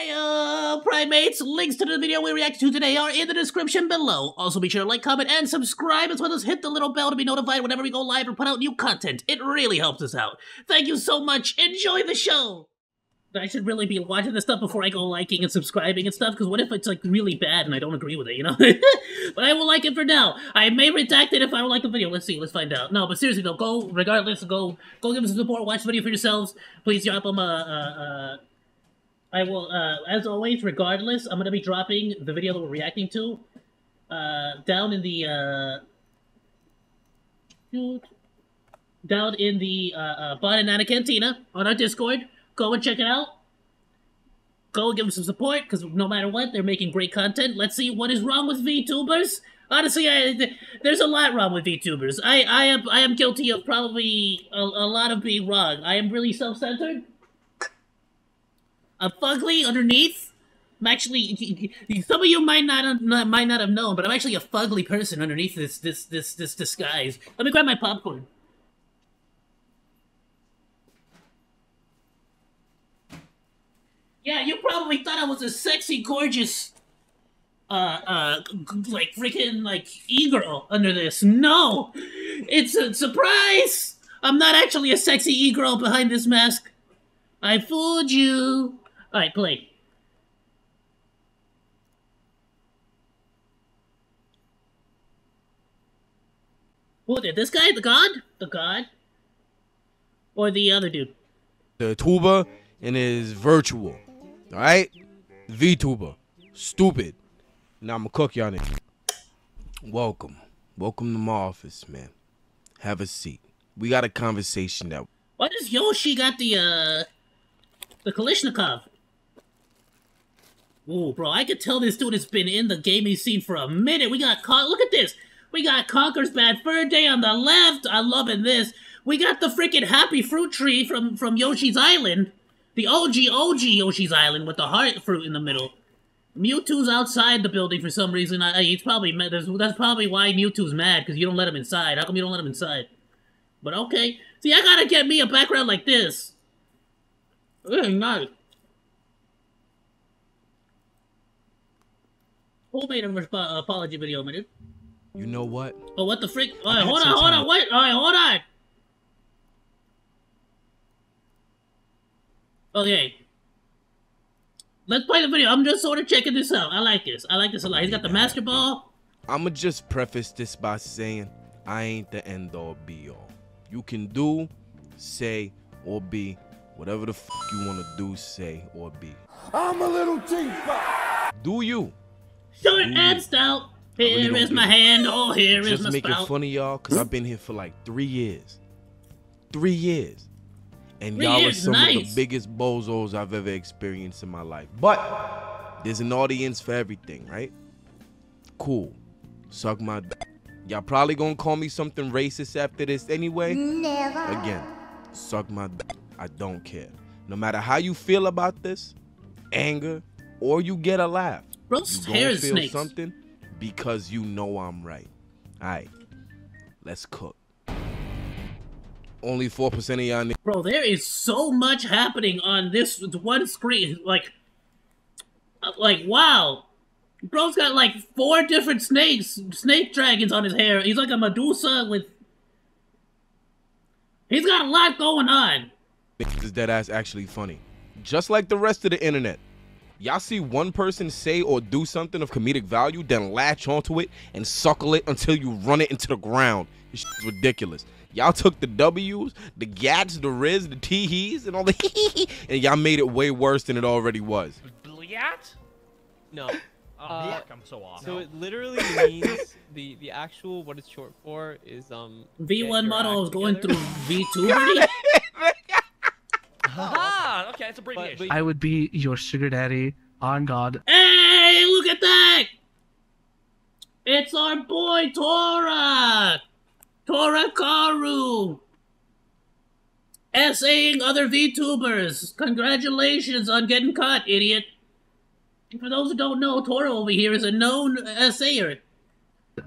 Ayoo, primates! Links to the video we react to today are in the description below. Also be sure to like, comment, and subscribe, as well as hit the little bell to be notified whenever we go live or put out new content. It really helps us out. Thank you so much. Enjoy the show! I should really be watching this stuff before I go liking and subscribing and stuff, because what if it's, like, really bad and I don't agree with it, you know? But I will like it for now. I may redact it if I don't like the video. Let's see, let's find out. No, but seriously though, go, regardless, go give us some support, watch the video for yourselves. Please drop them, I will, as always, regardless, I'm gonna be dropping the video that we're reacting to, down in the, Bannana Cantina on our Discord. Go and check it out. Go and give them some support, because no matter what, they're making great content. Let's see what is wrong with VTubers. Honestly, there's a lot wrong with VTubers. I am guilty of probably a lot of being wrong. I am really self-centered. I'm fugly underneath. I'm actually, some of you might not have known, but I'm actually a fugly person underneath this disguise. Let me grab my popcorn. Yeah, you probably thought I was a sexy, gorgeous, like, freaking, like, e-girl under this. No! It's a surprise! I'm not actually a sexy e-girl behind this mask. I fooled you. Alright, play. Who did this guy? The god? The god? Or the other dude? The tuber and his virtual. Alright? Vtuber. Stupid. Now I'ma cook y'all niggas. Welcome. Welcome to my office, man. Have a seat. We got a conversation that... Why does Yoshi got the Kalishnikov? Ooh, bro, I could tell this dude has been in the gaming scene for a minute. We got... Look at this! We got Conker's Bad Fur Day on the left. I'm loving this. We got the freaking Happy Fruit Tree from Yoshi's Island. The OG Yoshi's Island with the heart fruit in the middle. Mewtwo's outside the building for some reason. He's probably mad. That's probably why Mewtwo's mad, because you don't let him inside. How come you don't let him inside? But okay. See, I gotta get me a background like this. Very nice. Who made an apology video, man? You know what? Oh, what the frick? Alright, hold on, wait. Alright, hold on. Okay. Let's play the video. I'm just sort of checking this out. I like this. I like this a lot. He's got the Master Ball. I'ma just preface this by saying I ain't the end-all be-all. You can do, say, or be whatever the fuck you wanna do, say, or be. I'm a little teapot. Do you? Short and stout. Here is my hand. Oh, here is my spout. Just making fun of y'all, because I've been here for like 3 years. 3 years. And y'all are some of the biggest bozos I've ever experienced in my life. But there's an audience for everything, right? Cool. Suck my d. Y'all probably gonna call me something racist after this anyway. Never. Again, suck my d. I don't care. No matter how you feel about this, anger, or you get a laugh, Bro's you hair gonna is feel snakes. something because you know I'm right. Alright, let's cook. Only 4% of y'all niggas. Bro, there is so much happening on this one screen. Like, wow. Bro's got like 4 different snake dragons on his hair. He's like a Medusa with... He's got a lot going on. Is dead ass actually funny. Just like the rest of the internet. Y'all see one person say or do something of comedic value, then latch onto it and suckle it until you run it into the ground. This shit's ridiculous. Y'all took the W's, the gats, the riz, the tee-hees, and all the hee-hee, and y'all made it way worse than it already was. Bliat? No. I'm so off. So it literally means the actual what it's short for is V1 model is going through Vtuber. Ah, okay, it's abbreviation. I would be your sugar daddy on God. Hey, look at that! It's our boy Tora! Tora Karu! Essaying other VTubers. Congratulations on getting caught, idiot. For those who don't know, Tora over here is a known essayer.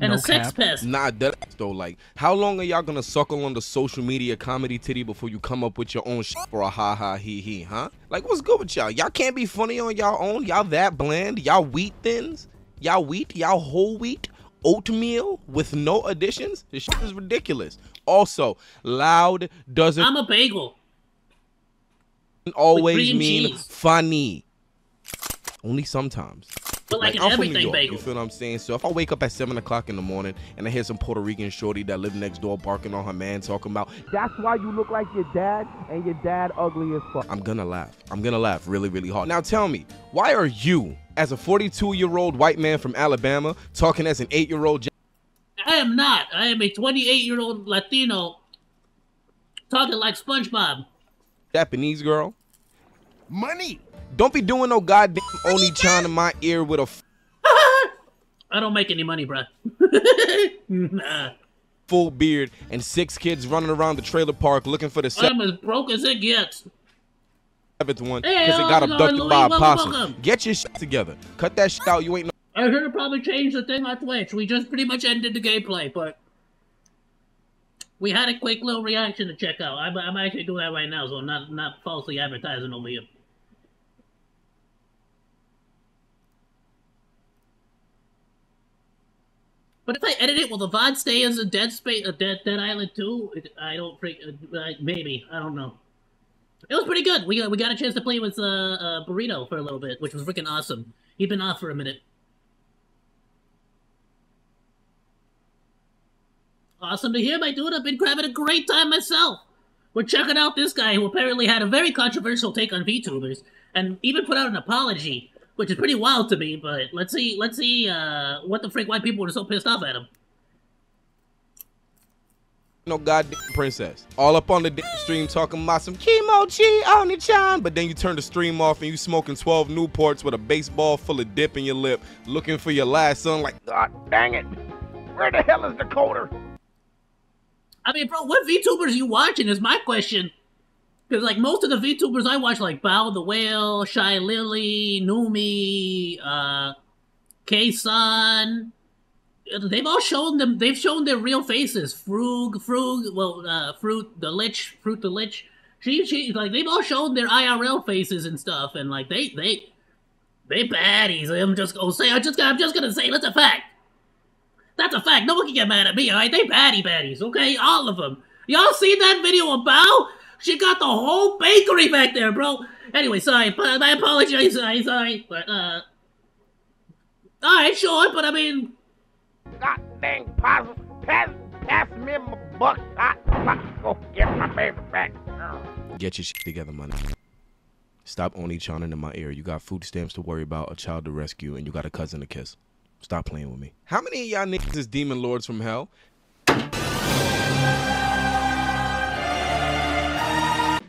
And No a sex cap. pest. Nah, though. Like, how long are y'all gonna suckle on the social media comedy titty before you come up with your own shit for a ha ha he he, huh? Like, what's good with y'all? Y'all can't be funny on y'all own. Y'all that bland. Y'all wheat thins. Y'all wheat. Y'all whole wheat. Oatmeal with no additions. This shit is ridiculous. Also, loud doesn't. I'm a bagel. Always mean cheese. funny. Only sometimes. But like I'm from New everything York, bagel. you feel what I'm saying? So if I wake up at 7 o'clock in the morning and I hear some Puerto Rican shorty that live next door barking on her man talking about, that's why you look like your dad and your dad ugly as fuck. I'm gonna laugh. I'm gonna laugh really, really hard. Now tell me, why are you, as a 42-year-old white man from Alabama, talking as an 8-year-old? I am not. I am a 28-year-old Latino talking like SpongeBob. Japanese girl? Money! Don't be doing no goddamn Oni-chan in my ear with a I don't make any money, bruh. Nah. full beard and 6 kids running around the trailer park looking for the I'm as broke as it gets. 7th one Hey, because it got how's it abducted going, by a Louis? possum. Welcome. Get your shit together. Cut that shit out. You ain't no. I heard it probably changed the thing on Twitch. We just pretty much ended the gameplay, but we had a quick little reaction to check out. I'm actually doing that right now, so I'm not falsely advertising over here. But if I edit it, will the VOD stay as a Dead Island 2? I don't maybe. I don't know. It was pretty good. We got a chance to play with Burrito for a little bit, which was freaking awesome. He'd been off for a minute. Awesome to hear, my dude. I've been having a great time myself. We're checking out this guy who apparently had a very controversial take on VTubers, and even put out an apology, which is pretty wild to me. But let's see what the freak white people were so pissed off at him. No goddamn princess. All up on the damn stream talking about some kimochi Oni-chan, but then you turn the stream off and you smoking 12 Newports with a baseball full of dip in your lip, looking for your last son like, God dang it. Where the hell is Dakota? I mean, bro, what VTubers are you watching is my question. Because, like, most of the VTubers I watch, like Bao the Whale, Shy Lily, Numi, K-San, they've all shown them, they've shown their real faces. Fruit the Lich. She, like, they've all shown their IRL faces and stuff, and, like, they baddies. I'm just gonna say, that's a fact. That's a fact. No one can get mad at me, alright? They baddies, okay? All of them. Y'all seen that video of Bao? She got the whole bakery back there, bro. Anyway, sorry. But I apologize. Sorry. But, alright, sure. But, I mean... God dang possum. Pass me my buck. Go get my baby back. Get your shit together, man. Stop Oni-chaning in my ear. You got food stamps to worry about, a child to rescue, and you got a cousin to kiss. Stop playing with me. How many of y'all niggas is demon lords from hell?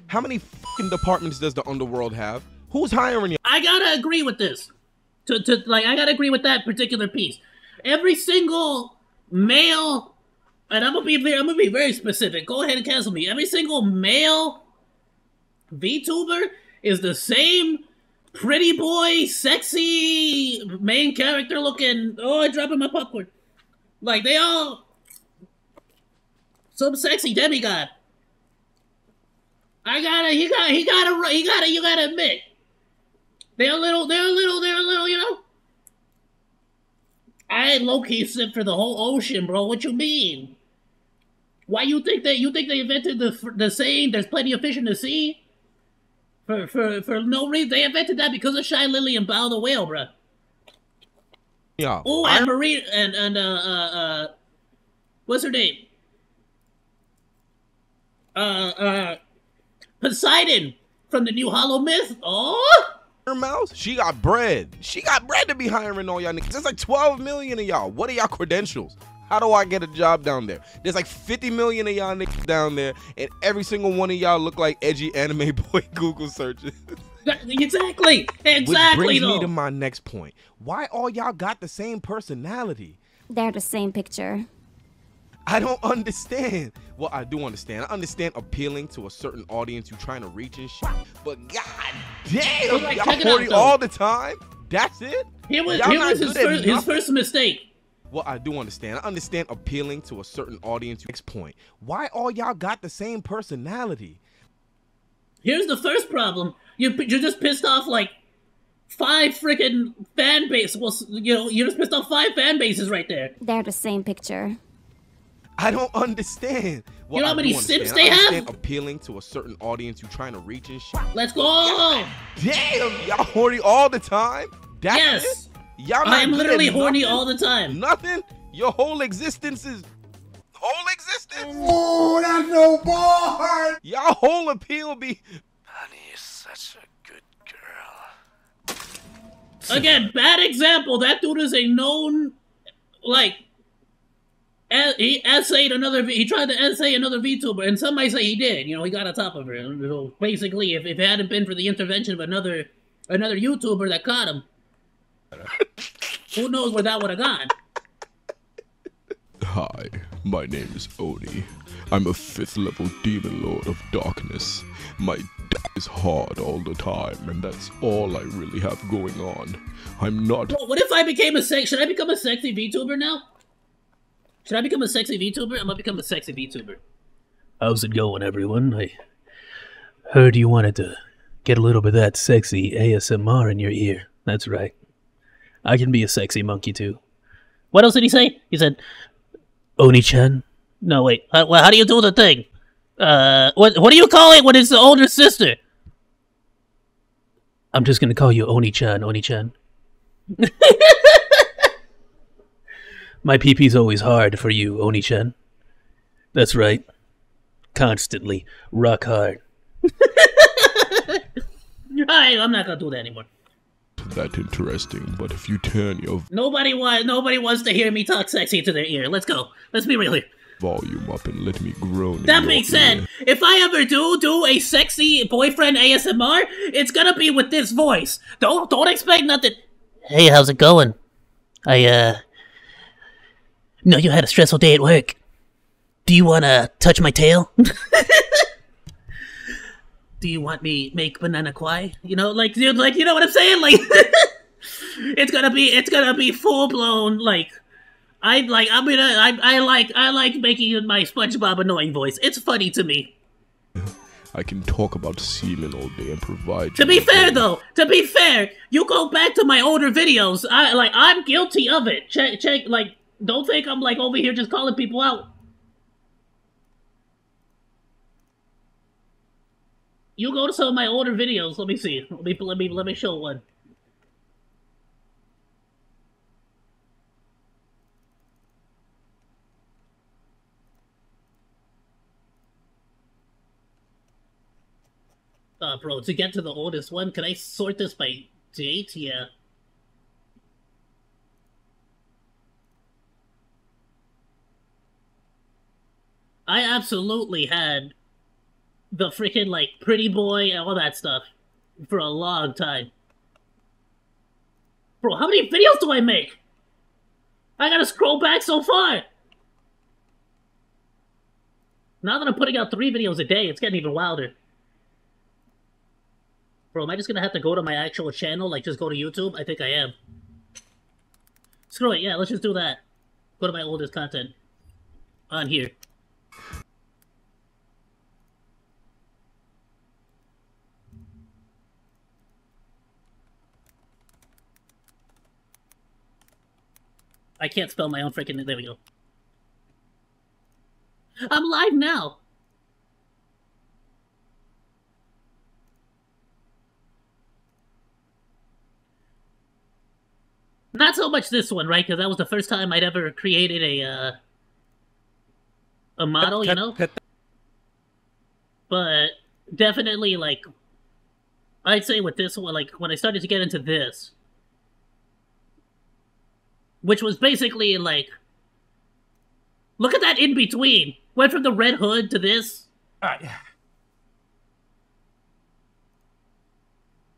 How many fucking departments does the underworld have? Who's hiring you? I gotta agree with this. I gotta agree with that particular piece. Every single male, and I'm gonna be very specific. Go ahead and cancel me. Every single male VTuber is the same pretty boy, sexy, main character looking. Oh, I'm dropping my popcorn. Like, they all some sexy demigod. You gotta admit. They're a little, you know. I low-key sip for the whole ocean, bro. What you mean? Why you think they invented the saying, there's plenty of fish in the sea? For no reason. They invented that because of Shy Lily and Bao the Whale, bruh. Yeah. Oh, and Marie and what's her name? Poseidon from the new Hollow Myth. Oh, Her mouth. She got bread. She got bread to be hiring all y'all niggas. There's like 12 million of y'all. What are y'all credentials? How do I get a job down there? There's like 50 million of y'all niggas down there, and every single one of y'all look like edgy anime boy Google searches. Exactly. Which brings me to my next point. Why all y'all got the same personality? They're the same picture. I don't understand. Well, I do understand. I understand appealing to a certain audience you're trying to reach and shit. But god damn, y'all horny all the time? That's it? Here was his first mistake. Well, I do understand. I understand appealing to a certain audience. Next point. Why all y'all got the same personality? Here's the first problem. You're just pissed off like 5 freaking fan bases. Well, you know, you just pissed off 5 fan bases right there. They're the same picture. I don't understand. Well, You know how many simps they I understand have? appealing to a certain audience you trying to reach and shit. Let's go! Damn, y'all horny all the time? That's Yes! it? Y'all not I'm good literally at horny nothing? all the time. Nothing? Your whole existence is... Whole existence? Oh, that's no boy! Y'all whole appeal be... Honey is such a good girl. Again, bad example. That dude is a known, like, he essayed another. He tried to essay another VTuber, and some might say he did. You know, he got on top of her. So basically, if it hadn't been for the intervention of another YouTuber that caught him, who knows where that would have gone? Hi, my name is Oni. I'm a 5th level demon lord of darkness. My is hard all the time, and that's all I really have going on. I'm not. Bro, what if I became a should I become a sexy VTuber now? Should I become a sexy VTuber? I'm gonna become a sexy VTuber. How's it going, everyone? I heard you wanted to get a little bit of that sexy ASMR in your ear. That's right. I can be a sexy monkey too. What else did he say? He said, Oni-chan? No, wait. Well, how do you do the thing? What do you call it when it's the older sister? I'm just gonna call you Oni-chan, Oni-chan. My pee-pee's always hard for you, Oni-chan. That's right. Constantly. Rock hard. I'm not gonna do that anymore. That interesting, but if you turn your Nobody wants to hear me talk sexy to their ear. Let's go. Let's be real here. volume up and let me groan. That being said, if I ever do a sexy boyfriend ASMR, it's gonna be with this voice. Don't expect nothing. Hey, how's it going? I know you had a stressful day at work. Do you wanna touch my tail? Do you want me make banana kwai? You know, like, dude, like, you know what I'm saying? Like, it's gonna be full blown. Like, I like making my SpongeBob annoying voice. It's funny to me. I can talk about semen all day and provide. To be fair, though, you go back to my older videos. I'm guilty of it. Check. Like, don't think I'm like over here just calling people out. You go to some of my older videos. Let me see. Let me show one. Bro, to get to the oldest one, can I sort this by date? Yeah. I absolutely had the freaking, like, pretty boy and all that stuff for a long time. Bro, how many videos do I make? I gotta scroll back so far. Now that I'm putting out 3 videos a day, it's getting even wilder. Bro, am I just gonna have to go to my actual channel? Like, just go to YouTube? I think I am. Screw it, yeah, let's just do that. Go to my oldest content. On here. I can't spell my own freaking... There we go. I'm live now! Not so much this one, right? Because that was the first time I'd ever created a model, you know? But definitely, like, I'd say with this one, like, when I started to get into this, which was basically, like, look at that in-between. Went from the red hood to this.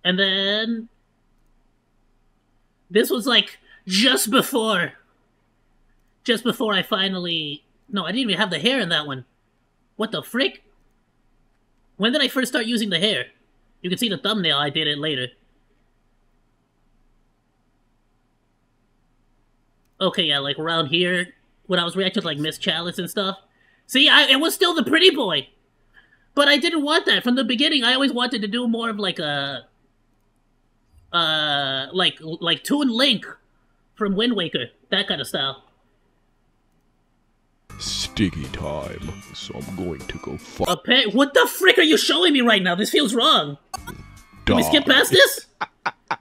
And then this was, like, just before I finally... No, I didn't even have the hair in that one. What the frick? When did I first start using the hair? You can see the thumbnail, I did it later. Okay, yeah, like around here, when I was reacting to like Miss Chalice and stuff. See, it was still the pretty boy. But I didn't want that. From the beginning, I always wanted to do more of like a... like Toon Link from Wind Waker. That kind of style. Sticky time, so I'm going to go fuck. What the frick are you showing me right now? This feels wrong. Can we skip past this?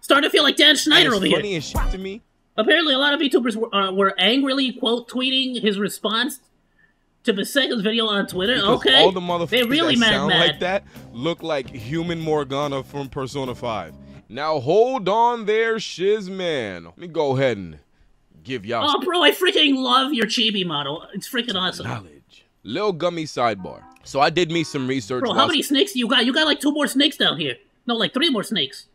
Starting to feel like Dan Schneider over here. Funny as shit to me. Apparently, a lot of VTubers were angrily quote tweeting his response to Bisega's video on Twitter. Because okay, all the motherfuckers they really that mad sound like that look like human Morgana from Persona 5. Now hold on there, shiz man. Let me go ahead and give y'all. Oh, bro, I freaking love your chibi model. It's freaking awesome. Knowledge. Lil Gummy sidebar. So I did me some research. Bro, how many snakes do you got? You got like 2 more snakes down here. No, like 3 more snakes.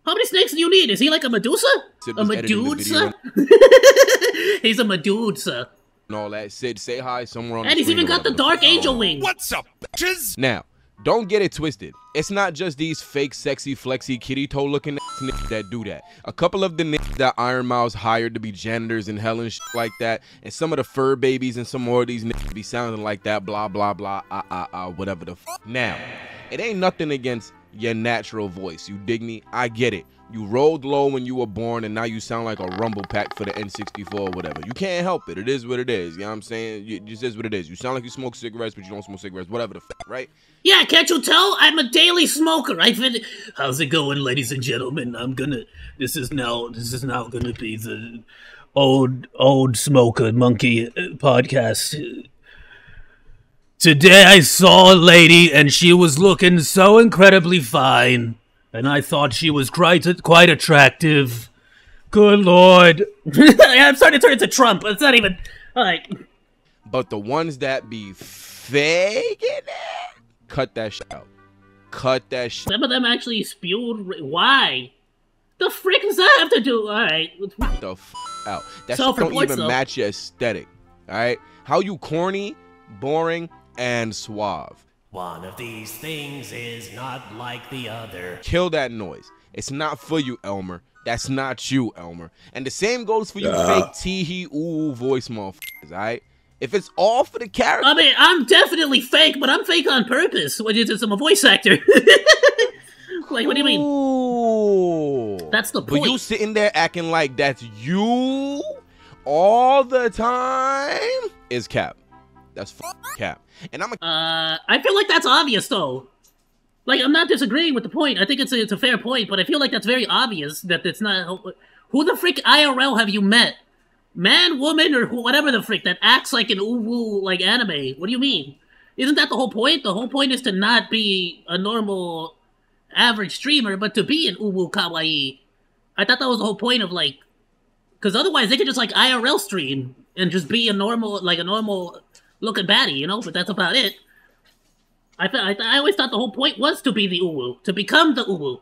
How many snakes do you need? Is he like a Medusa? A Medusa? He's a Medusa. And all that. Sid, say hi somewhere on and the he's even got the Dark Angel wing. What's up, bitches? Now, don't get it twisted. It's not just these fake, sexy, flexy, kitty toe looking niggas that do that. A couple of the niggas that Iron Mouse hired to be janitors in hell and shit like that, and some of the fur babies and some more of these niggas be sounding like that, blah, blah, blah, whatever the f. Now, it ain't nothing against your natural voice. You dig me? I get it. You rolled low when you were born, and now you sound like a rumble pack for the N64 or whatever. You can't help it. It is what it is. You know what I'm saying? It just is what it is. You sound like you smoke cigarettes, but you don't smoke cigarettes. Whatever the f, right? Yeah, can't you tell? I'm a daily smoker. How's it going, ladies and gentlemen? This is now gonna be the old smoker monkey podcast. Today I saw a lady, and she was looking so incredibly fine. And I thought she was quite attractive. Good lord. I'm starting to turn into Trump. It's not even... Alright. But the ones that be faking it, cut that shit out. Cut that shit. Some of them actually spewed... Why? The frick does that have to do? Alright. The f out. That shit don't even match your aesthetic. Alright? How you corny, boring, and suave. One of these things is not like the other. Kill that noise. It's not for you, Elmer. That's not you, Elmer. And the same goes for you fake tee-hee ooh voice motherfuckers, alright? If it's all for the character... I mean, I'm definitely fake, but I'm fake on purpose. Which is I'm a voice actor. Like, what do you mean? Ooh. That's the point. But you sitting there acting like that's you all the time is cap. That's cap. And I feel like that's obvious, though. Like, I'm not disagreeing with the point. I think it's a fair point, but I feel like that's very obvious that it's not... Who the frick IRL have you met? Man, woman, or whatever the frick that acts like an uwu, like, anime? What do you mean? Isn't that the whole point? The whole point is to not be a normal, average streamer, but to be an uwu kawaii. I thought that was the whole point of, like... Because otherwise, they could just, like, IRL stream and just be a normal, looking baddie, you know, but that's about it. I always thought the whole point was to be the uwu, to become the uwu.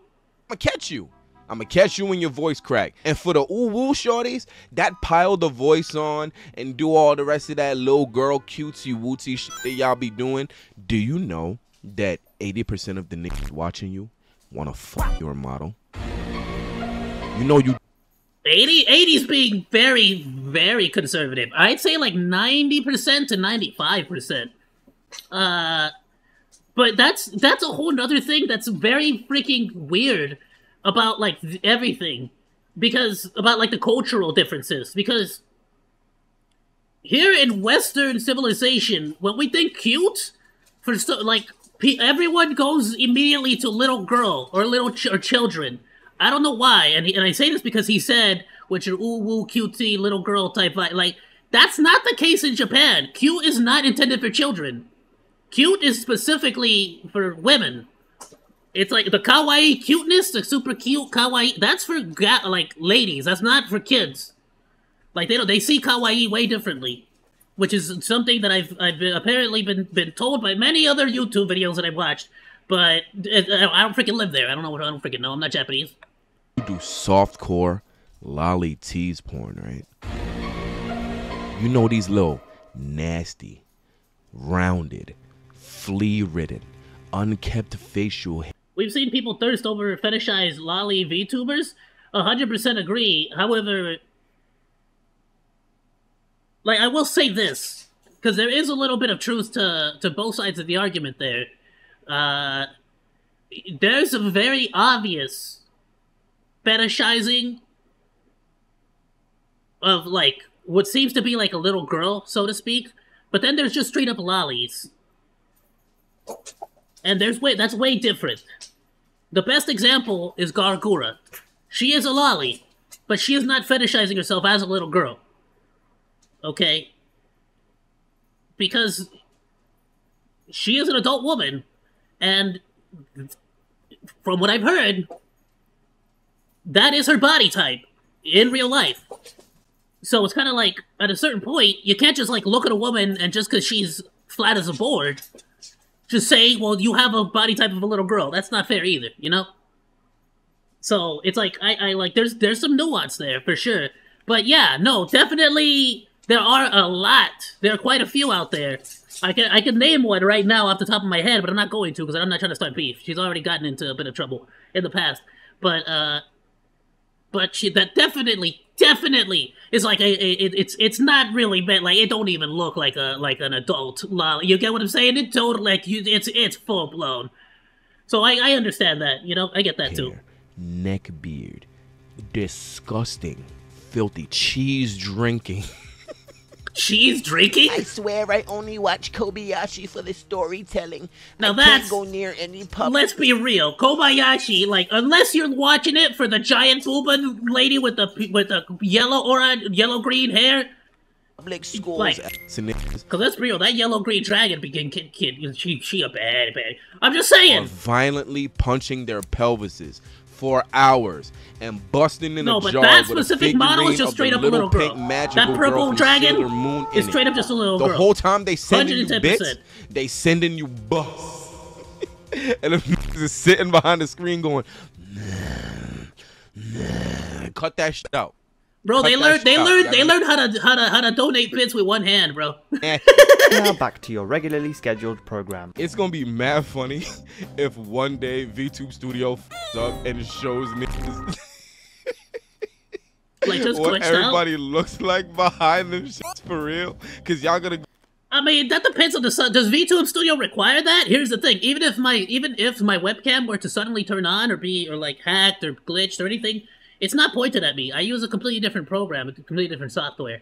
I'ma catch you when your voice crack. And for the uwu shorties that pile the voice on and do all the rest of that little girl cutesy wootsy shit that y'all be doing, do you know that 80% of the niggas watching you wanna fuck your model? You know you 80's being very, very conservative. I'd say like 90% to 95%. But that's a whole other thing that's very freaking weird about like everything. Because, about like the cultural differences. Because here in Western civilization, when we think cute, everyone goes immediately to little girl or or children. I don't know why, and I say this because he said, with your ooh-woo, cutesy, little girl type vibe, like, that's not the case in Japan. Cute is not intended for children. Cute is specifically for women. It's like, the kawaii cuteness, the super cute kawaii, that's for, like, ladies. That's not for kids. Like, they see kawaii way differently. Which is something that I've apparently been told by many other YouTube videos that I've watched. But I don't freaking live there. I don't freaking know. I'm not Japanese. You do softcore lolly tease porn, right? You know these little nasty, rounded, flea-ridden, unkept facial hair. We've seen people thirst over fetishized lolly VTubers. 100% agree. However, like, I will say this, because there is a little bit of truth to both sides of the argument there. There's a very obvious fetishizing of, like, what seems to be like a little girl, so to speak, but then there's just straight up lollies. And that's way different. The best example is Gargura. She is a lolly, but she is not fetishizing herself as a little girl. Okay? Because she is an adult woman, and from what I've heard, that is her body type in real life. So it's kind of like, at a certain point, you can't just, like, look at a woman and just because she's flat as a board, just say, well, you have a body type of a little girl. That's not fair either, you know? So it's like, I like, there's some nuance there, for sure. But yeah, no, definitely, there are a lot. There are quite a few out there. I can name one right now off the top of my head, but I'm not going to, because I'm not trying to start beef. She's already gotten into a bit of trouble in the past. But that definitely is like it's not really bad. Like, it don't even look like an adult lolly. You get what I'm saying? It totally, like, it's full blown. So I understand that, you know? I get that too. Neck beard, disgusting, filthy, cheese drinking. Cheese drinking? I swear I only watch Kobayashi for the storytelling. Now I can't go near any pub. Let's be real. Kobayashi, like, unless you're watching it for the giant booba lady with the yellow-green hair. Public schools. Like, because let's be real, that yellow-green dragon begin kid, she a bad. I'm just saying. Or violently punching their pelvises for hours and busting in a jar. No, but that specific model is just straight up a little girl. That purple dragon is straight up just a little girl. The whole time they sending you bits, they sending you buffs. And the is sitting behind the screen going, nah. Cut that shit out. Bro, they learned how to donate bits with one hand, bro. Now back to your regularly scheduled program. It's gonna be mad funny if one day VTube Studio f***s up and shows niggas like, just what everybody looks like behind them shits for real. Cause y'all gonna. I mean, that depends on the does VTube Studio require that? Here's the thing: even if my webcam were to suddenly turn on or like hacked or glitched or anything, it's not pointed at me. I use a completely different program, a completely different software.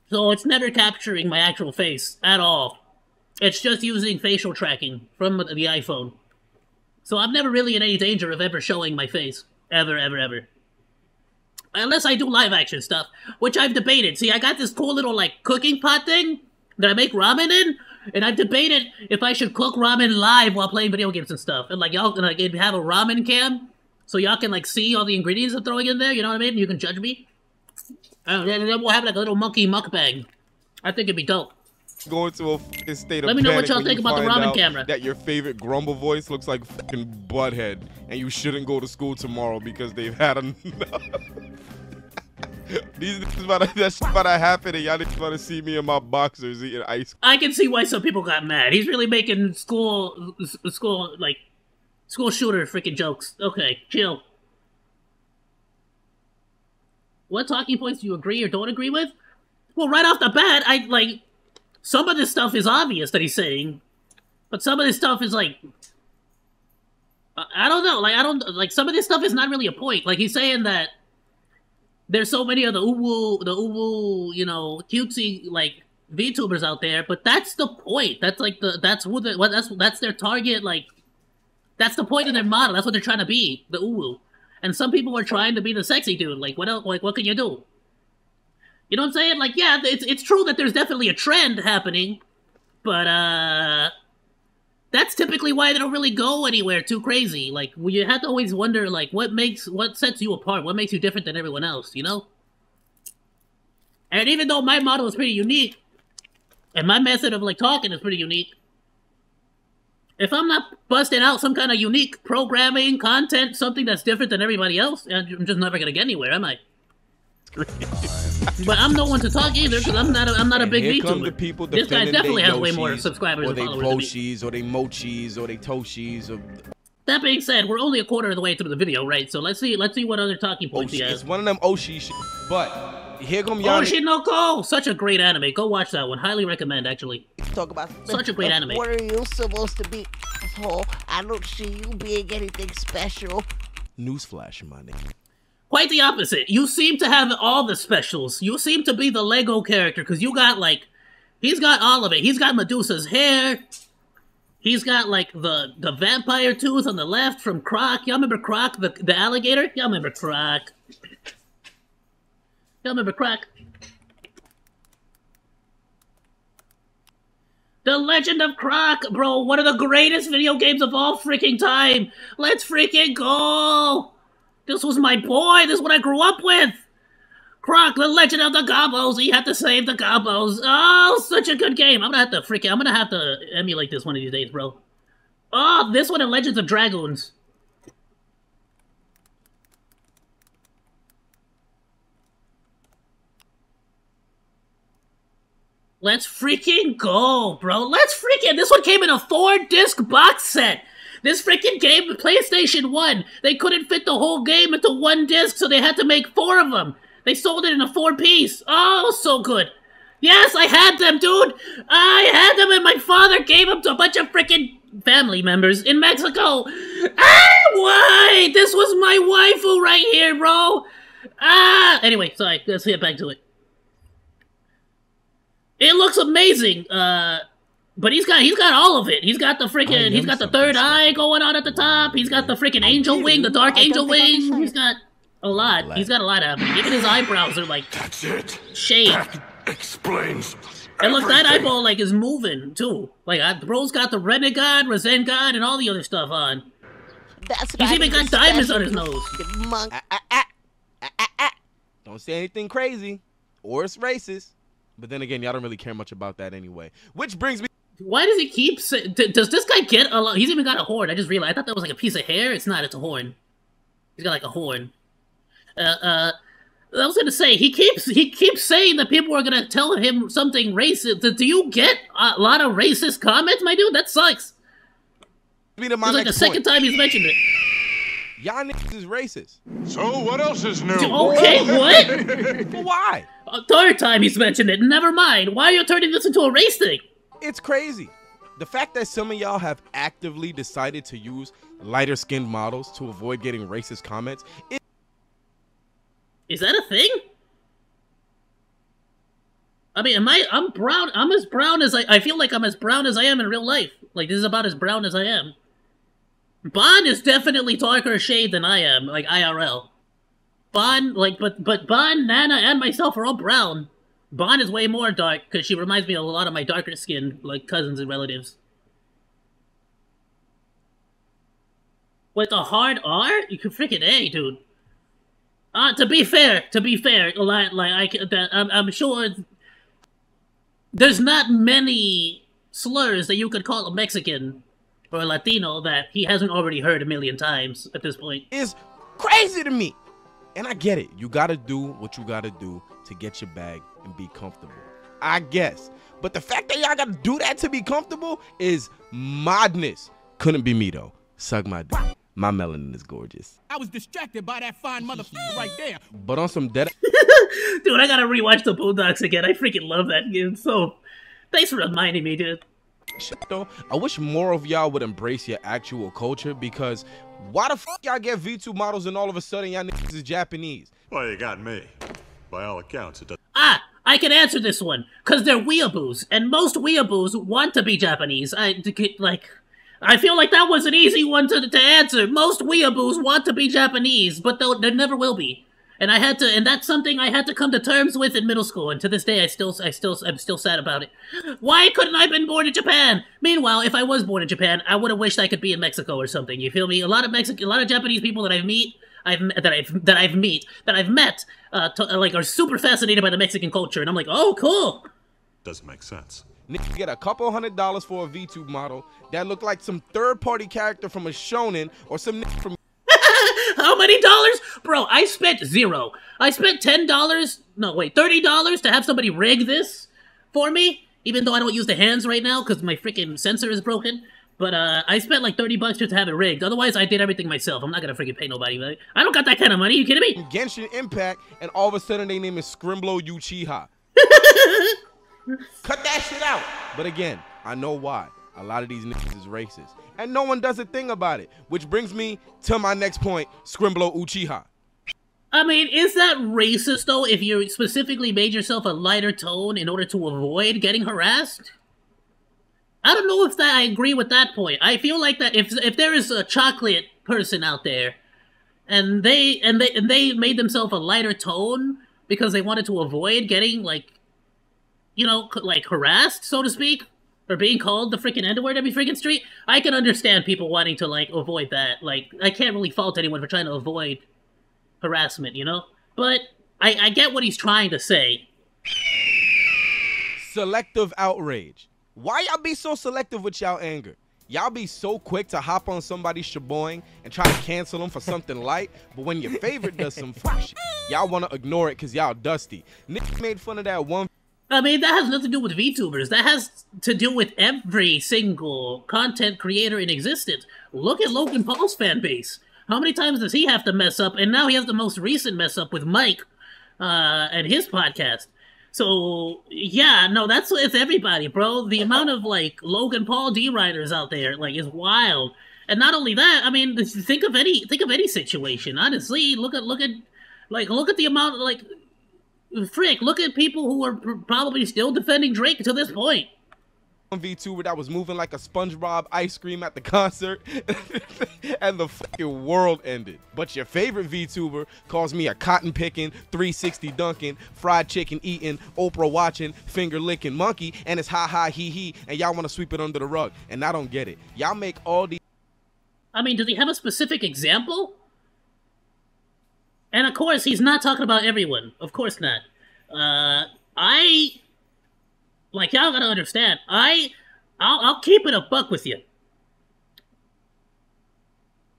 So it's never capturing my actual face at all. It's just using facial tracking from the iPhone. So I'm never really in any danger of ever showing my face. Ever, ever, ever. Unless I do live action stuff, which I've debated. See, I got this cool little, like, cooking pot thing that I make ramen in, and I've debated if I should cook ramen live while playing video games and stuff. And, like, y'all can, like, have a ramen cam, so y'all can, like, see all the ingredients I'm throwing in there, you know what I mean? You can judge me. And then we'll have, like, a little monkey mukbang. I think it'd be dope. Going to a fucking state of Let me know what y'all think about the ramen camera. That your favorite grumble voice looks like fucking Butthead, and you shouldn't go to school tomorrow because they've had enough. That's about to happen, and y'all just want to see me in my boxers eating ice cream. I can see why some people got mad. He's really making school shooter freaking jokes. Okay, chill. What talking points do you agree or don't agree with? Well, right off the bat, some of this stuff is obvious that he's saying, but some of this stuff is like, I don't know, some of this stuff is not really a point. Like, he's saying that there's so many of the uwu, you know, cutesy, like, VTubers out there, but that's the point. That's like that's their target, like, that's the point of their model. That's what they're trying to be, the uwu. And some people are trying to be the sexy dude. Like, what else? Like, what can you do? You know what I'm saying? Like, yeah, it's true that there's definitely a trend happening, but that's typically why they don't really go anywhere too crazy. Like, you have to always wonder, like, what sets you apart? What makes you different than everyone else, you know? And even though my model is pretty unique, and my method of, like, talking is pretty unique, if I'm not busting out some kind of unique programming, content, something that's different than everybody else, I'm just never gonna get anywhere, am I? But I'm no one to talk either, because I'm not a big VTuber. This guy definitely has way more subscribers and followers than me. Or they mochis, or they toshis, or... That being said, we're only a quarter of the way through the video, right? So let's see what other talking points he has. It's one of them Oshi shit, but Here come y'all. Oshinoko! Such a great anime. Go watch that one. Highly recommend, actually. Talk about such a great anime. What are you supposed to be, asshole? I don't see you being anything special. Newsflash, my nigga. Quite the opposite. You seem to have all the specials. You seem to be the Lego character, because you got, like... He's got all of it. He's got Medusa's hair. He's got, like, the vampire tooth on the left from Croc. Y'all remember Croc, the alligator? Y'all remember Croc. Y'all remember Croc? The Legend of Croc, bro. One of the greatest video games of all freaking time. Let's freaking go. This was my boy. This is what I grew up with. Croc, the Legend of the Gobos. He had to save the Gobos. Oh, such a good game. I'm gonna have to emulate this one of these days, bro. Oh, this one and Legends of Dragoons. Let's freaking go, bro. Let's freaking... This one came in a 4-disc box set. This freaking game, PlayStation 1, they couldn't fit the whole game into 1 disc, so they had to make 4 of them. They sold it in a 4-piece. Oh, so good. Yes, I had them, dude. I had them, and my father gave them to a bunch of freaking family members in Mexico. Ah, why? This was my waifu right here, bro. Ah, anyway, sorry. Let's get back to it. It looks amazing, but he's got all of it. He's got the freaking, he's got the third eye going on at the top. He's got the freaking angel wing, the dark angel wing. He's got a lot. He's got a lot happening. Even his eyebrows are like shaved. Explains. And look, that eyeball like is moving too. Like, bro's got the Renegade, Rasengan, and all the other stuff on. He's even got diamonds on his nose. Don't say anything crazy, or it's racist. But then again, y'all don't really care much about that anyway. Which brings me... Why does he keep saying... Does this guy get a lot... He's even got a horn. I just realized. I thought that was like a piece of hair. It's not. It's a horn. He's got like a horn. I was gonna say, he keeps saying that people are gonna tell him something racist. Do you get a lot of racist comments, my dude? That sucks. It's like the second time he's mentioned it. Y'all niggas is racist. So what else is new? Okay, what? But why? Third time he's mentioned it. Never mind. Why are you turning this into a race thing? It's crazy. The fact that some of y'all have actively decided to use lighter-skinned models to avoid getting racist comments. Is that a thing? I mean, I'm brown. I'm as brown as I feel like I'm as brown as I am in real life. Like, this is about as brown as I am. Bon is definitely darker shade than I am, like IRL. Bon, like, but Bon, Nana, and myself are all brown. Bon is way more dark, because she reminds me of a lot of my darker skinned, like, cousins and relatives. With a hard R? You can freaking A, dude. To be fair, I'm sure there's not many slurs that you could call a Mexican or a Latino that he hasn't already heard a million times at this point. It's crazy to me. And I get it. You gotta do what you gotta do to get your bag and be comfortable. I guess. But the fact that y'all gotta do that to be comfortable is madness. Couldn't be me though. Suck my dick. My melanin is gorgeous. I was distracted by that fine motherfucker right there. But on some dead... Dude, I gotta rewatch the Boondocks again. I freaking love that game. So, thanks for reminding me, dude. Shit, though, I wish more of y'all would embrace your actual culture, because why the f y'all get VTuber models and all of a sudden y'all niggas is Japanese? Well, you got me. By all accounts, it does. Ah, I can answer this one. Because they're weeaboos, and most weeaboos want to be Japanese. I feel like that was an easy one to answer. Most weeaboos want to be Japanese, but there never will be. And that's something I had to come to terms with in middle school, and to this day I'm still sad about it. Why couldn't I have been born in Japan? Meanwhile, if I was born in Japan, I would have wished I could be in Mexico or something. You feel me? A lot of Japanese people that I've met, are super fascinated by the Mexican culture, and I'm like, oh, cool. Doesn't make sense. Niggas get a couple $100 for a VTuber model that look like some third-party character from a shonen or some nigga from... How many dollars? Bro, I spent $0. I spent $10, no wait, $30 to have somebody rig this for me, even though I don't use the hands right now because my freaking sensor is broken. But I spent like $30 just to have it rigged. Otherwise, I did everything myself. I'm not gonna freaking pay nobody. Right? I don't got that kind of money. You kidding me? Genshin Impact, and all of a sudden they name is Scrimblow Uchiha. Cut that shit out. But again, I know why. A lot of these niggas is racist, and no one does a thing about it. Which brings me to my next point: Scrimblow Uchiha. I mean, is that racist though? If you specifically made yourself a lighter tone in order to avoid getting harassed? I don't know if I agree with that point. I feel like that if there is a chocolate person out there, and they made themselves a lighter tone because they wanted to avoid getting like, you know, like harassed, so to speak, or being called the freaking N-word every freaking street, I can understand people wanting to like avoid that. Like, I can't really fault anyone for trying to avoid harassment, you know. But I get what he's trying to say. Selective outrage. Why y'all be so selective with y'all anger? Y'all be so quick to hop on somebody's shaboing and try to cancel them for something light, but when your favorite does some fuck shit, y'all want to ignore it because y'all dusty. Nick made fun of that one. I mean, that has nothing to do with VTubers. That has to do with every single content creator in existence. Look at Logan Paul's fan base. How many times does he have to mess up? And now he has the most recent mess up with Mike and his podcast. So, yeah, no, it's everybody, bro. The amount of, like, Logan Paul D-Riders out there, like, is wild. And not only that, I mean, think of any situation, honestly. Look at the amount of, like, frick, look at people who are probably still defending Drake to this point. Vtuber that was moving like a SpongeBob ice cream at the concert and the fucking world ended. But your favorite VTuber calls me a cotton picking, 360 dunking, fried chicken eating, Oprah watching, finger licking monkey, and it's ha ha he he, and y'all want to sweep it under the rug. And I don't get it. Y'all make all these. I mean, does he have a specific example? And of course, he's not talking about everyone. Of course not. Like, y'all gotta understand, I'll keep it a buck with you.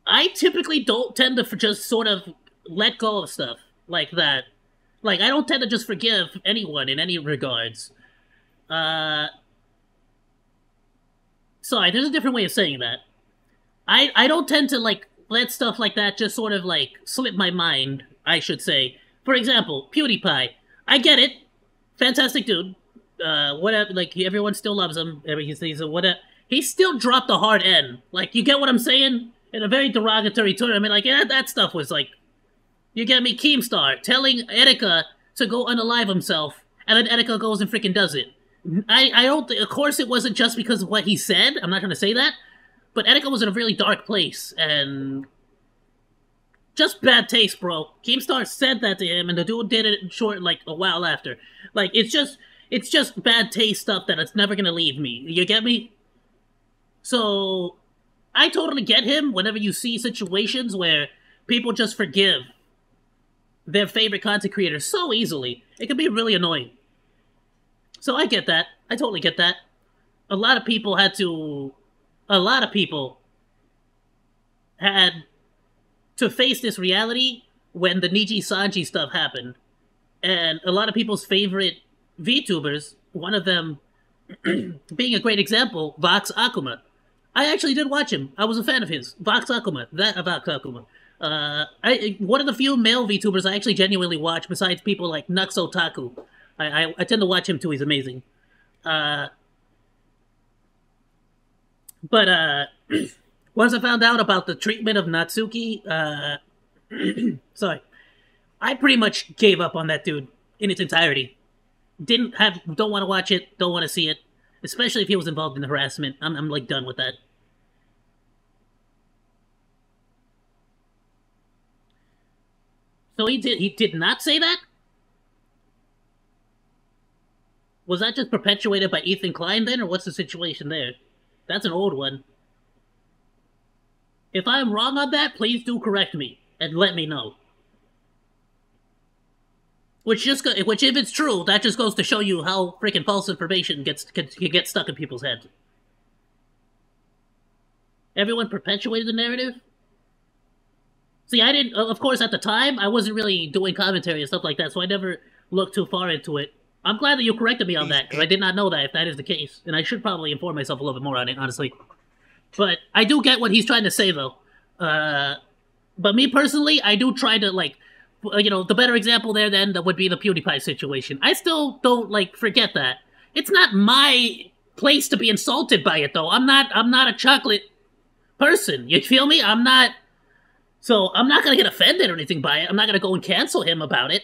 I typically don't tend to just sort of let go of stuff like that. Like, I don't tend to just forgive anyone in any regards. Sorry, there's a different way of saying that. I don't tend to, like, let stuff like that just sort of, like, slip my mind, I should say. For example, PewDiePie. I get it. Fantastic dude. Whatever, like, everyone still loves him. He's a whatever. He still dropped a hard N. Like, you get what I'm saying? In a very derogatory term. I mean, like, yeah, that stuff was like, you get me, Keemstar telling Etika to go unalive himself, and then Etika goes and freaking does it. I don't, of course it wasn't just because of what he said. I'm not trying to say that. But Etika was in a really dark place, and just bad taste, bro. Keemstar said that to him, and the dude did it short, like, a while after. Like, it's just bad taste stuff that it's never gonna leave me. You get me? So, I totally get him whenever you see situations where people just forgive their favorite content creators so easily. It can be really annoying. So I get that. I totally get that. A lot of people had to face this reality when the Niji Sanji stuff happened. And a lot of people's favorite VTubers, one of them being a great example, Vox Akuma. I actually did watch him. I was a fan of his. Vox Akuma. Vox Akuma. One of the few male VTubers I actually genuinely watch, besides people like Nux Otaku. I tend to watch him too. He's amazing. But once I found out about the treatment of Natsuki, sorry, I pretty much gave up on that dude in its entirety. Don't want to watch it, don't want to see it, especially if he was involved in the harassment. I'm like done with that. So he did not say that? Was that just perpetuated by Ethan Klein then, or what's the situation there? That's an old one. If I'm wrong on that, please do correct me and let me know. Which if it's true, that just goes to show you how freaking false information can get stuck in people's heads. Everyone perpetuated the narrative? See, I didn't, of course, at the time, I wasn't really doing commentary and stuff like that, so I never looked too far into it. I'm glad that you corrected me on that, because I did not know that, if that is the case. And I should probably inform myself a little bit more on it, honestly. But I do get what he's trying to say, though. But me personally, I do try to, like, you know, the better example there then that would be the PewDiePie situation. I still don't, like, forget that. It's not my place to be insulted by it, though. I'm not a chocolate person. You feel me? I'm not... So, I'm not gonna get offended or anything by it. I'm not gonna go and cancel him about it.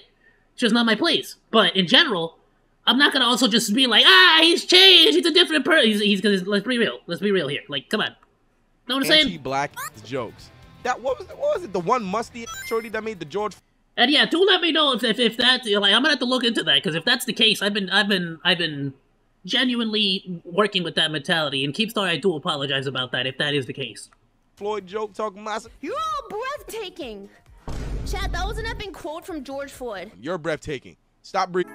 It's just not my place. But, in general, I'm not gonna also just be like, he's changed, he's a different person. He's let's be real. Let's be real here. Like, come on. Know what I'm saying? Anti-black jokes. What was it? The one musty shorty that made the George... And yeah, do let me know if that's, like, I'm gonna have to look into that, because if that's the case, I've been genuinely working with that mentality, and Keepstar, I do apologize about that if that is the case. Floyd joke talking about... You're all breathtaking. Chat, that was an epic quote from George Floyd. You're breathtaking. Stop breathing.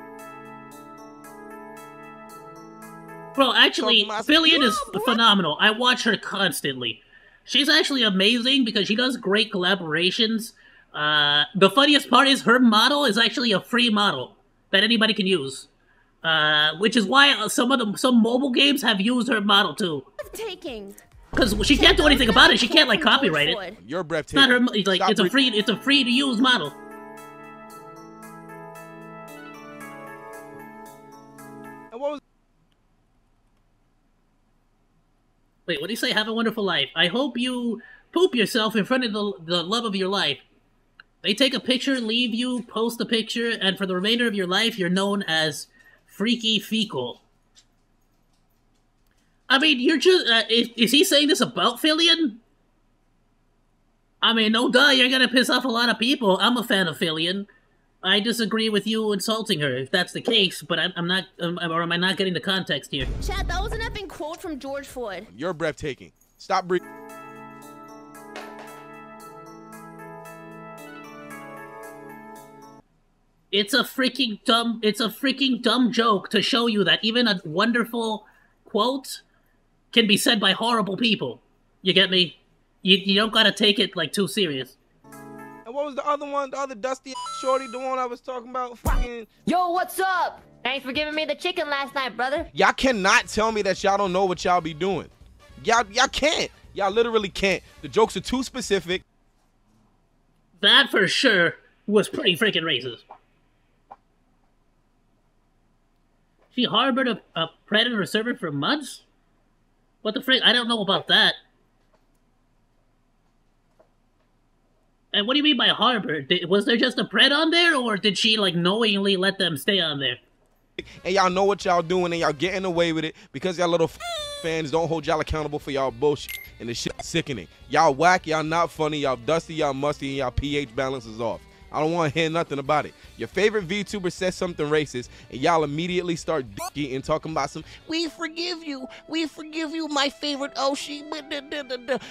Bro, actually, Billion is phenomenal. I watch her constantly. She's actually amazing because she does great collaborations. The funniest part is her model is actually a free model that anybody can use. Which is why some mobile games have used her model too. Breathtaking. Because she can't do anything about it. She can't, like, copyright it. You're breathtaking. It's not her. Like, it's a free to use model. And what was... Wait, what do you say? Have a wonderful life. I hope you poop yourself in front of the love of your life. They take a picture, leave you, post the picture, and for the remainder of your life, you're known as Freaky Fecal. I mean, you're just... is he saying this about Fillion? I mean, no duh, you're gonna piss off a lot of people. I'm a fan of Fillion. I disagree with you insulting her, if that's the case, but I'm not... or am I not getting the context here? Chat, that was an epic quote from George Floyd. You're breathtaking. Stop breathing. It's a freaking dumb joke to show you that even a wonderful quote can be said by horrible people. You get me? You don't gotta take it, like, too serious. And what was the other one? The other dusty shorty, the one I was talking about? Fucking... Yo, what's up? Thanks for giving me the chicken last night, brother. Y'all cannot tell me that y'all don't know what y'all be doing. Y'all can't. Y'all literally can't. The jokes are too specific. That, for sure, was pretty freaking racist. She harbored a predator servant for months? What the frick? I don't know about that. And what do you mean by harbor? Was there just a pred on there, or did she, like, knowingly let them stay on there? And y'all know what y'all doing, and y'all getting away with it because y'all little fans don't hold y'all accountable for y'all bullshit, and the shit sickening. Y'all whack, y'all not funny, y'all dusty, y'all musty, and y'all pH balance is off. I don't want to hear nothing about it. Your favorite VTuber says something racist, and y'all immediately start dicking and talking about some, we forgive you, my favorite Oshi.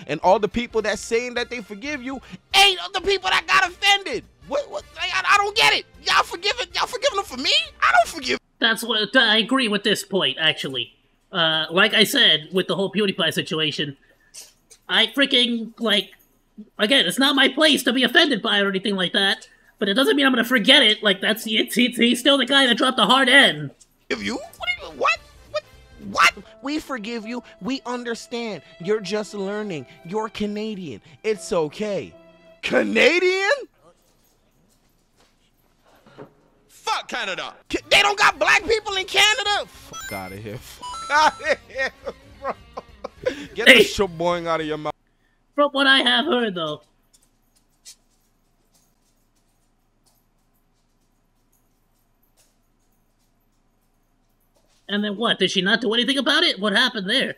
And all the people that's saying that they forgive you ain't the people that got offended. What? I don't get it. Y'all forgiving them for me? I don't forgive. That's what I agree with this point, actually. Like I said, with the whole PewDiePie situation, I freaking, like, again, it's not my place to be offended by it or anything like that, but it doesn't mean I'm gonna forget it. Like, he's still the guy that dropped the hard N. If you? What? We forgive you. We understand. You're just learning. You're Canadian. It's okay. Canadian? Fuck Canada. They don't got black people in Canada? Fuck out of here. Fuck out of here, bro. Get the shit boing out of your mouth. From what I have heard, though. And then what? Did she not do anything about it? What happened there?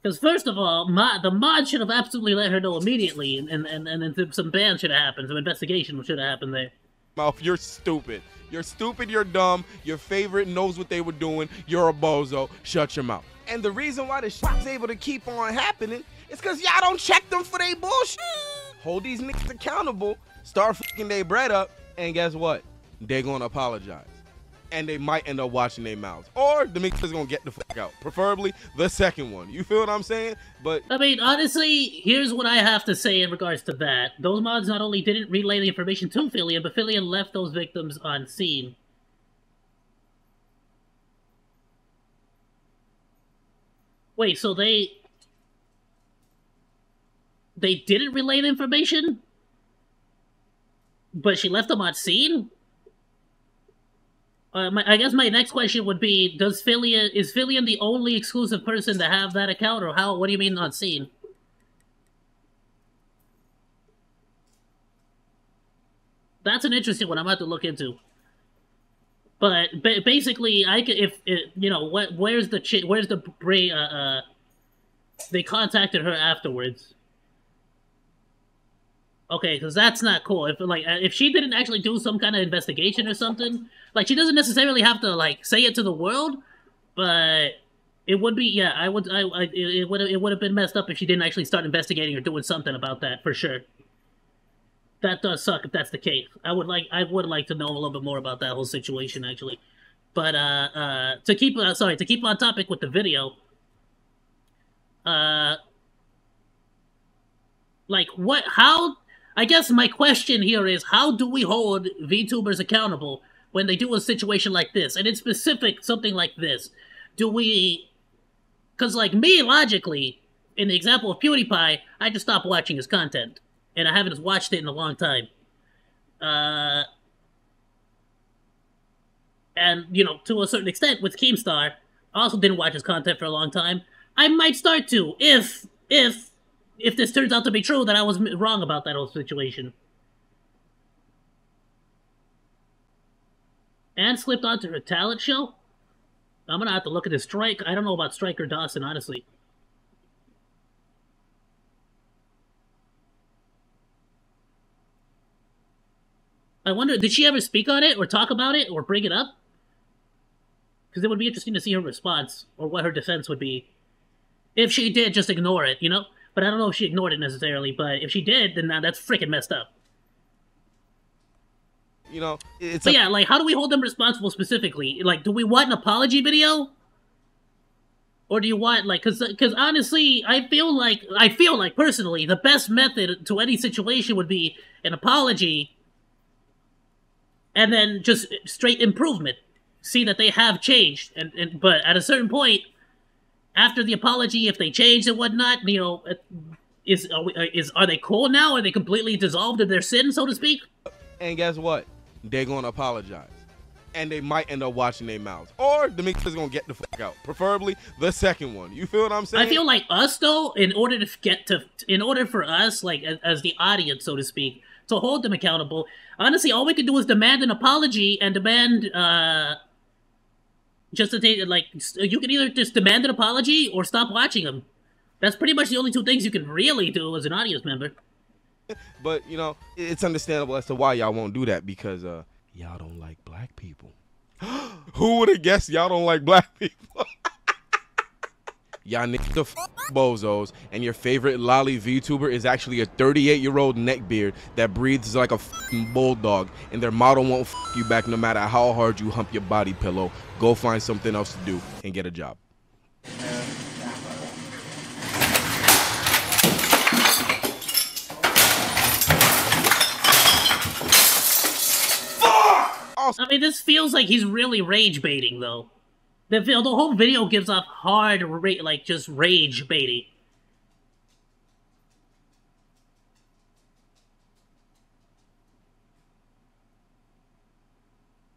Because first of all, the mod should have absolutely let her know immediately, and then some ban should have happened, some investigation should have happened there. Mouth, you're stupid. You're stupid, you're dumb, your favorite knows what they were doing, you're a bozo, shut your mouth. And the reason why this shit's able to keep on happening is because y'all don't check them for their bullshit. Hold these niggas accountable, start fucking their bread up, and guess what? They're gonna apologize. And they might end up washing their mouths. Or the niggas gonna get the fuck out. Preferably the second one. You feel what I'm saying? But I mean, honestly, here's what I have to say in regards to that. Those mods not only didn't relay the information to Fillion, but Fillion left those victims on scene. Wait, so they didn't relay the information? But she left them on scene? I guess my next question would be, is Fillion the only exclusive person to have that account, or how? What do you mean on scene? That's an interesting one I'm about to look into. But basically, I could, if you know, where's the they contacted her afterwards. Okay, because that's not cool. If she didn't actually do some kind of investigation or something, like she doesn't necessarily have to like say it to the world, but it would be it would have been messed up if she didn't actually start investigating or doing something about that for sure. That does suck if that's the case. I would like to know a little bit more about that whole situation actually. But to keep on topic with the video, I guess my question here is, how do we hold VTubers accountable when they do a situation like this? And in specific, something like this. Because like me, logically, in the example of PewDiePie, I just stopped watching his content. And I haven't watched it in a long time. And, you know, to a certain extent, with Keemstar, I also didn't watch his content for a long time. I might start to, if this turns out to be true, that I was wrong about that whole situation. And slipped onto her talent show? I'm gonna have to look at this strike. I don't know about Strike or Dawson, honestly. I wonder, did she ever speak on it, or talk about it, or bring it up? Because it would be interesting to see her response, or what her defense would be. If she did, just ignore it, you know? But I don't know if she ignored it necessarily, but if she did, then that's freaking messed up. You know, so yeah, like, how do we hold them responsible specifically? Like, do we want an apology video? Or do you want, like, because honestly, I feel like, personally, the best method to any situation would be an apology, and then just straight improvement. See that they have changed, but at a certain point, after the apology, if they changed and whatnot, you know, are they cool now? Are they completely dissolved of their sin, so to speak? And guess what? They're gonna apologize, and they might end up watching their mouths, or the mix is gonna get the fuck out. Preferably the second one. You feel what I'm saying? I feel like us though, in order for us, like as the audience, so to speak, to hold them accountable, honestly, all we could do is demand an apology and demand just to take, like, you can either just demand an apology or stop watching them. That's pretty much the only two things you can really do as an audience member. But, you know, it's understandable as to why y'all won't do that, because y'all don't like black people. Who would have guessed y'all don't like black people? Y'all niggas the bozos, and your favorite lolly VTuber is actually a 38-year-old neckbeard that breathes like a bulldog, and their model won't you back no matter how hard you hump your body pillow. Go find something else to do and get a job. I mean, this feels like he's really rage baiting, though. The whole video gives off hard, like, just rage baiting.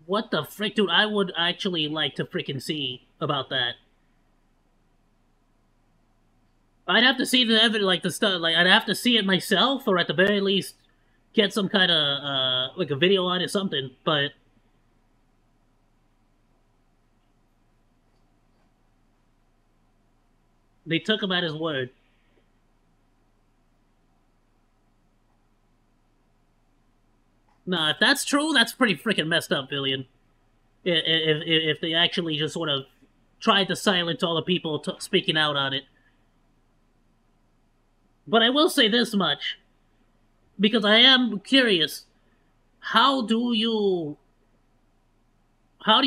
What the frick, dude? I would actually like to frickin' see about that. I'd have to see the evidence, like, the stuff, like, I'd have to see it myself, or at the very least, get some kind of, like, a video on it, something, but... They took him at his word. Nah, if that's true, that's pretty freaking messed up, Villian. If they actually just sort of tried to silence all the people speaking out on it. But I will say this much, because I am curious. How do you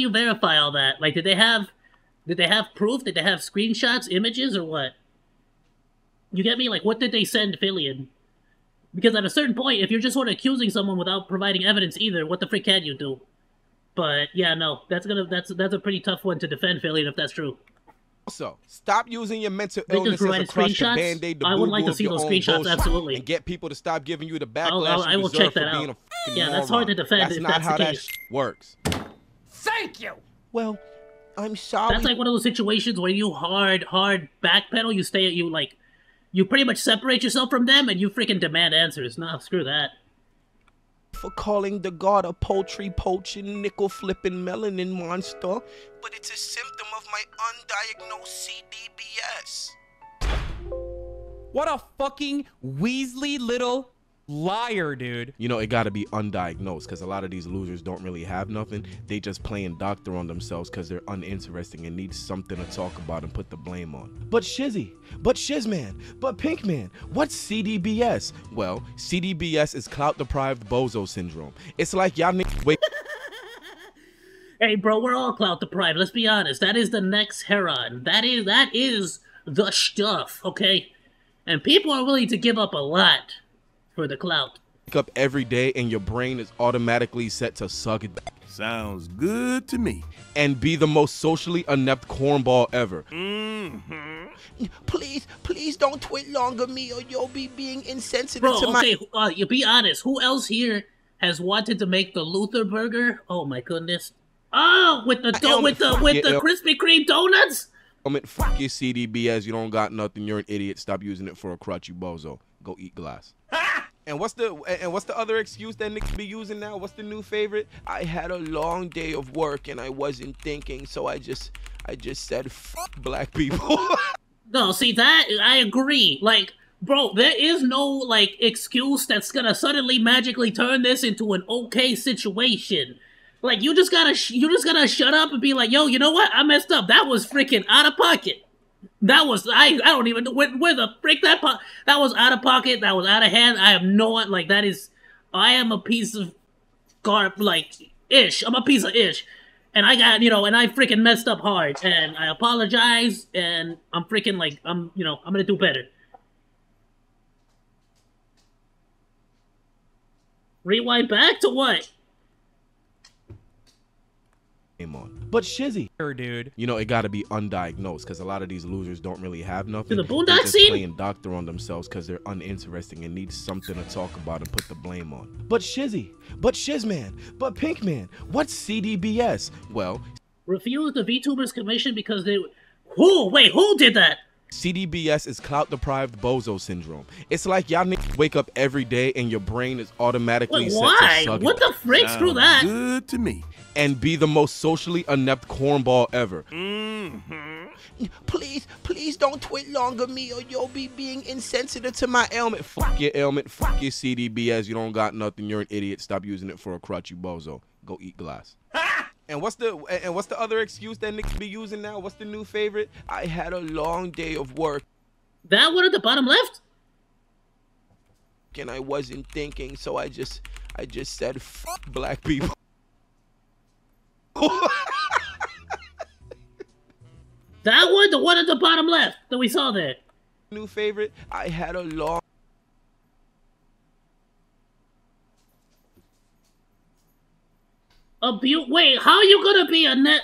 verify all that? Like, did they have proof? Did they have screenshots, images, or what? You get me? Like, what did they send Fillion? Because at a certain point, if you're just sort of accusing someone without providing evidence either, what the frick can you do? But yeah, no, that's a pretty tough one to defend, Fillion, if that's true. Also, stop using your mental They just illness as a provided crutch to screenshots? band-aid the I would boo-boo like to of see your those own screenshots, bullshit absolutely. and get people to stop giving you the backlash I you will deserve check for that being out. a fucking Yeah, moron. that's hard to defend That's if not that's how the that case. works. Thank you. Well, I'm sorry. That's like one of those situations where you hard backpedal, you pretty much separate yourself from them and you freaking demand answers. Nah, screw that. For calling the god a poultry poaching, nickel flipping melanin monster, but it's a symptom of my undiagnosed CDBS. What a fucking Weasley little liar, dude. You know, it gotta be undiagnosed, because a lot of these losers don't really have nothing. They just playing doctor on themselves because they're uninteresting and need something to talk about and put the blame on. But Shizzy, but Shizman, but Pinkman, what's CDBS? Well, CDBS is clout-deprived bozo syndrome. It's like y'all niggas wake. Hey, bro, we're all clout deprived. Let's be honest. That is the next Heron. That is the stuff, okay? And people are willing to give up a lot for the clout. Wake up every day and your brain is automatically set to suck it. Sounds good to me. And be the most socially inept cornball ever. Please don't tweet longer me or you'll be being insensitive Bro, to okay, my... you be honest. Who else here has wanted to make the Luther burger? Oh my goodness. Oh, with the Krispy Kreme donuts? Fuck your CDBS. You don't got nothing. You're an idiot. Stop using it for a crutch, you bozo. Go eat glass. And what's the other excuse that niggas be using now? What's the new favorite? I had a long day of work and I wasn't thinking, so I just said fuck black people. No, see that I agree. Like, bro, there is no like excuse that's gonna suddenly magically turn this into an okay situation. Like, you just gotta shut up and be like, yo, you know what? I messed up. That was freaking out of pocket. That was, I don't even know where the frick that was out of pocket. That was out of hand. I have no, like, I am a piece of ish. I'm a piece of ish. And I got, and I freaking messed up hard. And I apologize. And I'm freaking like, I'm gonna do better. Rewind back to what? But Shizzy, dude, you know, it gotta be undiagnosed because a lot of these losers don't really have nothing. The Boondock They're just scene? playing doctor on themselves because they're uninteresting and need something to talk about and put the blame on. But Shizzy, but Shizman, but Pinkman, what's CDBS? Well, refused the Vtubers commission because they. Who did that? CDBS is clout-deprived bozo syndrome. It's like y'all niggas wake up every day and your brain is automatically set to suck What the frick? Screw that. Good to me. And be the most socially inept cornball ever. Please don't tweet longer me or you'll be being insensitive to my ailment. Fuck your ailment. Fuck your CDBS. You don't got nothing. You're an idiot. Stop using it for a crutch, you bozo. Go eat glass. And what's the other excuse that niggas be using now? What's the new favorite? I had a long day of work. That one at the bottom left? And I wasn't thinking, so I just said fuck black people. That one? The one at the bottom left that we saw there. New favorite? I had a long... Wait, how are you gonna be a net?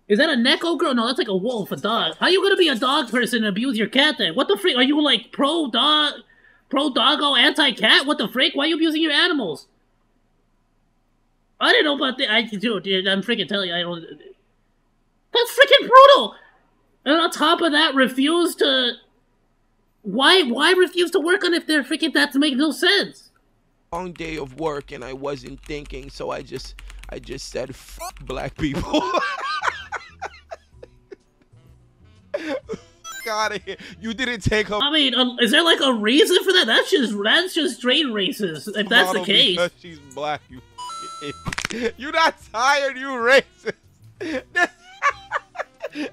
Is that a Neko girl? No, that's like a wolf, a dog. How are you gonna be a dog person and abuse your cat then? What the freak? Are you like pro-doggo, anti-cat? What the freak? Why are you abusing your animals? I didn't know about that. Dude, I'm freaking telling you, I don't... That's freaking brutal! And on top of that, refuse to... Why refuse to work on if they're freaking... That makes no sense. Long day of work and I wasn't thinking, so I just said fuck black people. Out of here. You didn't take her. I mean, is there like a reason for that? That's just straight racist, if that's the case. Because she's black, you you're not tired, you racist.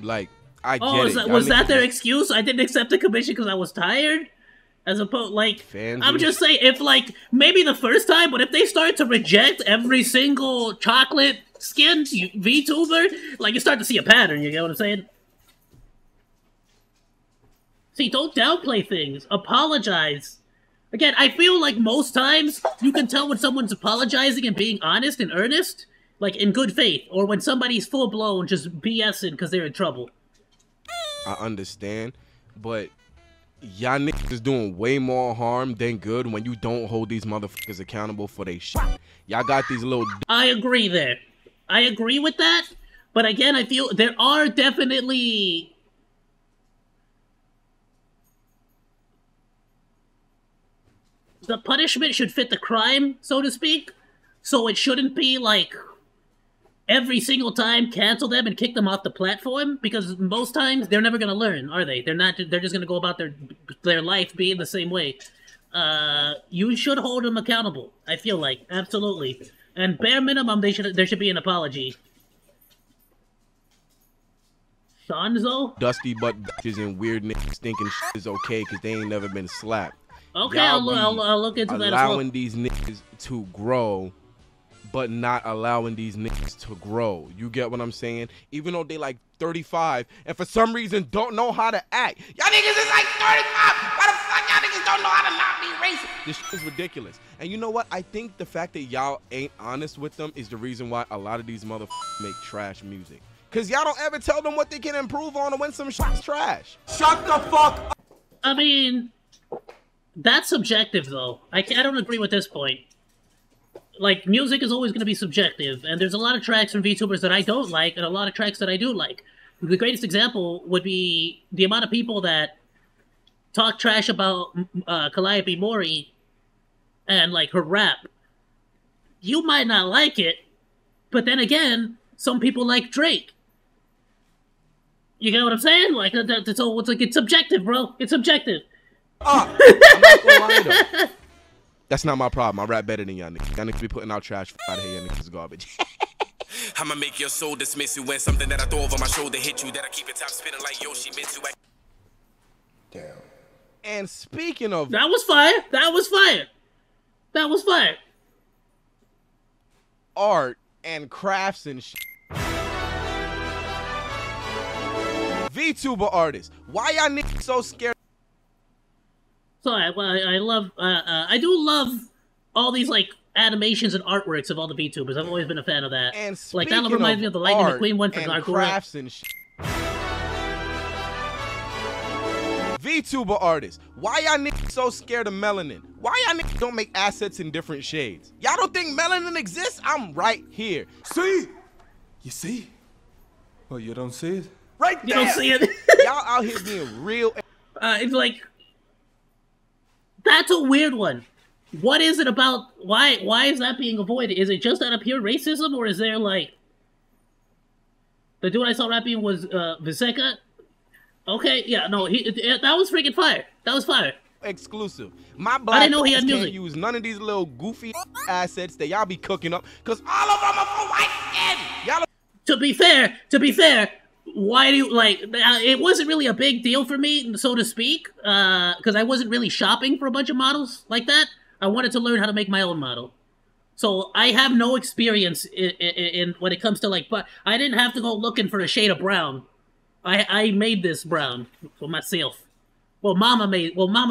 Like, I get it. Was that their excuse? I didn't accept the commission because I was tired? As opposed, like, I'm just saying, if, like, maybe the first time, but if they start to reject every single chocolate skinned VTuber, like, you start to see a pattern, you get what I'm saying? See, don't downplay things. Apologize. Again, I feel like most times, you can tell when someone's apologizing and being honest and earnest, like, in good faith, or when somebody's full-blown just BSing because they're in trouble. I understand, but y'all niggas is doing way more harm than good when you don't hold these motherfuckers accountable for their shit. Y'all got these little... I agree there. I agree with that, but again, I feel there are definitely... The punishment should fit the crime, so to speak, so it shouldn't be like every single time cancel them and kick them off the platform, because most times they're never gonna learn, are they? They're just gonna go about their life being the same way. You should hold them accountable, I feel like, absolutely. And bare minimum, there should be an apology. Shanzo? Dusty butt bitches and weird niggas thinking shit is okay because they ain't never been slapped. Okay, I'll look into that as well. Allowing these niggas to grow, but not allowing these niggas to grow. You get what I'm saying? Even though they like 35 and for some reason don't know how to act. Y'all niggas is like 35. Why the fuck y'all niggas don't know how to not be racist? This shit is ridiculous. And you know what? I think the fact that y'all ain't honest with them is the reason why a lot of these motherfuckers make trash music. Cause y'all don't ever tell them what they can improve on or when some shit's trash. Shut the fuck up. I mean, that's subjective though. I don't agree with this point. Like, music is always going to be subjective, and there's a lot of tracks from VTubers that I don't like, and a lot of tracks that I do like. The greatest example would be the amount of people that talk trash about Calliope Mori and, like, her rap. You might not like it, but then again, some people like Drake. You get what I'm saying? Like, so it's like, it's subjective, bro. It's subjective. I'm not gonna lie though. That's not my problem. I rap better than y'all niggas. Y'all niggas be putting out trash out of here. Y'all niggas is garbage. I'ma make your soul dismiss you when something that I throw over my shoulder hit you. That I keep your top spinning like Yoshi Mitsu. Damn. And speaking of... That was fire. That was fire. That was fire. Art and crafts and shit. VTuber artists. Why y'all niggas so scared? So I do love all these like animations and artworks of all the VTubers. I've always been a fan of that. And like that reminds me of the Lightning McQueen one for crafts and shit. VTuber artists, why y'all niggas so scared of melanin? Why y'all niggas don't make assets in different shades? Y'all don't think melanin exists? I'm right here. See? You see? Well, you don't see it? Right there. You don't see it? Y'all out here being real. It's like... That's a weird one. What is it about? Why is that being avoided? Is it just out of pure racism, or is there like the dude I saw rapping was Viseka? Okay, yeah, no, that was freaking fire. That was fire. Exclusive. My black I didn't know he had can't music. use none of these little goofy assets that y'all be cooking up, cause all of them are for white skin. Y'all. To be fair. Why do you, like, it wasn't really a big deal for me, so to speak, because I wasn't really shopping for a bunch of models like that. I wanted to learn how to make my own model. So I have no experience in when it comes to, like, but I didn't have to go looking for a shade of brown. I made this brown for myself. Well, Mama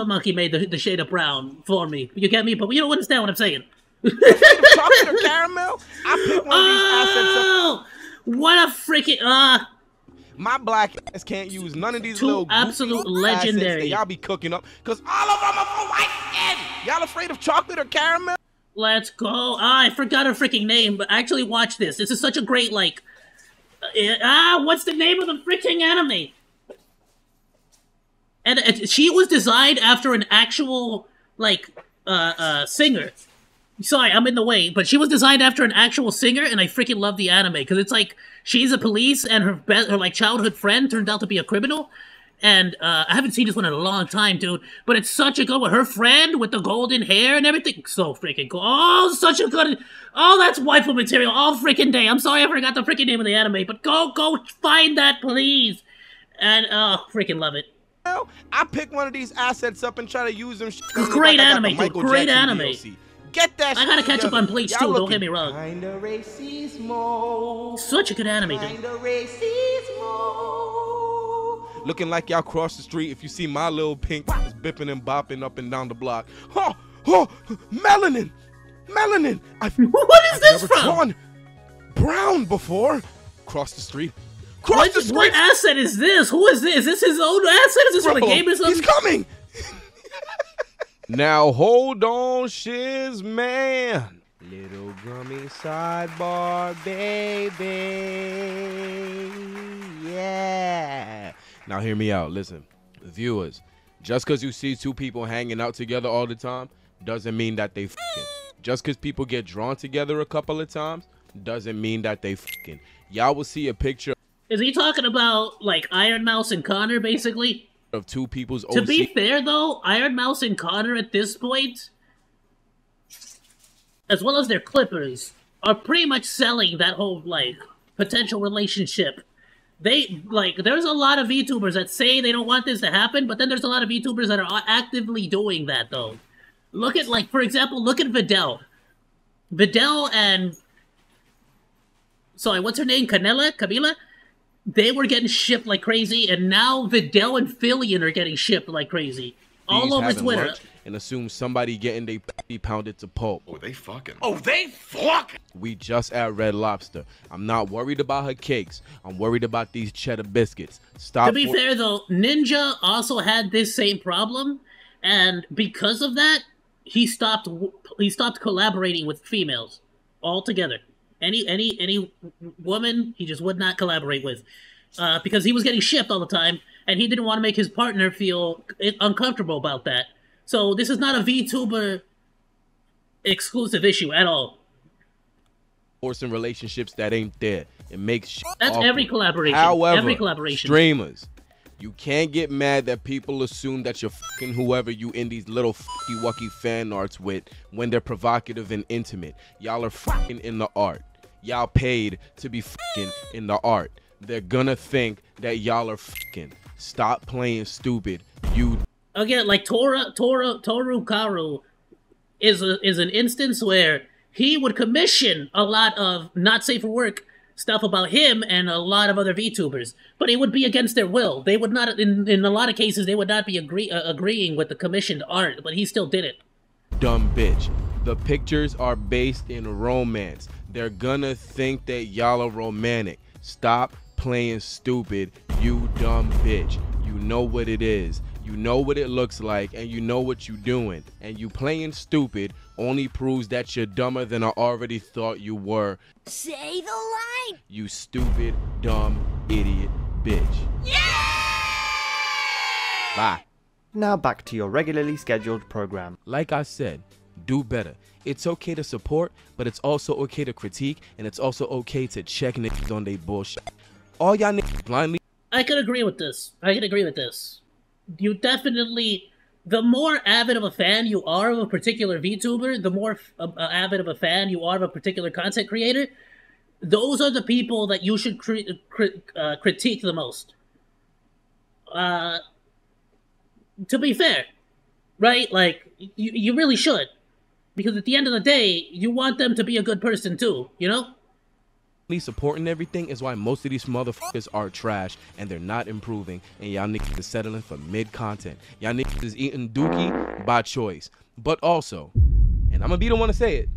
Monkey made the shade of brown for me. You get me? But you don't understand what I'm saying. Chocolate or caramel? I picked one of these assets up. What a freaking, my black ass can't use none of these two little absolute legendary that y'all be cooking up, cause all of them are for white skin. Y'all afraid of chocolate or caramel? Let's go. I forgot her freaking name, but actually watch this. This is such a great, like, what's the name of the freaking anime? And she was designed after an actual, like, singer. Sorry, I'm in the way, but she was designed after an actual singer, and I freaking love the anime, because it's like, she's a police, and her like, childhood friend turned out to be a criminal, and, I haven't seen this one in a long time, dude, but it's such a good one. Her friend with the golden hair and everything, so freaking cool. Oh, such a good, oh, that's waifu material all freaking day. I'm sorry I forgot the freaking name of the anime, but go find that, please. And, oh, freaking love it. I pick one of these assets up and try to use them. Great anime, dude, great anime. DLC. Get that. I gotta catch up on Bleach too. Don't get me wrong. Kinda racismo. Such a good anime, dude. Kinda racismo. Looking like y'all cross the street. If you see my little pink is bipping and bopping up and down the block. Oh, melanin. What is this never from? drawn brown before. Cross the street. Cross the street. What asset is this? Who is this? Is this his own asset? Is this from the game or something? He's coming. Now hold on, shiz man. Little gummy sidebar, baby. Yeah. Now hear me out. Listen, viewers. Just because you see two people hanging out together all the time doesn't mean that they fucking. Just because people get drawn together a couple of times doesn't mean that they fucking. Y'all will see a picture. Is he talking about like Iron Mouse and Connor, basically? Of two people's To be fair, though, Iron Mouse and Connor at this point, as well as their clippers, are pretty much selling that whole, like, potential relationship. They, like, there's a lot of VTubers that say they don't want this to happen, but then there's a lot of VTubers that are actively doing that, though. Look at, like, for example, look at Videl. Videl and... Sorry, what's her name? Camila? They were getting shipped like crazy, and now Videl and Fillion are getting shipped like crazy. All over Twitter. And assume somebody getting they p pounded to pulp. Oh, they fucking. Oh, they fucking. We just at Red Lobster. I'm not worried about her cakes. I'm worried about these cheddar biscuits. Stop. To be fair, though, Ninja also had this same problem, and because of that, he stopped collaborating with females altogether. Any woman he just would not collaborate with, because he was getting shipped all the time, and he didn't want to make his partner feel uncomfortable about that. So this is not a VTuber exclusive issue at all. Forcing relationships that ain't there. It makes shit That's awkward. every collaboration. However, every collaboration. Streamers, you can't get mad that people assume that you're fucking whoever you in these little fucky-wucky fan arts with when they're provocative and intimate. Y'all are fucking in the art. Y'all paid to be fucking in the art. They're gonna think that y'all are fucking. Stop playing stupid. You again, like Toru Karu is an instance where he would commission a lot of not safe for work stuff about him and a lot of other VTubers, but it would be against their will. They would not, in a lot of cases, they would not be agreeing with the commissioned art, but he still did it. Dumb bitch. The pictures are based in romance. They're gonna think that y'all are romantic. Stop playing stupid, you dumb bitch. You know what it is. You know what it looks like, and you know what you're doing. And you playing stupid only proves that you're dumber than I already thought you were. Say the line! You stupid, dumb, idiot bitch. Yeah! Bye. Now back to your regularly scheduled program. Like I said, do better. It's okay to support, but it's also okay to critique, and it's also okay to check niggas on they bullshit. All y'all niggas blindly... I can agree with this. You definitely... The more avid of a fan you are of a particular VTuber, the more avid of a fan you are of a particular content creator, those are the people that you should critique the most. To be fair, right? Like, you really should. Because at the end of the day, you want them to be a good person too, you know? Supporting everything is why most of these motherfuckers are trash and they're not improving, and y'all niggas is settling for mid content. Y'all niggas is eating dookie by choice. But also, and I'm gonna be the one to say it,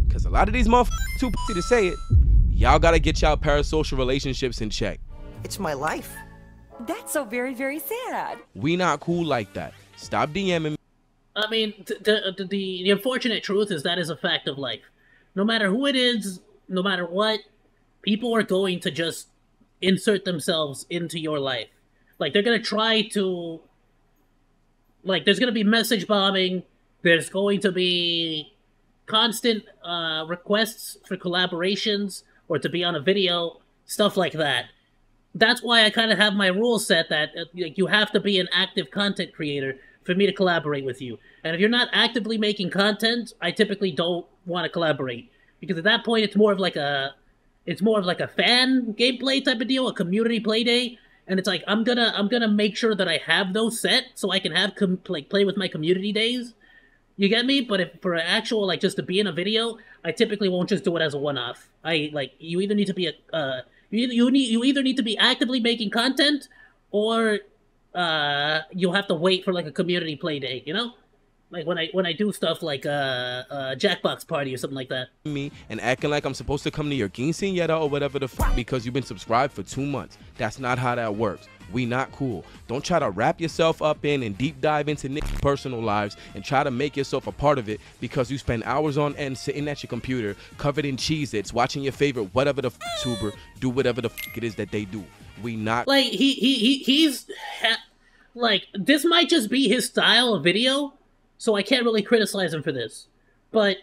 because a lot of these motherfuckers too pussy to say it, y'all gotta get y'all parasocial relationships in check. It's my life. That's so very, very sad. We not cool like that. Stop DMing me. I mean, the unfortunate truth is that is a fact of life. No matter who it is, no matter what, people are going to just insert themselves into your life. Like, they're going to try to... Like, there's going to be message bombing. There's going to be constant requests for collaborations or to be on a video, stuff like that. That's why I kind of have my rules set that you have to be an active content creator for me to collaborate with you. And if you're not actively making content, I typically don't want to collaborate. Because at that point, it's more of like a fan gameplay type of deal, a community play day, and it's like I'm gonna make sure that I have those set so I can have play with my community days. You get me? But if for an actual like just to be in a video, I typically won't just do it as a one-off. You either need to be you either need to be actively making content, or you'll have to wait for like a community play day. You know? Like when I do stuff like Jackbox Party or something like that. Me and acting like I'm supposed to come to your quinceañera or whatever the f because you've been subscribed for 2 months. That's not how that works. We not cool. Don't try to wrap yourself up in and deep dive into Nick's personal lives and try to make yourself a part of it because you spend hours on end sitting at your computer covered in Cheez-Its watching your favorite whatever the tuber do whatever the it is that they do. We not like like this might just be his style of video, so I can't really criticize him for this. But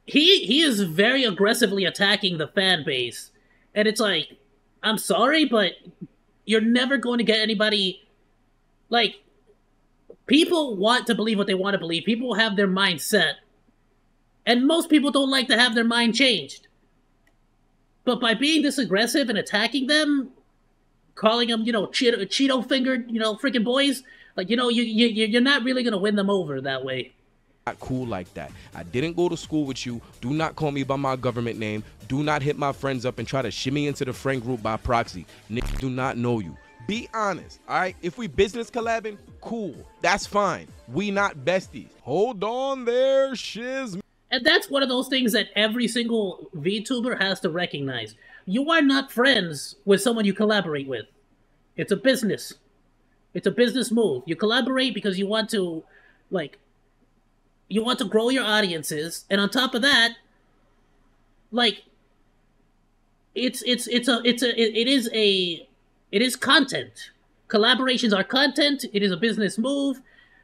he is very aggressively attacking the fan base, and it's like, I'm sorry, but you're never going to get anybody. Like, people want to believe what they want to believe. People have their mind set, and most people don't like to have their mind changed. But by being this aggressive and attacking them, calling them, you know, Cheeto-fingered, you know, freaking boys, like, you know, you're not really gonna win them over that way. Not cool like that. I didn't go to school with you. Do not call me by my government name. Do not hit my friends up and try to shimmy into the friend group by proxy. Niggas do not know you. Be honest, all right? If we business collabing, cool. That's fine. We not besties. Hold on there, shiz. And that's one of those things that every single VTuber has to recognize. You are not friends with someone you collaborate with. It's a business. It's a business move. You collaborate because you want to, like, you want to grow your audiences, and on top of that, like, it is content. Collaborations are content. It is a business move.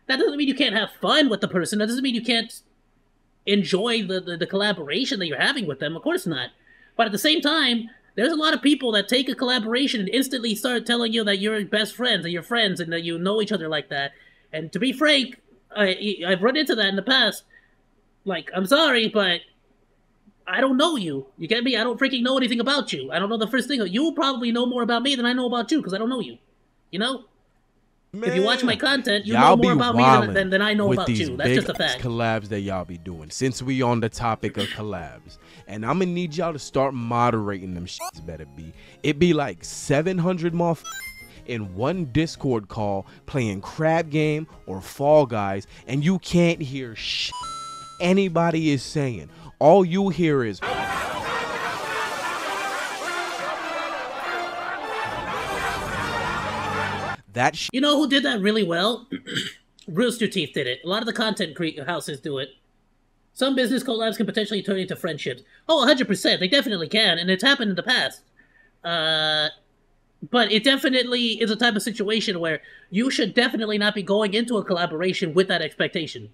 That doesn't mean you can't have fun with the person. That doesn't mean you can't enjoy the collaboration that you're having with them. Of course not. But at the same time, there's a lot of people that take a collaboration and instantly start telling you that you're best friends, that you're friends, and that you know each other like that. And to be frank, I've run into that in the past. Like, I'm sorry, but I don't know you. You get me? I don't freaking know anything about you. I don't know the first thing. You probably know more about me than I know about you, because I don't know you. You know? Man, if you watch my content, you know more about me than I know about you. That's just a fact. Collabs that y'all be doing. Since we on the topic of collabs, and I'm gonna need y'all to start moderating them shits. Better be. It be like 700 motherfuckers in one Discord call playing Crab Game or Fall Guys, and you can't hear shit anybody is saying. All you hear is that shit. You know who did that really well? Rooster Teeth did it. A lot of the content houses do it. Some business collabs can potentially turn into friendships. Oh, 100%. They definitely can, and it's happened in the past. But it definitely is a type of situation where you should definitely not be going into a collaboration with that expectation.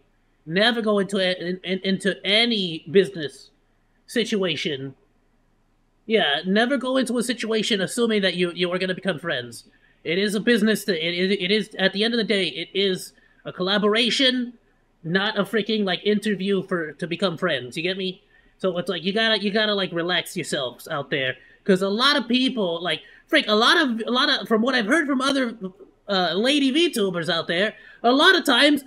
Never go into any business situation. Yeah, never go into a situation assuming that you are going to become friends. It is a business. It is at the end of the day, it is a collaboration, not a freaking like interview to become friends. You get me? So it's like you gotta like relax yourselves out there, because a lot of people like a lot of from what I've heard from other lady VTubers out there, a lot of times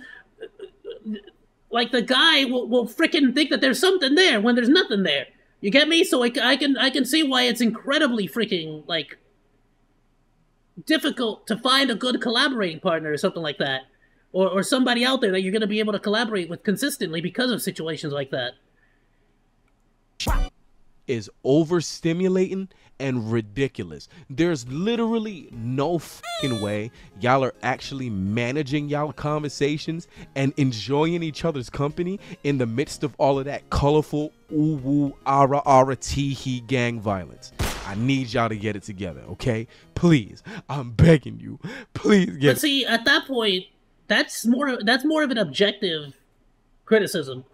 like the guy will freaking think that there's something there when there's nothing there. You get me? So I can see why it's incredibly freaking like difficult to find a good collaborating partner or something like that, or somebody out there that you're going to be able to collaborate with consistently because of situations like that. Is overstimulating and ridiculous. There's literally no fucking way y'all are actually managing y'all conversations and enjoying each other's company in the midst of all of that colorful ooh woo ara ara tee hee gang violence. I need y'all to get it together, okay? Please, I'm begging you. Please get it. But see, at that point, that's more of an objective criticism,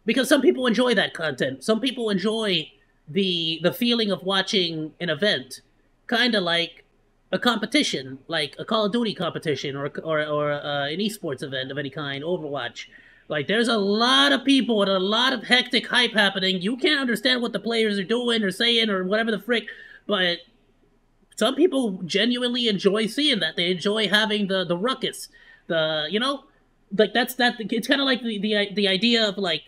because some people enjoy that content. Some people enjoy the feeling of watching an event, kind of like a competition, like a Call of Duty competition or an esports event of any kind, Overwatch. Like, there's a lot of people and a lot of hectic hype happening. You can't understand what the players are doing or saying or whatever the frick, but some people genuinely enjoy seeing that. They enjoy having the ruckus, you know, like it's kind of like the idea of like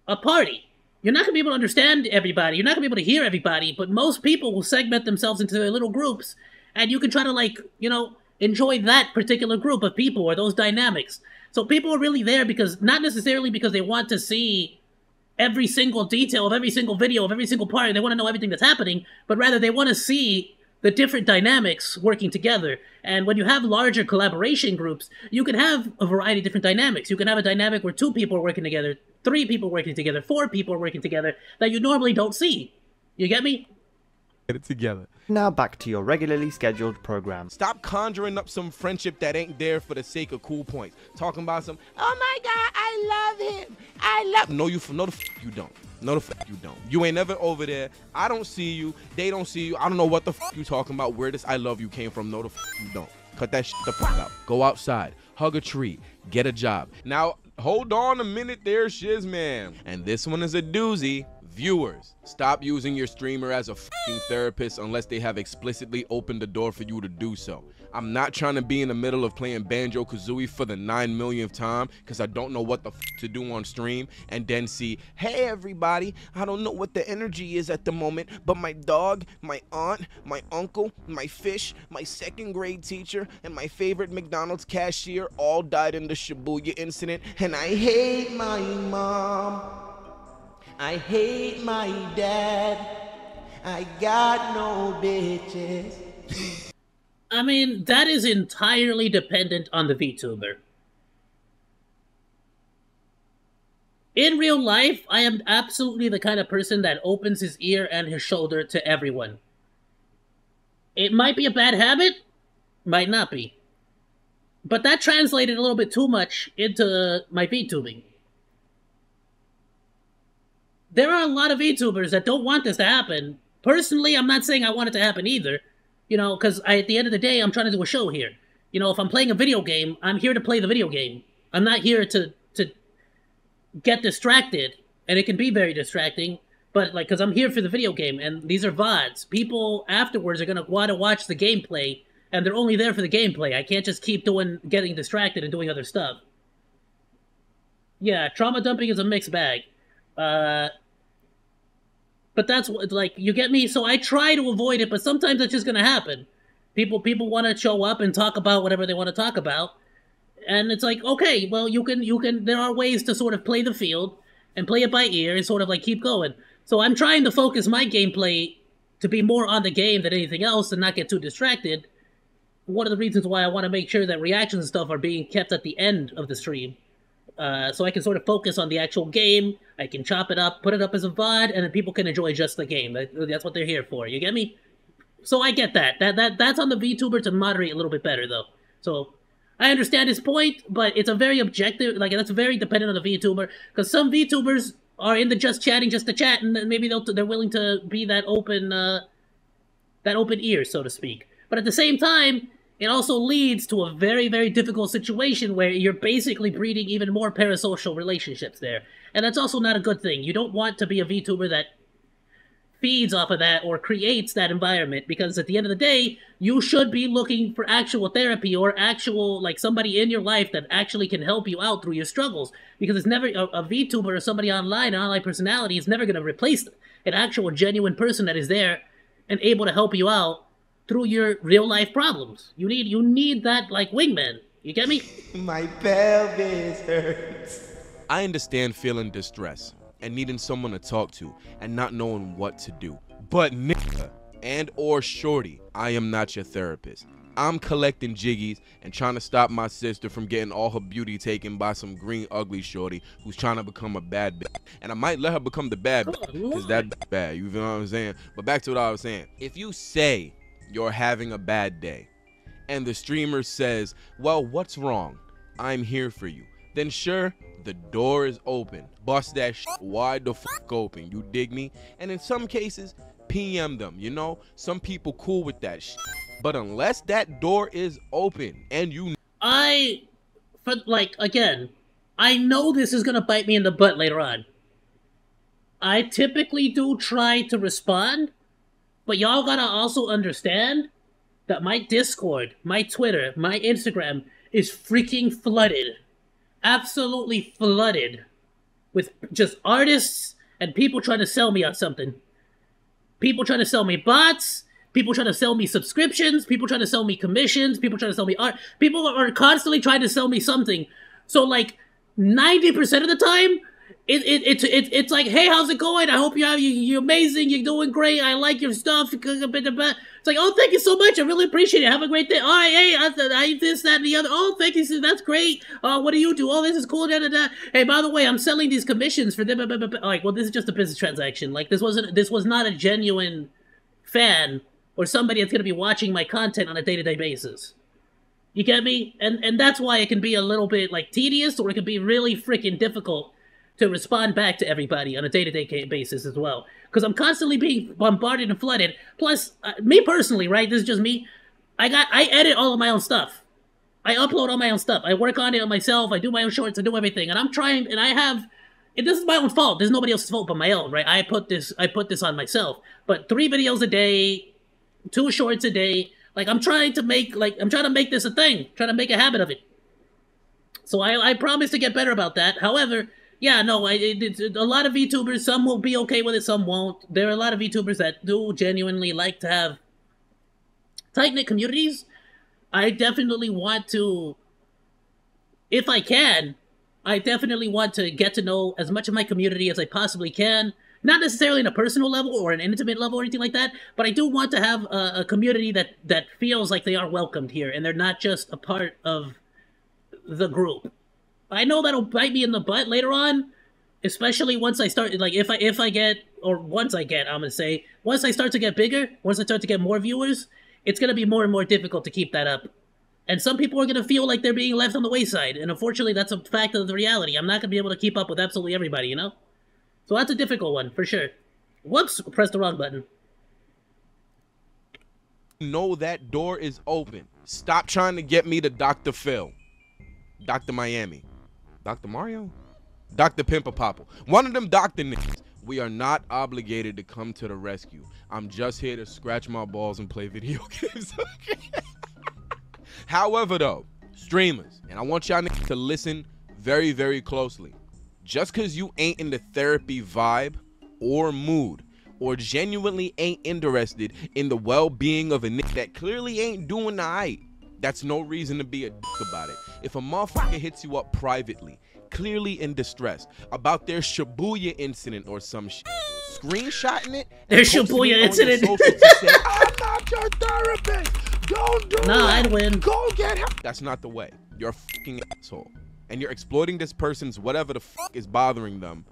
a party. You're not gonna be able to understand everybody. You're not gonna be able to hear everybody, but most people will segment themselves into their little groups, and you can try to, like, you know, enjoy that particular group of people or those dynamics. So people are really there because, not necessarily because they want to see every single detail of every single video of every single part, and they want to know everything that's happening, but rather they want to see the different dynamics working together. And when you have larger collaboration groups, you can have a variety of different dynamics. You can have a dynamic where 2 people are working together, 3 people working together, 4 people are working together that you normally don't see. You get me? Get it together. Now back to your regularly scheduled program. Stop conjuring up some friendship that ain't there for the sake of cool points. Talking about some, oh my God, I love him. I love. No, you you don't. No, the fuck you don't. You ain't never over there. I don't see you. They don't see you. I don't know what the fuck you talking about. Where this I love you came from. No, the fuck you don't. Cut that shit the fuck out. Go outside. Hug a tree. Get a job. Now, hold on a minute there, Shizman. And this one is a doozy. Viewers, stop using your streamer as a fucking therapist unless they have explicitly opened the door for you to do so. I'm not trying to be in the middle of playing Banjo-Kazooie for the 9 millionth time because I don't know what the to do on stream and then see, hey everybody, I don't know what the energy is at the moment, but my dog, my aunt, my uncle, my fish, my 2nd grade teacher, and my favorite McDonald's cashier all died in the Shibuya incident, and I hate my mom. I hate my dad. I got no bitches. I mean, that is entirely dependent on the VTuber. In real life, I am absolutely the kind of person that opens his ear and his shoulder to everyone. It might be a bad habit, might not be. But that translated a little bit too much into my VTubing. There are a lot of VTubers that don't want this to happen. Personally, I'm not saying I want it to happen either. You know, because at the end of the day, I'm trying to do a show here. You know, if I'm playing a video game, I'm here to play the video game. I'm not here to get distracted. And it can be very distracting. But, like, because I'm here for the video game. And these are VODs. People afterwards are going to want to watch the gameplay. And they're only there for the gameplay. I can't just keep getting distracted and doing other stuff. Yeah, trauma dumping is a mixed bag. But that's what, like, you get me? So I try to avoid it, but sometimes it's just gonna happen. People want to show up and talk about whatever they want to talk about. And it's like, okay, well, you can, there are ways to sort of play the field and play it by ear and sort of like keep going. So I'm trying to focus my gameplay to be more on the game than anything else and not get too distracted. One of the reasons why I want to make sure that reactions and stuff are being kept at the end of the stream. So I can sort of focus on the actual game, I can chop it up, put it up as a VOD, and then people can enjoy just the game. That's what they're here for, you get me? So I get that. That's on the VTuber to moderate a little bit better, though. So, I understand his point, but it's a very objective, like, that's very dependent on the VTuber, because some VTubers are in the just chatting just to chat, and then maybe they're willing to be that open ear, so to speak. But at the same time, it also leads to a very, very difficult situation where you're basically breeding even more parasocial relationships there. And that's also not a good thing. You don't want to be a VTuber that feeds off of that or creates that environment, because at the end of the day, you should be looking for actual therapy or actual, like, somebody in your life that actually can help you out through your struggles. Because it's never, a VTuber or somebody online, an online personality, is never going to replace an actual genuine person that is there and able to help you out through your real-life problems. You need that, like, wingman. You get me? My pelvis hurts. I understand feeling distress and needing someone to talk to and not knowing what to do. But nigga and or shorty, I am not your therapist. I'm collecting jiggies and trying to stop my sister from getting all her beauty taken by some green ugly shorty who's trying to become a bad bitch. And I might let her become the bad bitch because that's bad. You feel what I'm saying? But back to what I was saying. If you say you're having a bad day and the streamer says, well, what's wrong? I'm here for you. Then sure, the door is open. Bust that shit wide the fuck open. You dig me? And in some cases, PM them, you know? Some people cool with that shit. But unless that door is open and you... again, I know this is gonna bite me in the butt later on. I typically do try to respond, but y'all gotta also understand that my Discord, my Twitter, my Instagram is freaking flooded. Absolutely flooded with just artists and people trying to sell me on something. People trying to sell me bots, People trying to sell me subscriptions. People trying to sell me commissions. People trying to sell me art. People are constantly trying to sell me something. So like 90% of the time, it's like, hey, how's it going? I hope you're amazing. You're doing great. I like your stuff. It's like, oh, thank you so much. I really appreciate it. Have a great day. All right, hey, I this, that, and the other. Oh, thank you. That's great. What do you do? Oh, this is cool. Da, da, da. Hey, by the way, I'm selling these commissions for them. Like, well, this is just a business transaction. Like, this was not a genuine fan or somebody that's gonna be watching my content on a day-to-day basis. You get me? And that's why it can be a little bit like tedious, or it can be really freaking difficult to respond back to everybody on a day-to-day basis as well. Because I'm constantly being bombarded and flooded. Plus, me personally, right? This is just me. I edit all of my own stuff. I upload all my own stuff. I work on it myself. I do my own shorts. I do everything. And I'm trying, and I have, and this is my own fault. This is nobody else's fault but my own, right? I put this on myself. But 3 videos a day, 2 shorts a day. Like, I'm trying to make this a thing. Trying to make a habit of it. So I promise to get better about that. However, yeah, no, a lot of VTubers, some will be okay with it, some won't. There are a lot of VTubers that do genuinely like to have tight-knit communities. I definitely want to, if I can, I definitely want to get to know as much of my community as I possibly can. Not necessarily on a personal level or an intimate level or anything like that, but I do want to have a community that feels like they are welcomed here and they're not just a part of the group. I know that'll bite me in the butt later on, especially once I start, like, once I start to get bigger, once I start to get more viewers, it's going to be more and more difficult to keep that up. And some people are going to feel like they're being left on the wayside, and unfortunately that's a fact of the reality. I'm not going to be able to keep up with absolutely everybody, you know? So that's a difficult one, for sure. Whoops, pressed the wrong button. Know that door is open. Stop trying to get me to Dr. Phil. Dr. Miami. Dr. Mario? Dr. Pimpapopple. One of them doctor niggas. We are not obligated to come to the rescue. I'm just here to scratch my balls and play video games. However, though, streamers, and I want y'all to listen very, very closely. Just because you ain't in the therapy vibe or mood, or genuinely ain't interested in the well-being of a nigga that clearly ain't doing the right, that's no reason to be a dick about it. If a motherfucker hits you up privately, clearly in distress, about their Shibuya incident or some shit, screenshotting it, their Shibuya incident. Say, I'm not your therapist. Don't do it. Nah, I'd win. Go get help. That's not the way. You're a fucking asshole. And you're exploiting this person's whatever the fuck is bothering them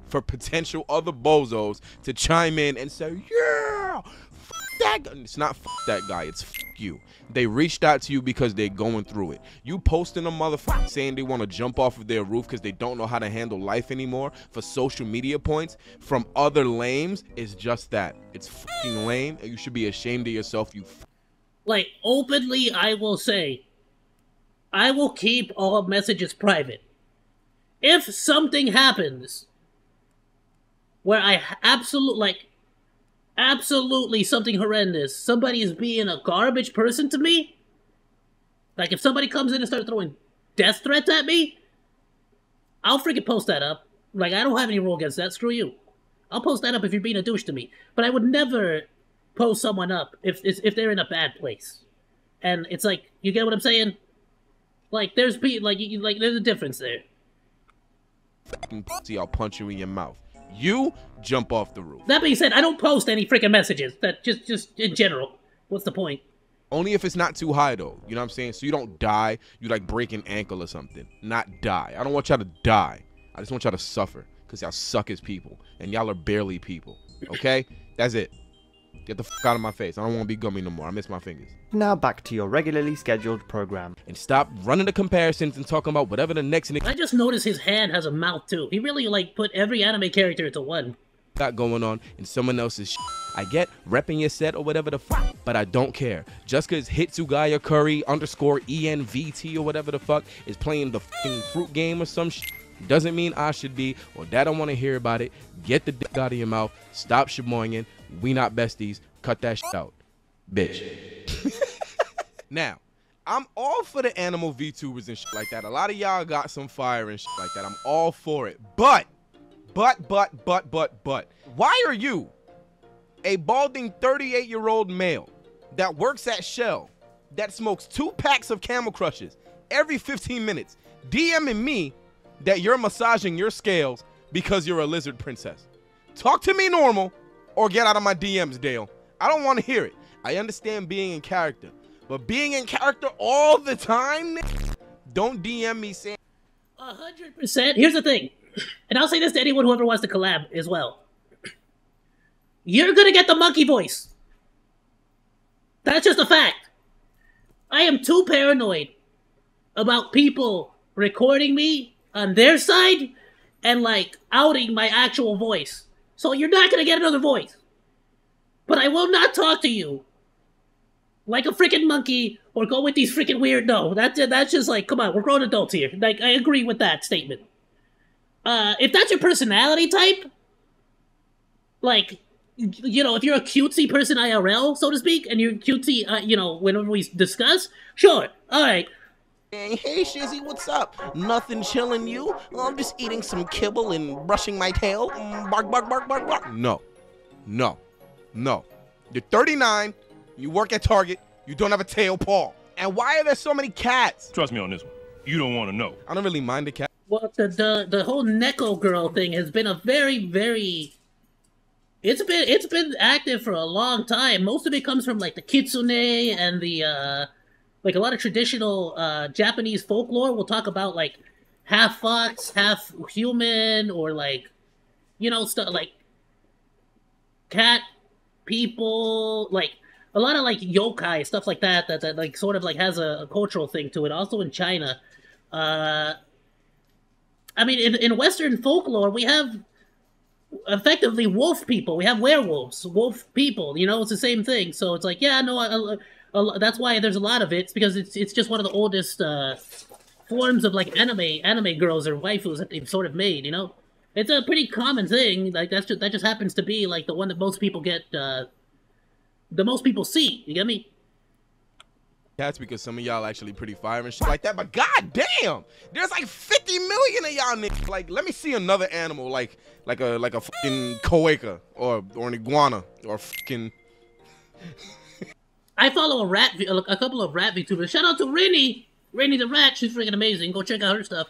for potential other bozos to chime in and say, yeah, fuck that guy. It's not fuck that guy, it's fuck you. They reached out to you because they're going through it. You posting a motherfucker saying they want to jump off of their roof because they don't know how to handle life anymore for social media points from other lames is just that. It's fucking lame, and you should be ashamed of yourself, you like, openly, I will say, I will keep all messages private. If something happens where I absolutely something horrendous, somebody is being a garbage person to me, like if somebody comes in and starts throwing death threats at me, I'll freaking post that up. Like, I don't have any rule against that. Screw you. I'll post that up if you're being a douche to me. But I would never post someone up if they're in a bad place. And it's like, you get what I'm saying? Like, there's a difference there. fucking pussy, I'll punch you in your mouth. You jump off the roof. That being said, I don't post any freaking messages. That just in general. What's the point? Only if it's not too high, though. You know what I'm saying? So you don't die. You, like, break an ankle or something. Not die. I don't want y'all to die. I just want y'all to suffer. Because y'all suck as people. And y'all are barely people. Okay? That's it. Get the fuck out of my face. I don't want to be gummy no more. I miss my fingers. Now back to your regularly scheduled program. And stop running the comparisons and talking about whatever the next nigga I just noticed his hand has a mouth, too. He really, like, put every anime character into one. got going on in someone else's shit. I get repping your set or whatever the fuck, but I don't care. Just because Hitsugaya Curry _ ENVT or whatever the fuck is playing the fucking fruit game or some shit doesn't mean I should be or that I want to hear about it. Get the dick out of your mouth. Stop shamoying. We not besties. Cut that shit out, bitch. Now, I'm all for the animal VTubers and shit like that. A lot of y'all got some fire and shit like that. I'm all for it. But, why are you, a balding 38-year-old male, that works at Shell that smokes 2 packs of Camel Crushes every 15 minutes DMing me that you're massaging your scales because you're a lizard princess. Talk to me normal or get out of my DMs, Dale. I don't want to hear it. I understand being in character, but being in character all the time, don't DM me saying 100%. Here's the thing, and I'll say this to anyone who ever wants to collab as well. You're gonna get the monkey voice. That's just a fact. I am too paranoid about people recording me on their side and, like, outing my actual voice. So you're not gonna get another voice. But I will not talk to you like a freaking monkey or go with these freaking weird... No, that's just like, come on, we're grown adults here. Like, I agree with that statement. If that's your personality type, like, you know, if you're a cutesy person IRL, so to speak, and you're cutesy, you know, whenever we discuss, sure, alright. Hey Shizzy, what's up? Nothing chilling you? I'm just eating some kibble and brushing my tail. Bark, bark, bark, bark, bark. No. No. No. You're 39, you work at Target, you don't have a tail paw. And why are there so many cats? Trust me on this one. You don't want to know. I don't really mind the cat. Well, the whole Neko girl thing has been a very... It's been active for a long time. Most of it comes from, like, the kitsune and the, like, a lot of traditional, Japanese folklore will talk about, like, half fox, half human, or, like, you know, stuff, like, cat people, like, a lot of, like, yokai, stuff like that, like, sort of, like, has a cultural thing to it. Also in China. I mean, in Western folklore, we have effectively wolf people. We have werewolves, wolf people, you know, it's the same thing. So it's like, yeah, no, that's why there's a lot of it. It's because it's just one of the oldest forms of, like, anime girls or waifus that they've sort of made, you know? It's a pretty common thing. Like, that just happens to be, like, the one that most people get, the most people see. You get me? That's because some of y'all actually pretty fire and shit like that, but goddamn, there's like 50 million of y'all niggas. Like, let me see another animal, like a fucking coeca or an iguana or fucking. I follow a couple of rat VTubers. Shout out to Rennie the rat. She's freaking amazing. Go check out her stuff.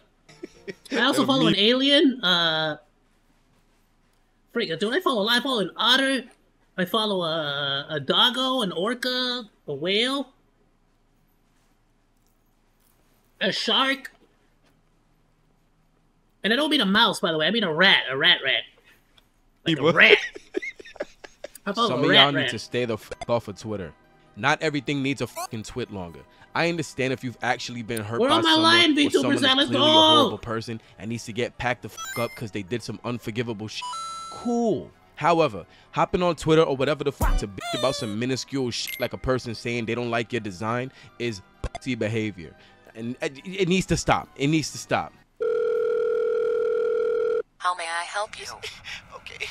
I also follow an alien. Freaking, dude, I follow an otter. I follow a doggo, an orca, a whale. A shark. And I don't mean a mouse, by the way. I mean a rat. Like a rat. Some of y'all need to stay the fuck off of Twitter. Not everything needs a fucking twit longer. I understand if you've actually been hurt by someone or someone that's clearly a horrible person and needs to get packed the fuck up because they did some unforgivable shit. Cool. However, hopping on Twitter or whatever the fuck to bitch about some minuscule shit like a person saying they don't like your design is pussy behavior. And it needs to stop. It needs to stop. How may I help you? Okay,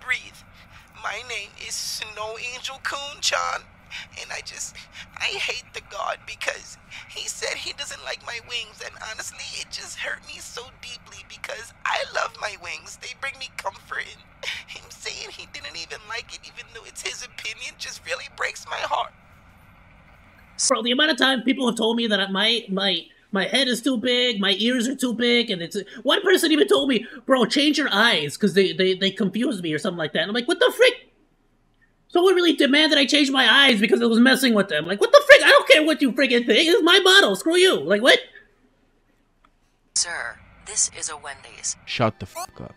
breathe. My name is Snow Angel Kun-chan, and I hate the god because he said he doesn't like my wings, and honestly, it just hurt me so deeply because I love my wings. They bring me comfort, and him saying he didn't even like it, even though it's his opinion, just really breaks my heart. Bro, the amount of time people have told me that my head is too big, my ears are too big, and it's... One person even told me, bro, change your eyes, because they confused me or something like that. And I'm like, what the frick? Someone really demanded I change my eyes because it was messing with them. Like, what the frick? I don't care what you friggin' think. It's my bottle. Screw you. Like, what? Sir, this is a Wendy's. Shut the fuck up.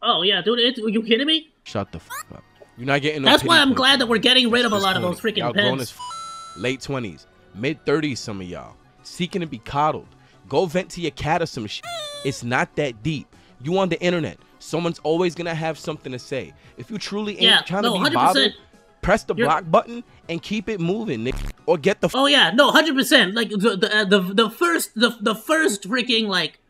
Oh, yeah, dude, are you kidding me? Shut the fuck up. You're not getting no. That's why I'm glad that we're getting rid of a lot of those freaking pens. Late 20s, mid 30s, some of y'all seeking to be coddled. Go vent to your cat or some shit. It's not that deep. You on the internet. Someone's always gonna have something to say. If you truly ain't trying to be 100%. bothered, press the block button and keep it moving, nigga. Or get the. Oh yeah, no, 100%. Like the first freaking like.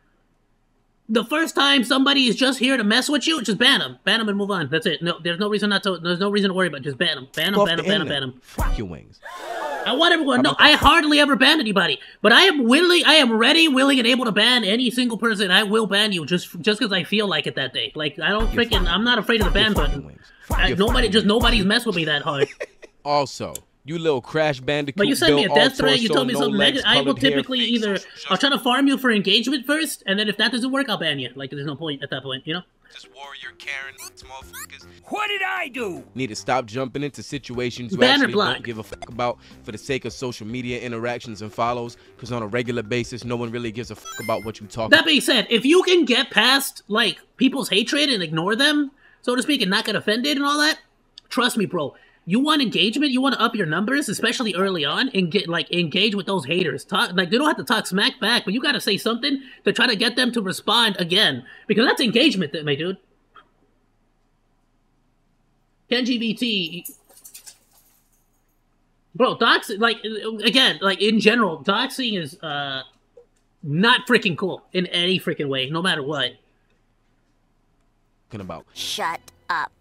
The first time somebody is just here to mess with you, just ban them. Ban them and move on. That's it. No, there's no reason to worry about it. Just ban them. Ban them, ban them, ban them, ban them. Fuck your wings. I want everyone to know I hardly ever ban anybody, but I am ready, willing, and able to ban any single person. I will ban you just because I feel like it that day. Like I don't freaking, I'm not afraid of the ban button. Nobody's messed with me that hard. Also, you little crash bandicoot. But you sent me a death threat. You told me something negative. I will typically I'll try to farm you for engagement first, and then if that doesn't work, I'll ban you. Like there's no point at that point, you know. This warrior Karen, motherfuckers. What did I do? Need to stop jumping into situations you actually don't give a fuck about for the sake of social media interactions and follows, because on a regular basis, no one really gives a fuck about what you talk about. That being said, if you can get past, like, people's hatred and ignore them, so to speak, and not get offended and all that, trust me, bro. You want engagement, you want to up your numbers, especially early on, and engage with those haters. They don't have to talk smack back, but you gotta say something to try to get them to respond again. Because that's engagement, my dude. Kenji VT. Bro, doxing, like, again, like, in general, doxing is, not freaking cool in any freaking way, no matter what. About. Shut up.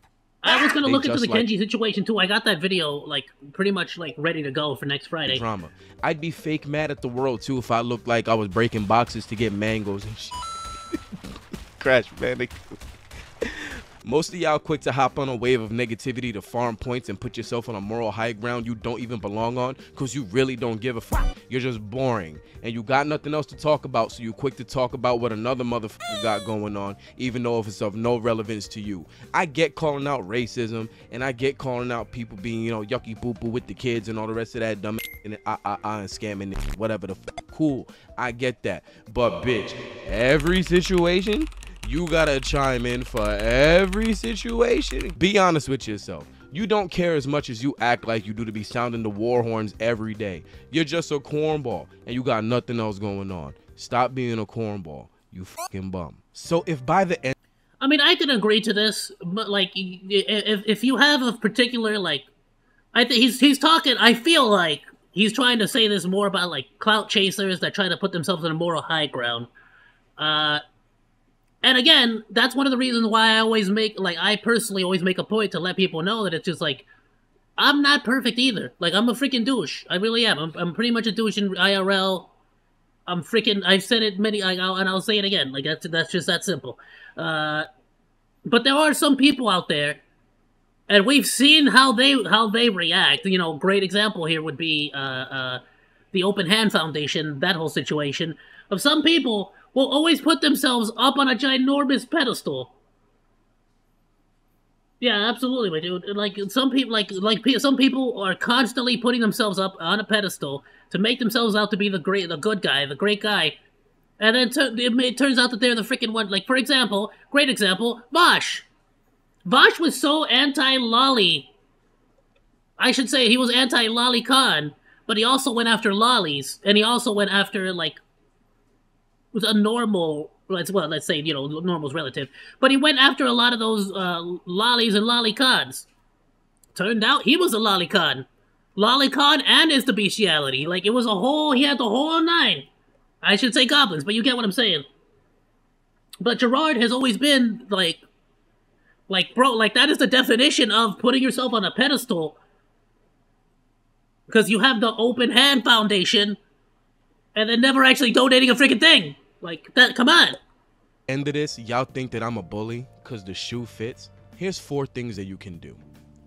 I was gonna look into the Kenji situation too. I got that video like pretty much like ready to go for next Friday. Drama. I'd be fake mad at the world too if I looked like I was breaking boxes to get mangoes and shit. Crash Bandicoot. Most of y'all quick to hop on a wave of negativity to farm points and put yourself on a moral high ground you don't even belong on because you really don't give a fuck. You're just boring and you got nothing else to talk about, so you quick to talk about what another motherfucker got going on, even though if it's of no relevance to you. I get calling out racism and I get calling out people being, you know, yucky poo poo with the kids and all the rest of that dumb and and scamming it, whatever the fuck. Cool, I get that. But bitch, every situation you gotta chime in for every situation. Be honest with yourself. You don't care as much as you act like you do to be sounding the war horns every day. You're just a cornball and you got nothing else going on. Stop being a cornball, you fucking bum. So if by the end, I mean, I can agree to this, but like, if you have a particular, like, I think he's talking, I feel like he's trying to say this more about like clout chasers that try to put themselves on a moral high ground. And again, that's one of the reasons why I always make, like, I personally always make a point to let people know that it's just, like, I'm not perfect either. Like, I'm a freaking douche. I really am. I'm pretty much a douche in IRL. I'm freaking, I've said it many, and I'll say it again. Like, that's just that simple. But there are some people out there, and we've seen how they react. You know, great example here would be the Open Hand Foundation, that whole situation, of some people will always put themselves up on a ginormous pedestal. Yeah, absolutely, my dude. Like some people, some people are constantly putting themselves up on a pedestal to make themselves out to be the good guy, the great guy, and then it turns out that they're the freaking one. Like, for example, great example, Vosh. Vosh was so anti-lolly. I should say he was anti-lollycon, but he also went after lollies, and he also went after like a normal, well, let's say, you know, normal's relative, but he went after a lot of those lollies and lollycons. Turned out he was a lollycon and is the bestiality. Like, it was a whole, he had the whole nine. I should say goblins, but you get what I'm saying. But Gerard has always been like bro, like that is the definition of putting yourself on a pedestal, because you have the Open Hand Foundation and then never actually donating a freaking thing. Like, that, come on. End of this, y'all think that I'm a bully because the shoe fits? Here's 4 things that you can do.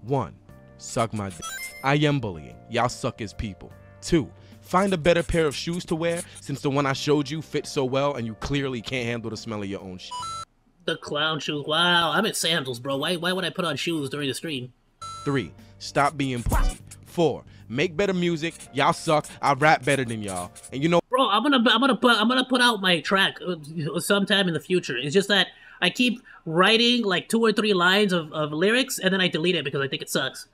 1, suck my dick. I am bullying. Y'all suck as people. 2, find a better pair of shoes to wear since the one I showed you fits so well and you clearly can't handle the smell of your own shit. The clown shoes. Wow, I'm in sandals, bro. Why would I put on shoes during the stream? 3, stop being pussy. 4, make better music. Y'all suck. I rap better than y'all. And you know, bro, I'm gonna put out my track sometime in the future. It's just that I keep writing like 2 or 3 lines of lyrics and then I delete it because I think it sucks.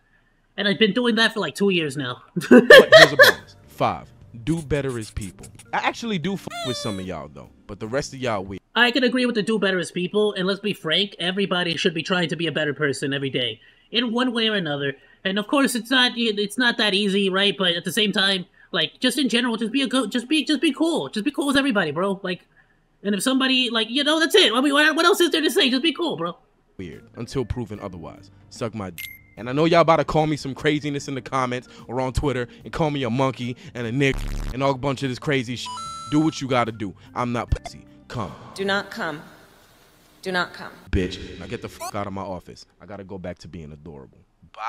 And I've been doing that for like 2 years now. But here's a bonus. 5, do better as people. I actually do fuck with some of y'all though, but the rest of y'all weird. I can agree with the do better as people, and let's be frank, everybody should be trying to be a better person every day, in one way or another. And of course, it's not that easy, right? But at the same time, like, just in general, just be cool. Just be cool with everybody, bro. Like, and if somebody, like, you know, that's it. I mean, what else is there to say? Just be cool, bro. Weird until proven otherwise. Suck my. And I know y'all about to call me some craziness in the comments or on Twitter and call me a monkey and a nick and all a bunch of this crazy shit. Do what you gotta do. I'm not pussy. Come. Do not come. Do not come. Bitch, now get the fuck out of my office. I gotta go back to being adorable. Bye.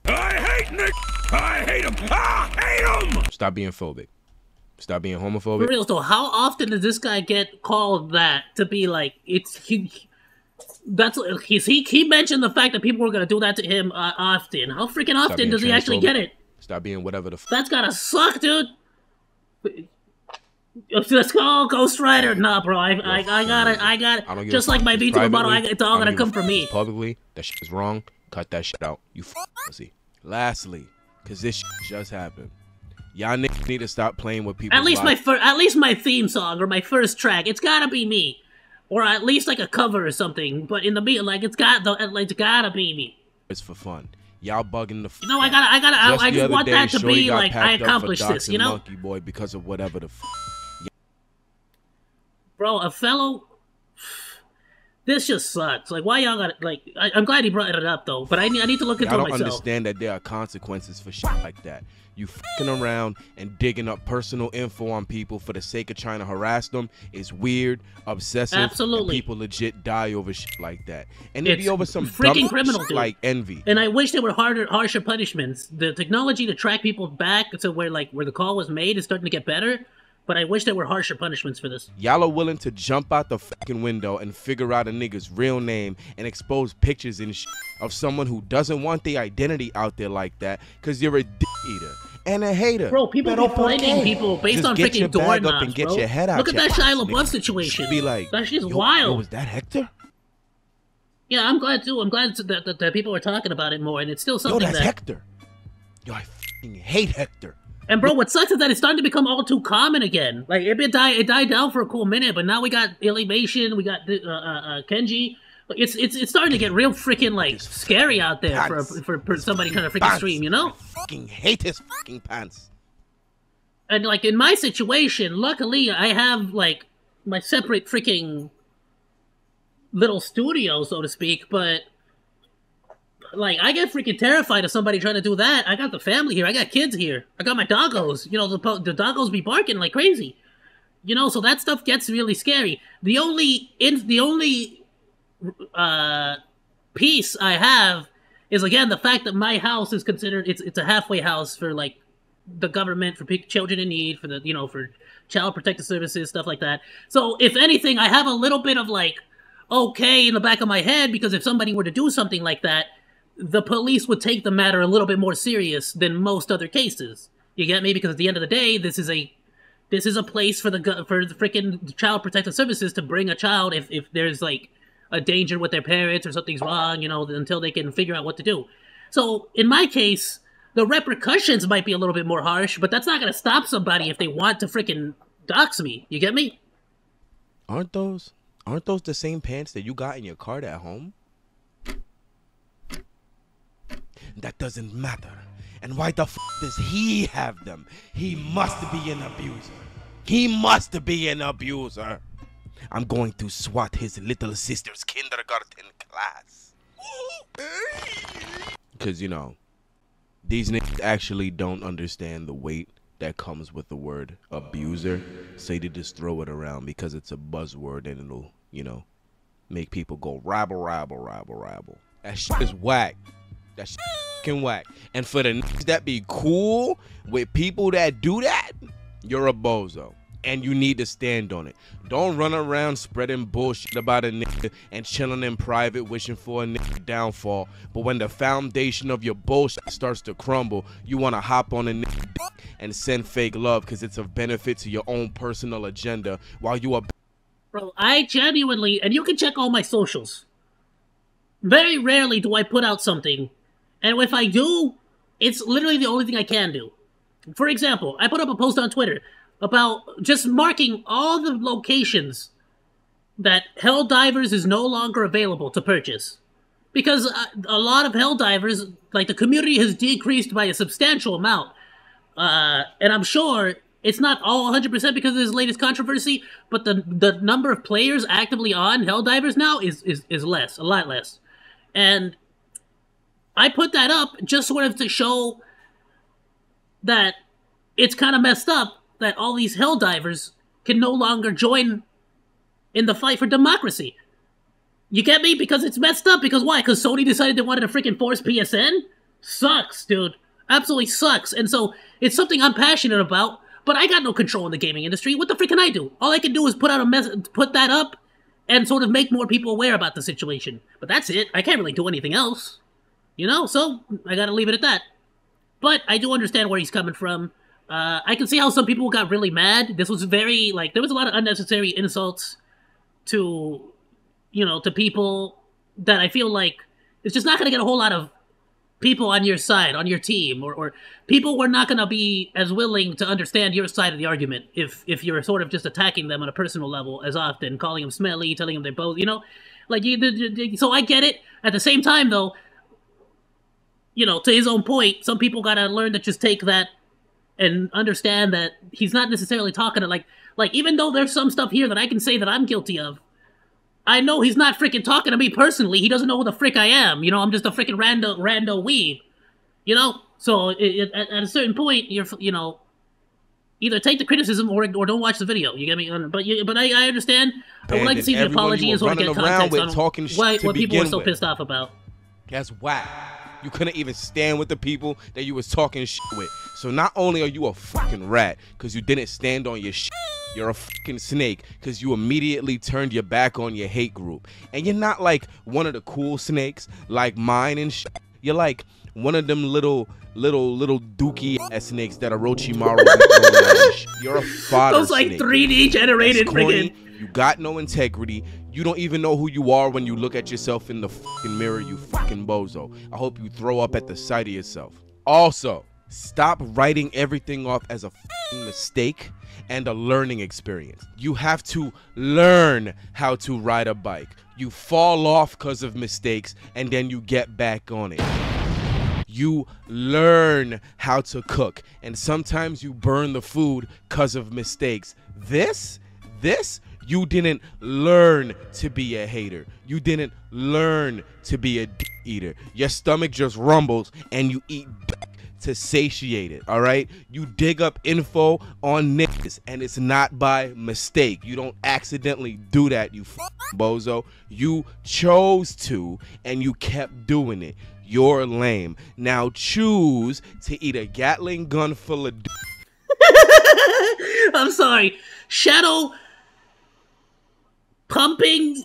I hate Nick. I hate him. I hate him. Stop being phobic. Stop being homophobic. For real though, how often does this guy get called that to be like, he mentioned the fact that people were gonna do that to him often. How freaking often does he actually get it? Stop being whatever the That's gotta suck, dude. Let's go, Ghost Rider. Nah, bro, I got it. Just like my Vtuber model, it's all gonna come from me. Publicly, that shit is wrong. Cut that shit out. You pussy. Lastly, cause this shit just happened. Y'all niggas need to stop playing with people. At least my theme song or my first track, it's gotta be me, or at least like a cover or something. But in the beat, like it's gotta be me. It's for fun. Y'all bugging the. You know, I just want that to be like I accomplished this. You know, Monkey Boy because of whatever the. Bro, a fellow. This just sucks. Like, why y'all got like? I'm glad he brought it up though, but I need to look into it myself. I don't understand that there are consequences for shit like that. You fucking around and digging up personal info on people for the sake of trying to harass them is weird, obsessive. Absolutely. And people legit die over shit like that, and it'd be over some freaking dumb criminal shit like envy. And I wish there were harsher punishments. The technology to track people back to where the call was made is starting to get better. But I wish there were harsher punishments for this. Y'all are willing to jump out the fucking window and figure out a nigga's real name and expose pictures and shit of someone who doesn't want their identity out there like that because you're a dick eater and a hater. Bro, people be finding people based on freaking doorknobs, and get bro. Your head out Look at that Shia LaBeouf nigga. situation. Be like, that shit's wild. Yo, was that Hector? Yeah, I'm glad too. I'm glad that people are talking about it more, and it's still something that's Hector. Yo, I fucking hate Hector. And bro, what sucks is that it's starting to become all too common again. Like it died down for a cool minute, but now we got Illymation, we got Kenji. It's starting to get real freaking like scary out there for somebody trying to freaking stream, you know? I fucking hate his fucking pants. And like in my situation, luckily I have like my separate freaking little studio, so to speak, but like, I get freaking terrified of somebody trying to do that. I got the family here. I got kids here. I got my doggos. You know, the doggos be barking like crazy. You know, so that stuff gets really scary. The only piece I have is, again, the fact that my house is considered, it's a halfway house for, like, the government, for children in need, for the, you know, for child protective services, stuff like that. So, if anything, I have a little bit of, like, okay in the back of my head, because if somebody were to do something like that, the police would take the matter a little bit more serious than most other cases. You get me? Because at the end of the day, this is a place for the freaking child protective services to bring a child if there's like a danger with their parents or something's wrong, you know, until they can figure out what to do. So in my case, the repercussions might be a little bit more harsh, but that's not going to stop somebody if they want to freaking dox me. You get me? Aren't those the same pants that you got in your cart at home? That doesn't matter. And why the f does he have them? He must be an abuser. He must be an abuser. I'm going to swat his little sister's kindergarten class. Because, you know, these niggas actually don't understand the weight that comes with the word abuser. So they just throw it around because it's a buzzword and it'll, you know, make people go rabble, rabble, rabble, rabble. That shit is whack. That shit fucking whack. And for the niggas that be cool with people that do that, you're a bozo. And you need to stand on it. Don't run around spreading bullshit about a nigga and chilling in private wishing for a nigga downfall. But when the foundation of your bullshit starts to crumble, you want to hop on a nigga dick and send fake love because it's of benefit to your own personal agenda while you are... Bro, I genuinely... And you can check all my socials. Very rarely do I put out something. And if I do, it's literally the only thing I can do. For example, I put up a post on Twitter about just marking all the locations that Helldivers is no longer available to purchase. Because a lot of Helldivers, like the community has decreased by a substantial amount. And I'm sure It's not all 100% because of his latest controversy, but the number of players actively on Helldivers now is less, a lot less. And I put that up just sort of to show that it's kind of messed up that all these Helldivers can no longer join in the fight for democracy. You get me? Because it's messed up. Because why? Because Sony decided they wanted to freaking force PSN? Sucks, dude. Absolutely sucks. And so, it's something I'm passionate about, but I got no control in the gaming industry. What the frick can I do? All I can do is put that up, and sort of make more people aware about the situation. But that's it. I can't really do anything else. You know? So, I gotta leave it at that. But, I do understand where he's coming from. I can see how some people got really mad. This was very, like, there was a lot of unnecessary insults to, you know, to people that I feel like it's just not going to get a whole lot of people on your side, on your team, or people were not going to be as willing to understand your side of the argument if you're sort of just attacking them on a personal level as often, calling them smelly, telling them they're both, you know, like, so I get it. At the same time, though, you know, to his own point, some people got to learn to just take that and understand that he's not necessarily talking to, like, even though there's some stuff here that I can say that I'm guilty of, I know he's not freaking talking to me personally. He doesn't know who the frick I am. You know, I'm just a freaking rando weeb. You know? So, at a certain point, you know, either take the criticism or don't watch the video. You get me? But I understand. I would like to see the apology and sort of get context on what people are so pissed off about. That's whack. You couldn't even stand with the people that you was talking shit with. So not only are you a fucking rat because you didn't stand on your shit, you're a fucking snake because you immediately turned your back on your hate group. And you're not like one of the cool snakes like mine and shit. You're like one of them little dookie ass snakes that Orochimaru. You're a fodder Those like snake, 3D generated freaking. You got no integrity. You don't even know who you are when you look at yourself in the fucking mirror, you fucking bozo. I hope you throw up at the sight of yourself. Also, stop writing everything off as a fucking mistake and a learning experience. You have to learn how to ride a bike. You fall off because of mistakes and then you get back on it. You learn how to cook and sometimes you burn the food because of mistakes. This, you didn't learn to be a hater. You didn't learn to be a eater. Your stomach just rumbles and you eat to satiate it, all right? You dig up info on niggas and it's not by mistake. You don't accidentally do that, you bozo. You chose to and you kept doing it. You're lame. Now choose to eat a Gatling gun full of I'm sorry. Shadow pumping,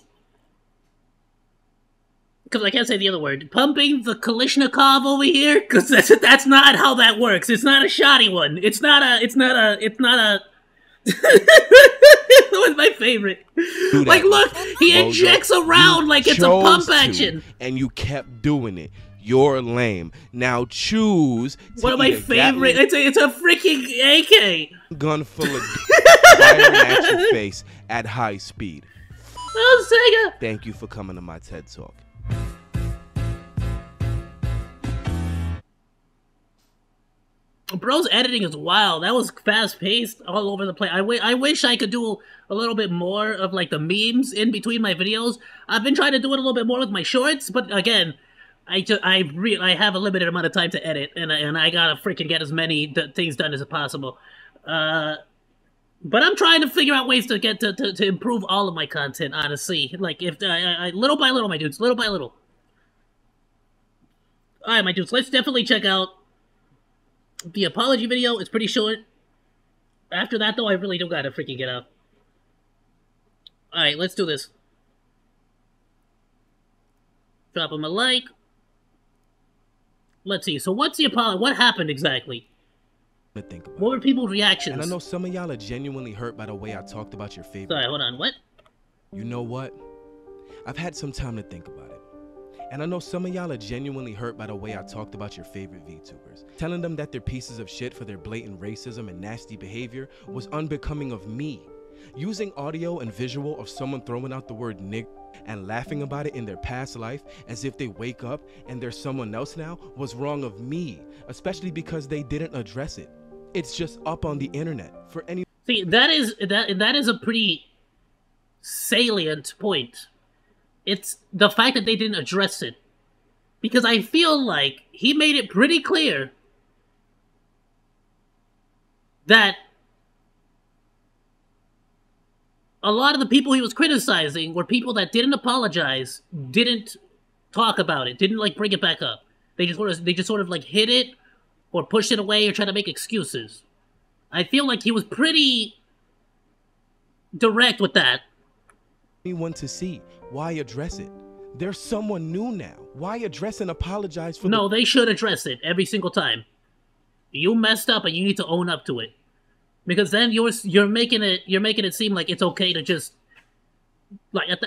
because I can't say the other word, pumping the Kalishnikov over here, because that's not how that works. It's not a shoddy one. It's not a that was my favorite. Like, look, he injects around like it's a pump action. And you kept doing it. You're lame. Now choose to one of my favorite. It's a freaking AK. Gun full of firing at your face at high speed. Oh, Sega. Thank you for coming to my TED Talk. Bro's editing is wild. That was fast-paced, all over the place. I wish I could do a little bit more of, like, the memes in between my videos. I've been trying to do it a little bit more with my shorts, but again, I have a limited amount of time to edit, and I gotta freaking get as many things done as possible. But I'm trying to figure out ways to get to improve all of my content, honestly. Like, if little by little, my dudes, little by little. Alright, my dudes, let's definitely check out the apology video. It's pretty short. After that, though, I really don't gotta freaking get out. Alright, let's do this. Drop him a like. Let's see, so what's the apology? What happened exactly? Think about what were people's reactions? And I know some of y'all are genuinely hurt by the way I talked about your favorite. Sorry, hold on, what? You know what? I've had some time to think about it. And I know some of y'all are genuinely hurt by the way I talked about your favorite VTubers. Telling them that they're pieces of shit for their blatant racism and nasty behavior was unbecoming of me. Using audio and visual of someone throwing out the word nigger and laughing about it in their past life as if they wake up and they're someone else now was wrong of me, especially because they didn't address it. It's just up on the internet for any. See, that is a pretty salient point. It's the fact that they didn't address it. Because I feel like he made it pretty clear that a lot of the people he was criticizing were people that didn't apologize, didn't talk about it, didn't like bring it back up. They just sort of like hid it or pushed it away or tried to make excuses. I feel like he was pretty direct with that. Anyone to see. Why address it? There's someone new now. Why address and apologize for? No, they should address it every single time. You messed up and you need to own up to it. Because then you're making it seem like it's okay to just you get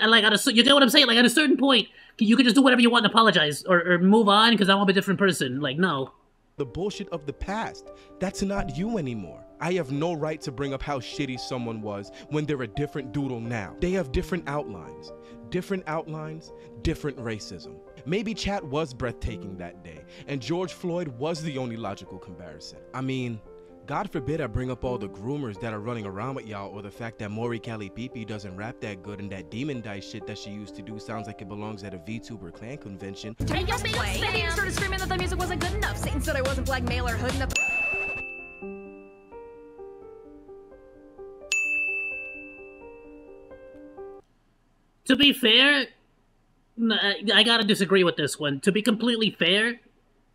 what I'm saying? Like at a certain point, you can just do whatever you want and apologize or move on because I'm a different person. Like no. The bullshit of the past. That's not you anymore. I have no right to bring up how shitty someone was when they're a different doodle now. They have different outlines. Different outlines, different racism. Maybe Chat was breathtaking that day, and George Floyd was the only logical comparison. I mean, God forbid I bring up all the groomers that are running around with y'all, or the fact that Mori Cali Pipi doesn't rap that good and that demon dice shit that she used to do sounds like it belongs at a VTuber clan convention. Satan started screaming that the music wasn't good enough. Satan said I wasn't black male or hood enough. To be fair, I gotta disagree with this one. To be completely fair,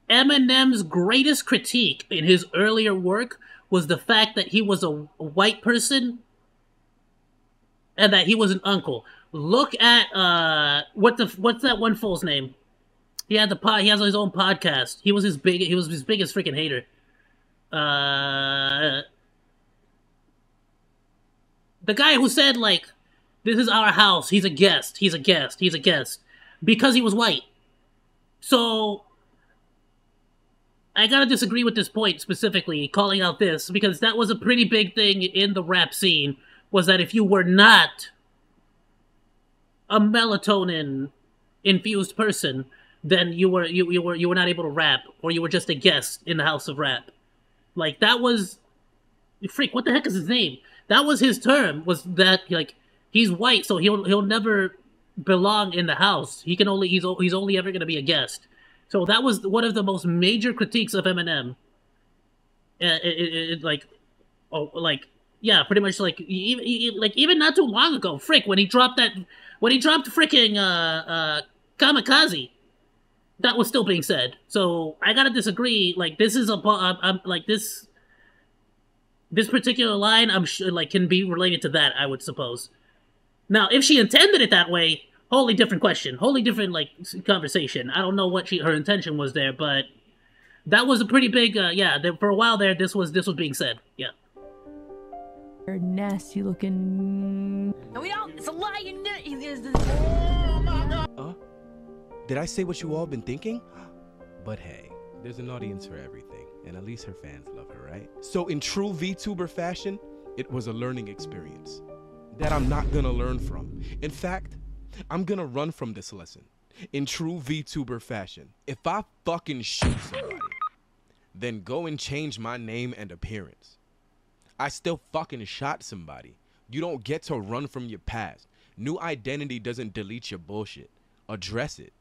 Eminem's greatest critique in his earlier work was the fact that he was a white person and that he was an uncle. Look at what's that one fool's name? He has his own podcast. He was his biggest freaking hater. The guy who said like, "This is our house. He's a guest. He's a guest. He's a guest," because he was white. So I gotta disagree with this point specifically, calling out this, because that was a pretty big thing in the rap scene, was that if you were not a melatonin-infused person, then you were not able to rap, or you were just a guest in the house of rap. Like, that was... Freak, what the heck is his name? That was his term, was that, like, he's white, so he'll never belong in the house. He's only ever gonna be a guest. So that was one of the most major critiques of Eminem. Yeah, pretty much like even not too long ago. Frick, when he dropped freaking Kamikaze, that was still being said. So I gotta disagree. Like this is this particular line, I'm sure like can be related to that. I would suppose. Now, if she intended it that way, wholly different question, wholly different like conversation. I don't know what her intention was there, but that was a pretty big for a while there. This was being said. Yeah. You're nasty looking. No, we don't. It's a lie. Did I say what you all been thinking? But hey, there's an audience for everything, and at least her fans love her, right? So in true VTuber fashion, it was a learning experience that I'm not gonna learn from. In fact, I'm gonna run from this lesson. In true VTuber fashion, if I fucking shoot somebody, then go and change my name and appearance. I still fucking shot somebody. You don't get to run from your past. New identity doesn't delete your bullshit. Address it.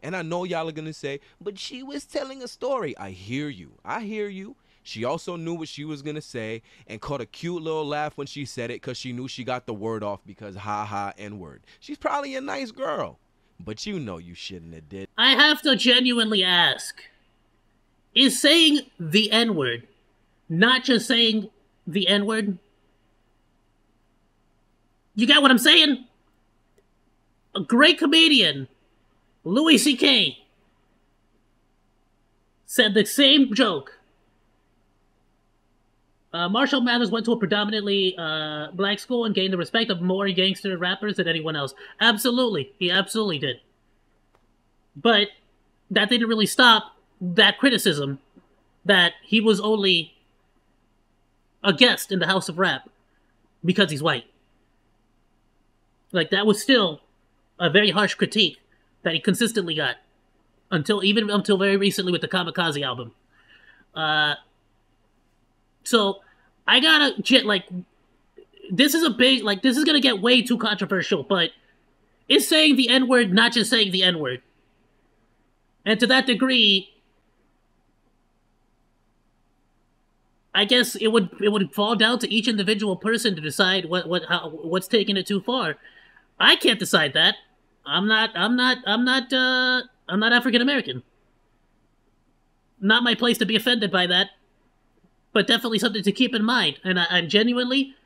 And I know y'all are gonna say, but she was telling a story. I hear you. I hear you. She also knew what she was gonna say and caught a cute little laugh when she said it because she knew she got the word off because ha N-word. She's probably a nice girl, but you know you shouldn't have did. I have to genuinely ask, is saying the N-word not just saying the N-word? You got what I'm saying? A great comedian, Louis C.K., said the same joke. Marshall Mathers went to a predominantly black school and gained the respect of more gangster rappers than anyone else. Absolutely. He absolutely did. But that didn't really stop that criticism that he was only a guest in the house of rap because he's white. Like, that was still a very harsh critique that he consistently got until very recently with the Kamikaze album. So, I gotta, like, this is a big, like, this is gonna get way too controversial, but is saying the N-word not just saying the N-word? And to that degree, I guess it would fall down to each individual person to decide what's taking it too far. I can't decide that. I'm not African American. Not my place to be offended by that, but definitely something to keep in mind. And I'm genuinely,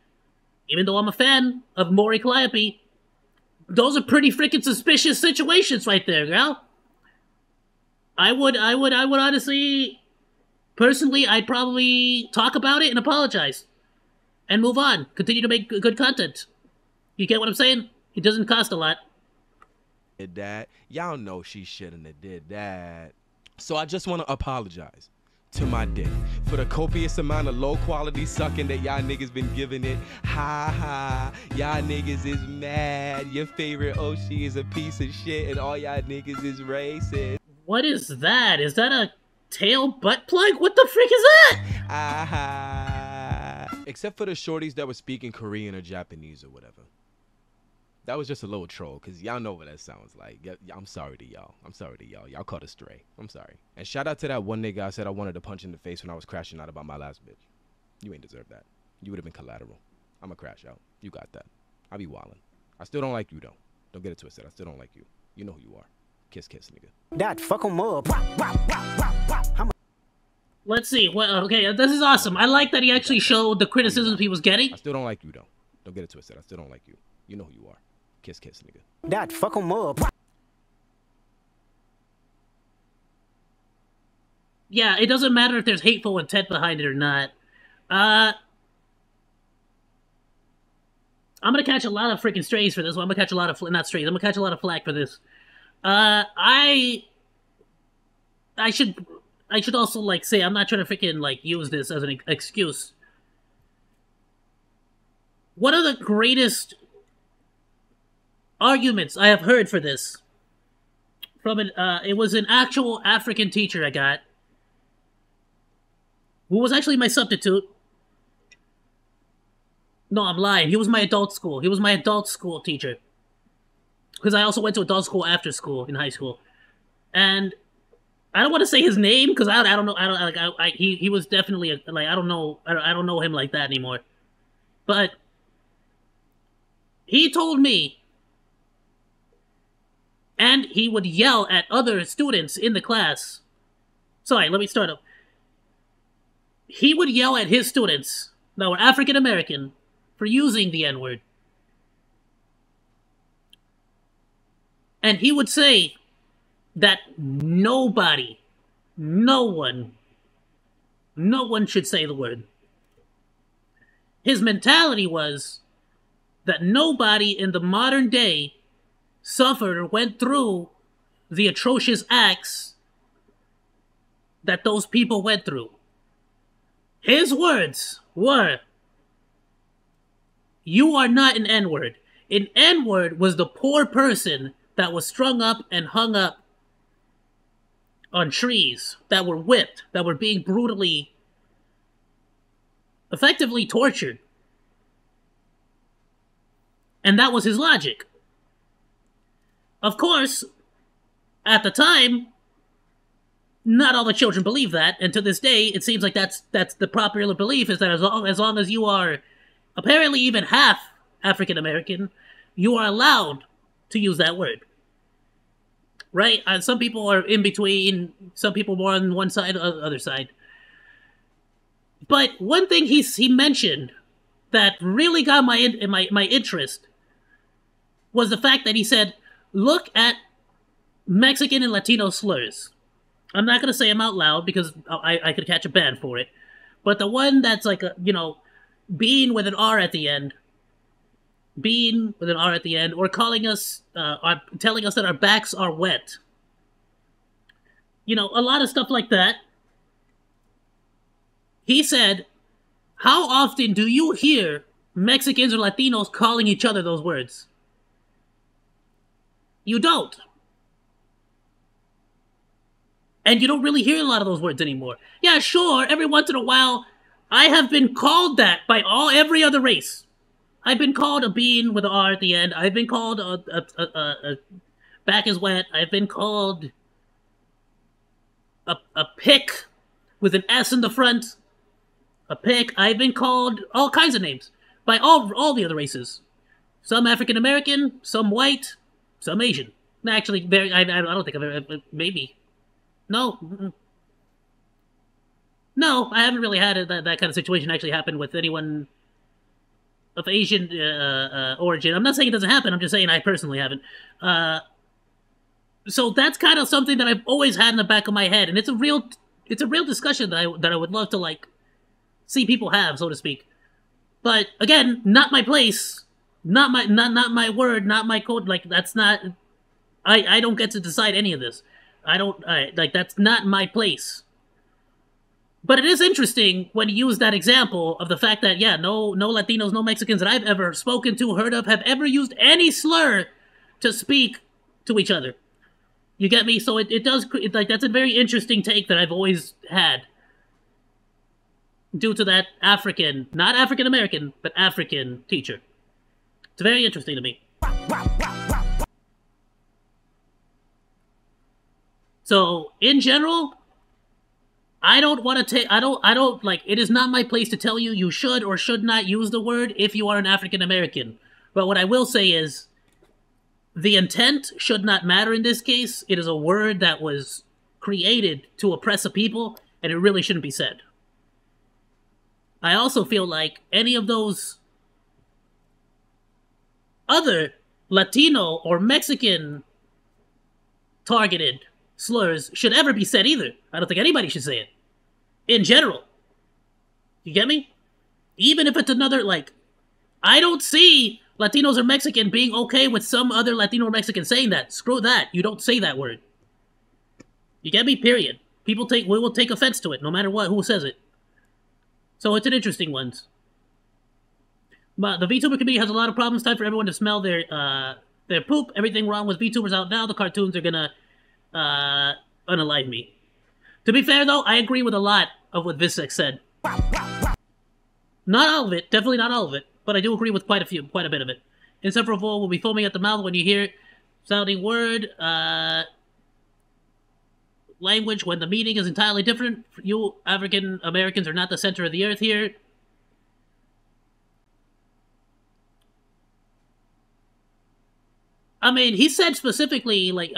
even though I'm a fan of Maury Calliope, those are pretty freaking suspicious situations right there, girl. I would honestly, personally, I'd probably talk about it and apologize. And move on. Continue to make good content. You get what I'm saying? It doesn't cost a lot. Did that. Y'all know she shouldn't have did that. So I just want to apologize to my dick for the copious amount of low quality sucking that y'all niggas been giving it. Ha ha. Y'all niggas is mad. Your favorite Oshi is a piece of shit and all y'all niggas is racist. What is that? Is that a tail butt plug? What the frick is that? Except for the shorties that were speaking Korean or Japanese or whatever. That was just a little troll, because y'all know what that sounds like. I'm sorry to y'all. I'm sorry to y'all. Y'all caught a stray. I'm sorry. And shout out to that one nigga I said I wanted to punch in the face when I was crashing out about my last bitch. You ain't deserve that. You would have been collateral. I'm a crash out. You got that. I be wildin'. I still don't like you, though. Don't get it twisted. I still don't like you. You know who you are. Kiss, kiss, nigga. That fuck 'em up. Let's see. Well, okay, this is awesome. I like that he actually showed the criticisms he was getting. I still don't like you, though. Don't get it twisted. I still don't like you. You know who you are. Kiss, kiss, nigga. That fuck 'em up. Yeah, it doesn't matter if there's hateful intent behind it or not. I'm gonna catch a lot of freaking strays for this one. I'm gonna catch a lot of not strays. I'm gonna catch a lot of flack for this. I should also like say I'm not trying to freaking like use this as an excuse. One of the greatest arguments I have heard for this from it was an actual African teacher I got, who was actually my substitute. No, I'm lying. He was my adult school. He was my adult school teacher. Because I also went to adult school after school in high school. And I don't want to say his name because I don't know. He was definitely I don't know him like that anymore. But he told me, and he would yell at other students in the class. Sorry, let me start up. He would yell at his students that were African American for using the N-word. And he would say that nobody, no one should say the word. His mentality was that nobody in the modern day suffered or went through the atrocious acts that those people went through. His words were, "You are not an N-word. An N-word was the poor person that was strung up and hung up on trees, that were whipped, that were being brutally, effectively tortured." And that was his logic. Of course, at the time, not all the children believe that, and to this day, it seems like that's the popular belief, is that as long as you are apparently even half African American, you are allowed to use that word. Right? And some people are in between, some people more on one side or the other side. But one thing he mentioned that really got my interest was the fact that he said, look at Mexican and Latino slurs. I'm not going to say them out loud because I could catch a ban for it. But the one that's like, bean with an R at the end. Bean with an R at the end. Or calling us, telling us that our backs are wet. A lot of stuff like that. He said, how often do you hear Mexicans or Latinos calling each other those words? You don't. And you don't really hear a lot of those words anymore. Yeah, sure, every once in a while, I have been called that by every other race. I've been called a bean with an R at the end. I've been called a back is wet. I've been called a pick with an S in the front. A pick. I've been called all kinds of names by all the other races. Some African American, some white, some Asian. Actually, I don't think I've ever, maybe. No. No, I haven't really had that kind of situation actually happen with anyone of Asian origin. I'm not saying it doesn't happen, I'm just saying I personally haven't. So that's kind of something that I've always had in the back of my head, and it's a real discussion that I would love to, like, see people have, so to speak. But again, not my place, not my word, not my code. Like, that's not. I don't get to decide any of this. Like, that's not my place. But it is interesting when you use that example of the fact that, yeah, no Latinos, no Mexicans that I've ever spoken to, heard of, have ever used any slur to speak to each other. You get me? So it does, like, that's a very interesting take that I've always had. Due to that African, not African American, but African teacher. It's very interesting to me. So, in general, I don't want to take, I don't, like, it is not my place to tell you you should or should not use the word if you are an African American. But what I will say is, the intent should not matter in this case. It is a word that was created to oppress a people, and it really shouldn't be said. I also feel like any of those other Latino or Mexican targeted slurs should ever be said either. I don't think anybody should say it. In general. You get me? Even if it's another, like, I don't see Latinos or Mexican being okay with some other Latino or Mexican saying that. Screw that. You don't say that word. You get me? Period. We will take offense to it, no matter who says it. So it's an interesting one. But the VTuber community has a lot of problems. Time for everyone to smell their poop. Everything wrong with VTubers out now. The cartoons are gonna unalive me. To be fair though, I agree with a lot of what Visek said. Not all of it, definitely not all of it, but I do agree with quite a bit of it. Insufferable will be foaming at the mouth when you hear sounding word, language when the meaning is entirely different. You African Americans are not the center of the earth here. I mean, he said specifically, like,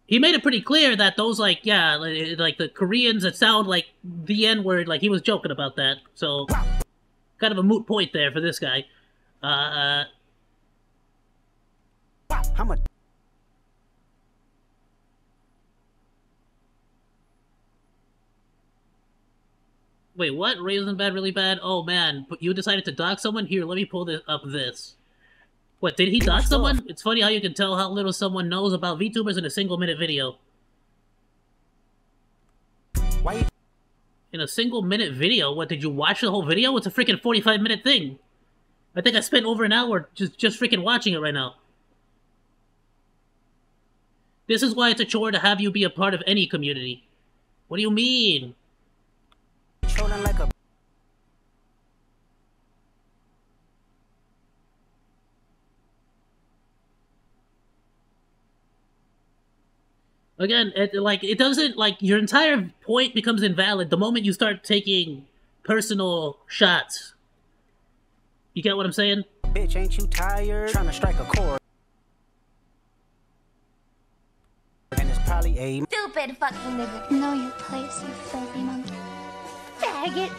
he made it pretty clear that those, like, yeah, like the Koreans that sound like the N-word, like, he was joking about that. So, kind of a moot point there for this guy. How much? Wait, what? Raisin bad, really bad? Oh man, but you decided to dox someone? Here, let me pull this. What, did he dox someone? It's funny how you can tell how little someone knows about VTubers in a single-minute video. Why? In a single-minute video? What, did you watch the whole video? It's a freaking 45-minute thing. I think I spent over an hour just freaking watching it right now. This is why it's a chore to have you be a part of any community. What do you mean? Like a... Again, it doesn't, like, your entire point becomes invalid the moment you start taking personal shots. You get what I'm saying? Bitch, ain't you tired? Trying to strike a chord. And it's probably a stupid fucking nigga. Know your place, you filthy monkey. Faggot.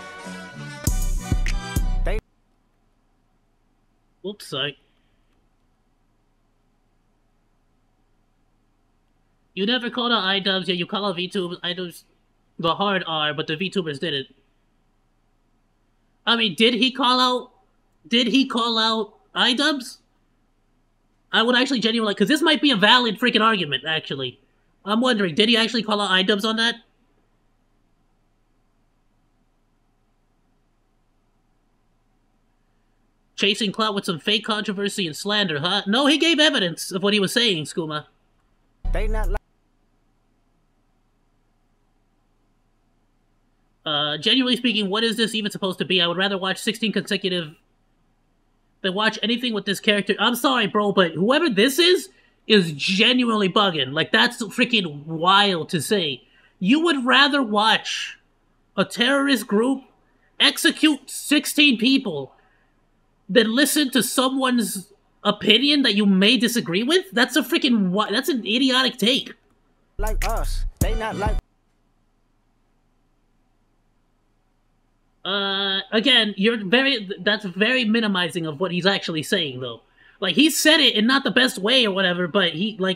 Whoops, sorry. You never called out iDubbbz, yeah, you call out VTubers, iDubbbz the hard R, but the VTubers didn't. I mean, did he call out iDubbbz? I would actually genuinely, because this might be a valid freaking argument, actually. I'm wondering, did he actually call out iDubbbz on that? Chasing clout with some fake controversy and slander, huh? No, he gave evidence of what he was saying, Skooma. They not Genuinely speaking, what is this even supposed to be? I would rather watch 16 consecutive than watch anything with this character. I'm sorry, bro, but whoever this is genuinely bugging. Like, that's freaking wild to say. You would rather watch a terrorist group execute 16 people than listen to someone's opinion that you may disagree with? That's a freaking that's an idiotic take. Like us, they not like. Again, that's very minimizing of what he's actually saying, though. Like, he said it in not the best way or whatever, but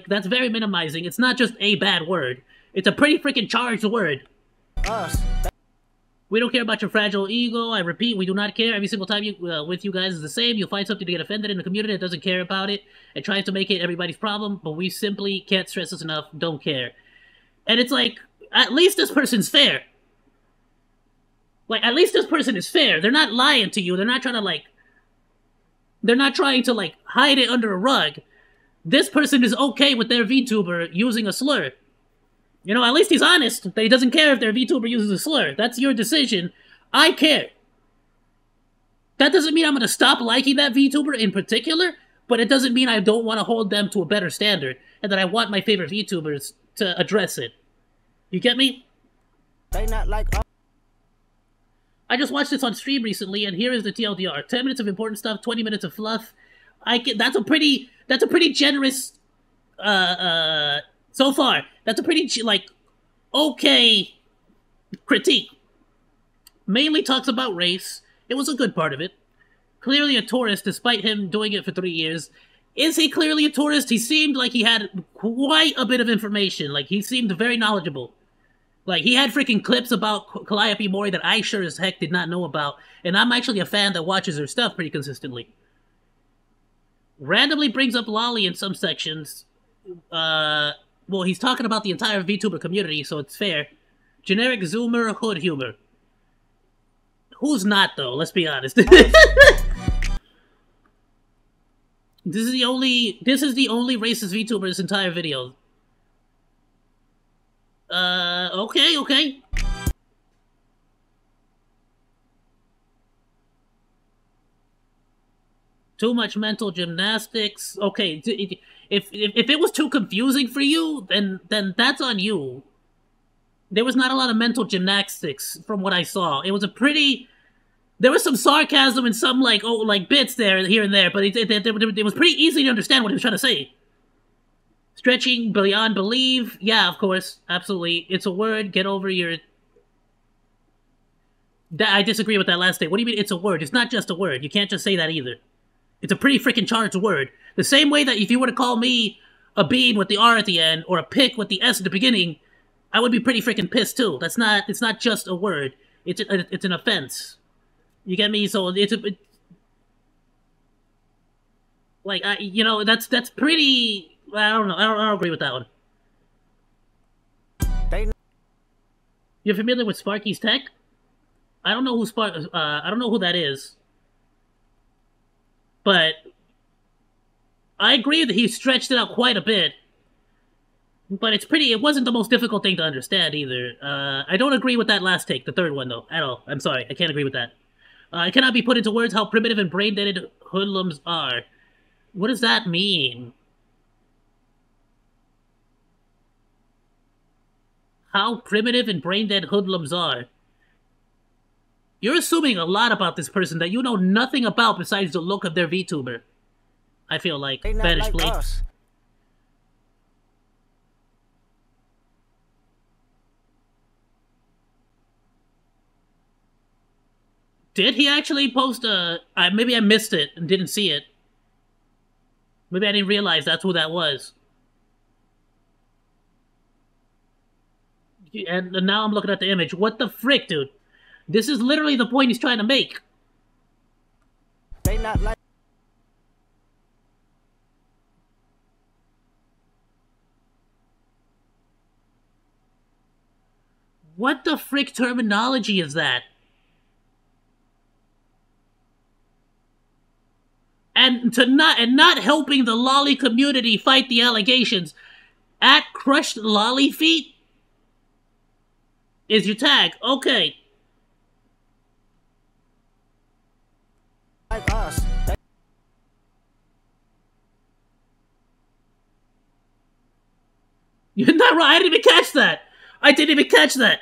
that's very minimizing. It's not just a bad word. It's a pretty freaking charged word. Us. We don't care about your fragile ego. I repeat, we do not care. Every single time with you guys is the same. You'll find something to get offended in the community that doesn't care about it and tries to make it everybody's problem, but we simply can't stress this enough. Don't care. And it's like, at least this person's fair. Like, at least this person is fair. They're not lying to you. They're not trying to, they're not trying to, hide it under a rug. This person is okay with their VTuber using a slur. You know, at least he's honest that he doesn't care if their VTuber uses a slur. That's your decision. I care. That doesn't mean I'm going to stop liking that VTuber in particular, but it doesn't mean I don't want to hold them to a better standard and that I want my favorite VTubers to address it. You get me? They not like us. I just watched this on stream recently, and here is the TLDR. 10 minutes of important stuff, 20 minutes of fluff. That's a pretty generous, so far. That's a pretty, okay critique. Mainly talks about race. It was a good part of it. Clearly a tourist, despite him doing it for 3 years. Is he clearly a tourist? He seemed like he had quite a bit of information. Like, he seemed very knowledgeable. Like, he had freaking clips about Calliope Mori that I sure as heck did not know about, and I'm actually a fan that watches her stuff pretty consistently. Randomly brings up Lolly in some sections. Well, he's talking about the entire VTuber community, so it's fair. Generic Zoomer hood humor. Who's not, though? Let's be honest. This is the only racist VTuber in this entire video. Okay. Too much mental gymnastics. Okay, if it was too confusing for you, then that's on you. There was not a lot of mental gymnastics from what I saw. It was there was some sarcasm and some bits there, here and there, but it was pretty easy to understand what he was trying to say. Stretching beyond believe. Yeah, of course. Absolutely. It's a word. Get over your... I disagree with that last thing. What do you mean it's a word? It's not just a word. You can't just say that either. It's a pretty freaking charged word. The same way that if you were to call me a bean with the R at the end or a pick with the S at the beginning, I would be pretty freaking pissed too. It's not just a word. It's an offense. You get me? So it's that's pretty... I don't know. I don't agree with that one. You're familiar with Sparky's tech? I don't know who I don't know who that is. But I agree that he stretched it out quite a bit. But it wasn't the most difficult thing to understand either. I don't agree with that last take, the third one though, at all. I'm sorry, I can't agree with that. It cannot be put into words how primitive and brain-dead hoodlums are. What does that mean? How primitive and brain-dead hoodlums are. You're assuming a lot about this person that you know nothing about besides the look of their VTuber. I feel like. Vanish Blade. Us. Did he actually post maybe I missed it and didn't see it. Maybe I didn't realize that's who that was. And now I'm looking at the image. What the frick, dude? This is literally the point he's trying to make. They not like... What the frick terminology is that? And not helping the lolly community fight the allegations. At Crushed Lolly Feet is your tag. Okay. like us. You're not right. I didn't even catch that. I didn't even catch that.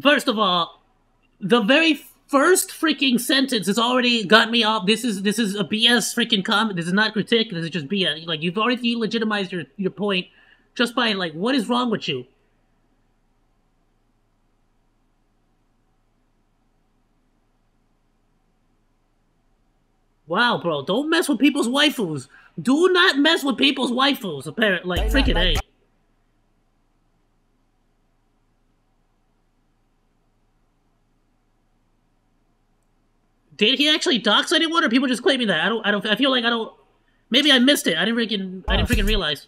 First of all, the very first freaking sentence has already got me off. This is a BS freaking comment. This is not critique. This is just BS. Like, you've already legitimized your point just by, like, what is wrong with you? Wow, bro, don't mess with people's waifus. Do not mess with people's waifus, apparently. Like, freaking A. Did he actually dox anyone, or people just claiming that? I feel like I don't... Maybe I missed it. I didn't freaking realize.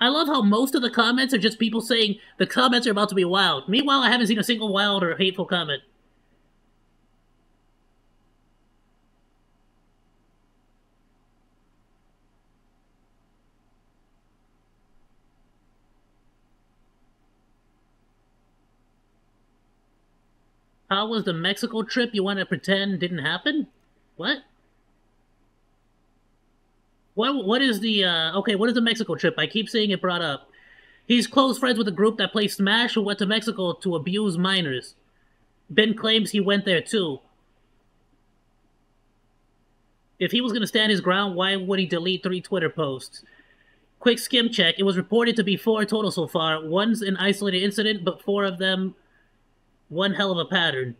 I love how most of the comments are just people saying the comments are about to be wild. Meanwhile, I haven't seen a single wild or hateful comment. How was the Mexico trip you want to pretend didn't happen? What? What is the, okay, what is the Mexico trip? I keep seeing it brought up. He's close friends with a group that plays Smash who went to Mexico to abuse minors. Ben claims he went there too. If he was going to stand his ground, why would he delete 3 Twitter posts? Quick skim check. It was reported to be 4 total so far. One's an isolated incident, but 4 of them, one hell of a pattern.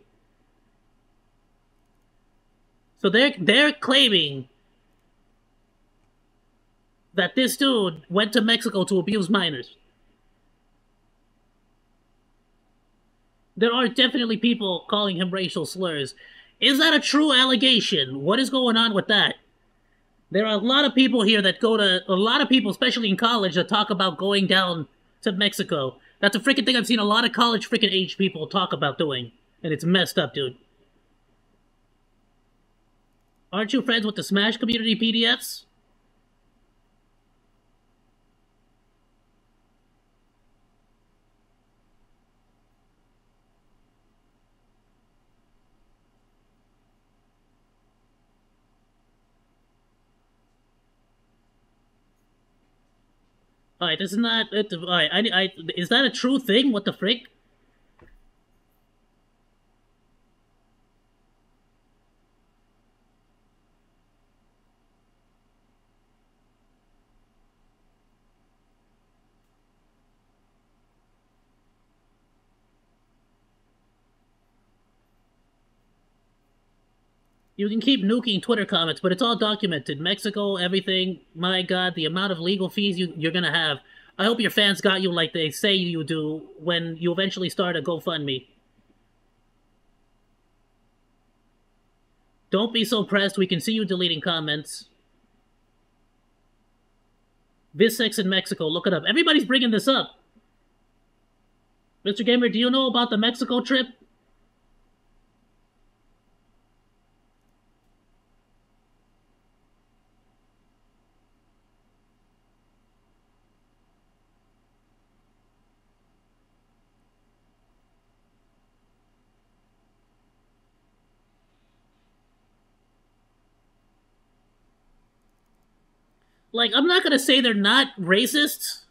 So they're claiming that this dude went to Mexico to abuse minors. There are definitely people calling him racial slurs. Is that a true allegation? What is going on with that? There are a lot of people here that a lot of people, especially in college, that talk about going down to Mexico. That's a freaking thing I've seen a lot of college freaking age people talk about doing. And it's messed up, dude. Aren't you friends with the Smash community PDFs? Alright, this is not... Alright, is that a true thing? What the frick? You can keep nuking Twitter comments, but it's all documented. Mexico, everything. My god, the amount of legal fees you're gonna have. I hope your fans got you like they say you do when you eventually start a GoFundMe. Don't be so pressed. We can see you deleting comments. Visex in Mexico. Look it up. Everybody's bringing this up. Mr. Gamer, do you know about the Mexico trip? Like, I'm not gonna say they're not racists.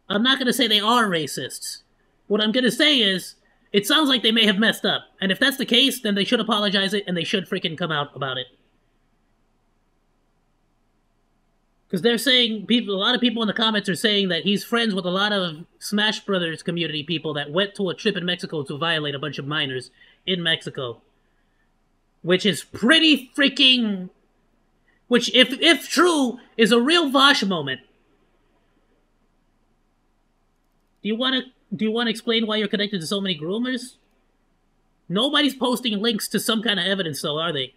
I'm not gonna say they are racists. What I'm gonna say is, it sounds like they may have messed up. And if that's the case, then they should apologize it, and they should freaking come out about it. Because they're saying, a lot of people in the comments are saying that he's friends with a lot of Smash Brothers community people that went to a trip in Mexico to violate a bunch of minors in Mexico. Which is pretty freaking... Which, if true, is a real Vosh moment. Do you want to explain why you're connected to so many groomers? Nobody's posting links to some kind of evidence, though, are they?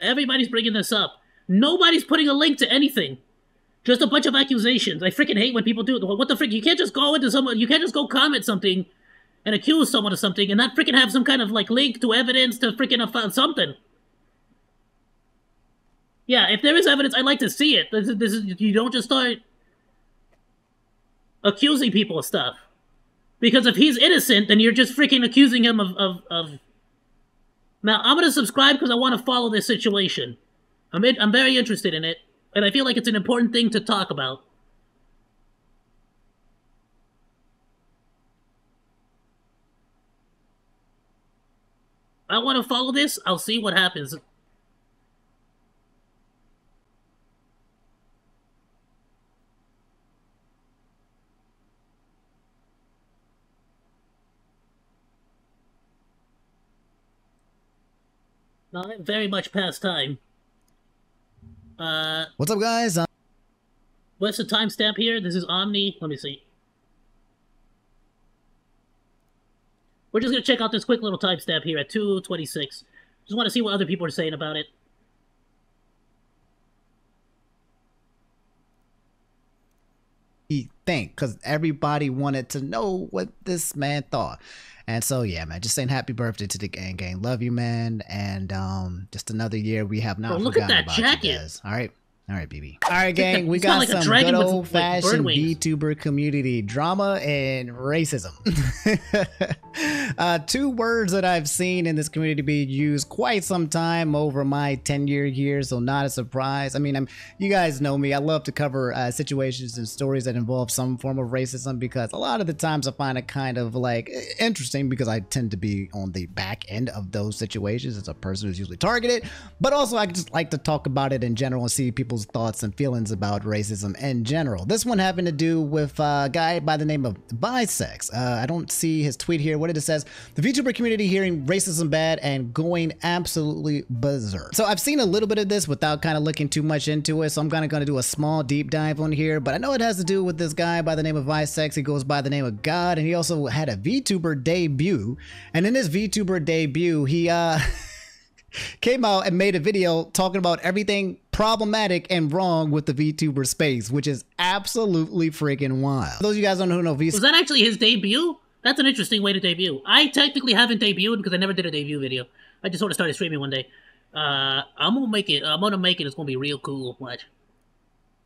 Everybody's bringing this up. Nobody's putting a link to anything. Just a bunch of accusations. I freaking hate when people do it. What the frick? You can't just go into someone. You can't just go comment something and accuse someone of something and not freaking have some kind of like link to evidence to freaking something. Yeah, if there is evidence, I'd like to see it. This is you don't just start accusing people of stuff. Because if he's innocent, then you're just freaking accusing him of... Now, I'm going to subscribe because I want to follow this situation. I'm very interested in it, and I feel like it's an important thing to talk about. I want to follow this. I'll see what happens. No, I'm very much past time. What's up, guys? What's the timestamp here? This is Omni. Let me see. We're just gonna check out this quick little timestamp here at 2:26. Just want to see what other people are saying about it. Because everybody wanted to know what this man thought. And so, yeah, man, just saying happy birthday to the gang. Love you, man. And just another year we have not forgotten about you guys. All right. All right, BB. All right, gang, we got some good old-fashioned VTuber community drama and racism. 2 words that I've seen in this community be used quite some time over my 10-year here, so not a surprise. I mean, you guys know me. I love to cover situations and stories that involve some form of racism because a lot of the times I find it kind of like interesting because I tend to be on the back end of those situations as a person who's usually targeted, but also I just like to talk about it in general and see people's thoughts and feelings about racism in general. This one having to do with a guy by the name of Bisex. I don't see his tweet here. What it says, the VTuber community hearing racism bad and going absolutely berserk. So I've seen a little bit of this without kind of looking too much into it, so I'm kind of going to do a small deep dive on here, but I know it has to do with this guy by the name of Bisex. He goes by the name of God, and he also had a VTuber debut, and in his VTuber debut, he came out and made a video talking about everything problematic and wrong with the VTuber space, which is absolutely freaking wild. Those of you guys don't know Was that actually his debut? That's an interesting way to debut. I technically haven't debuted because I never did a debut video. I just sort of started streaming one day. I'm gonna make it. It's gonna be real cool. Watch.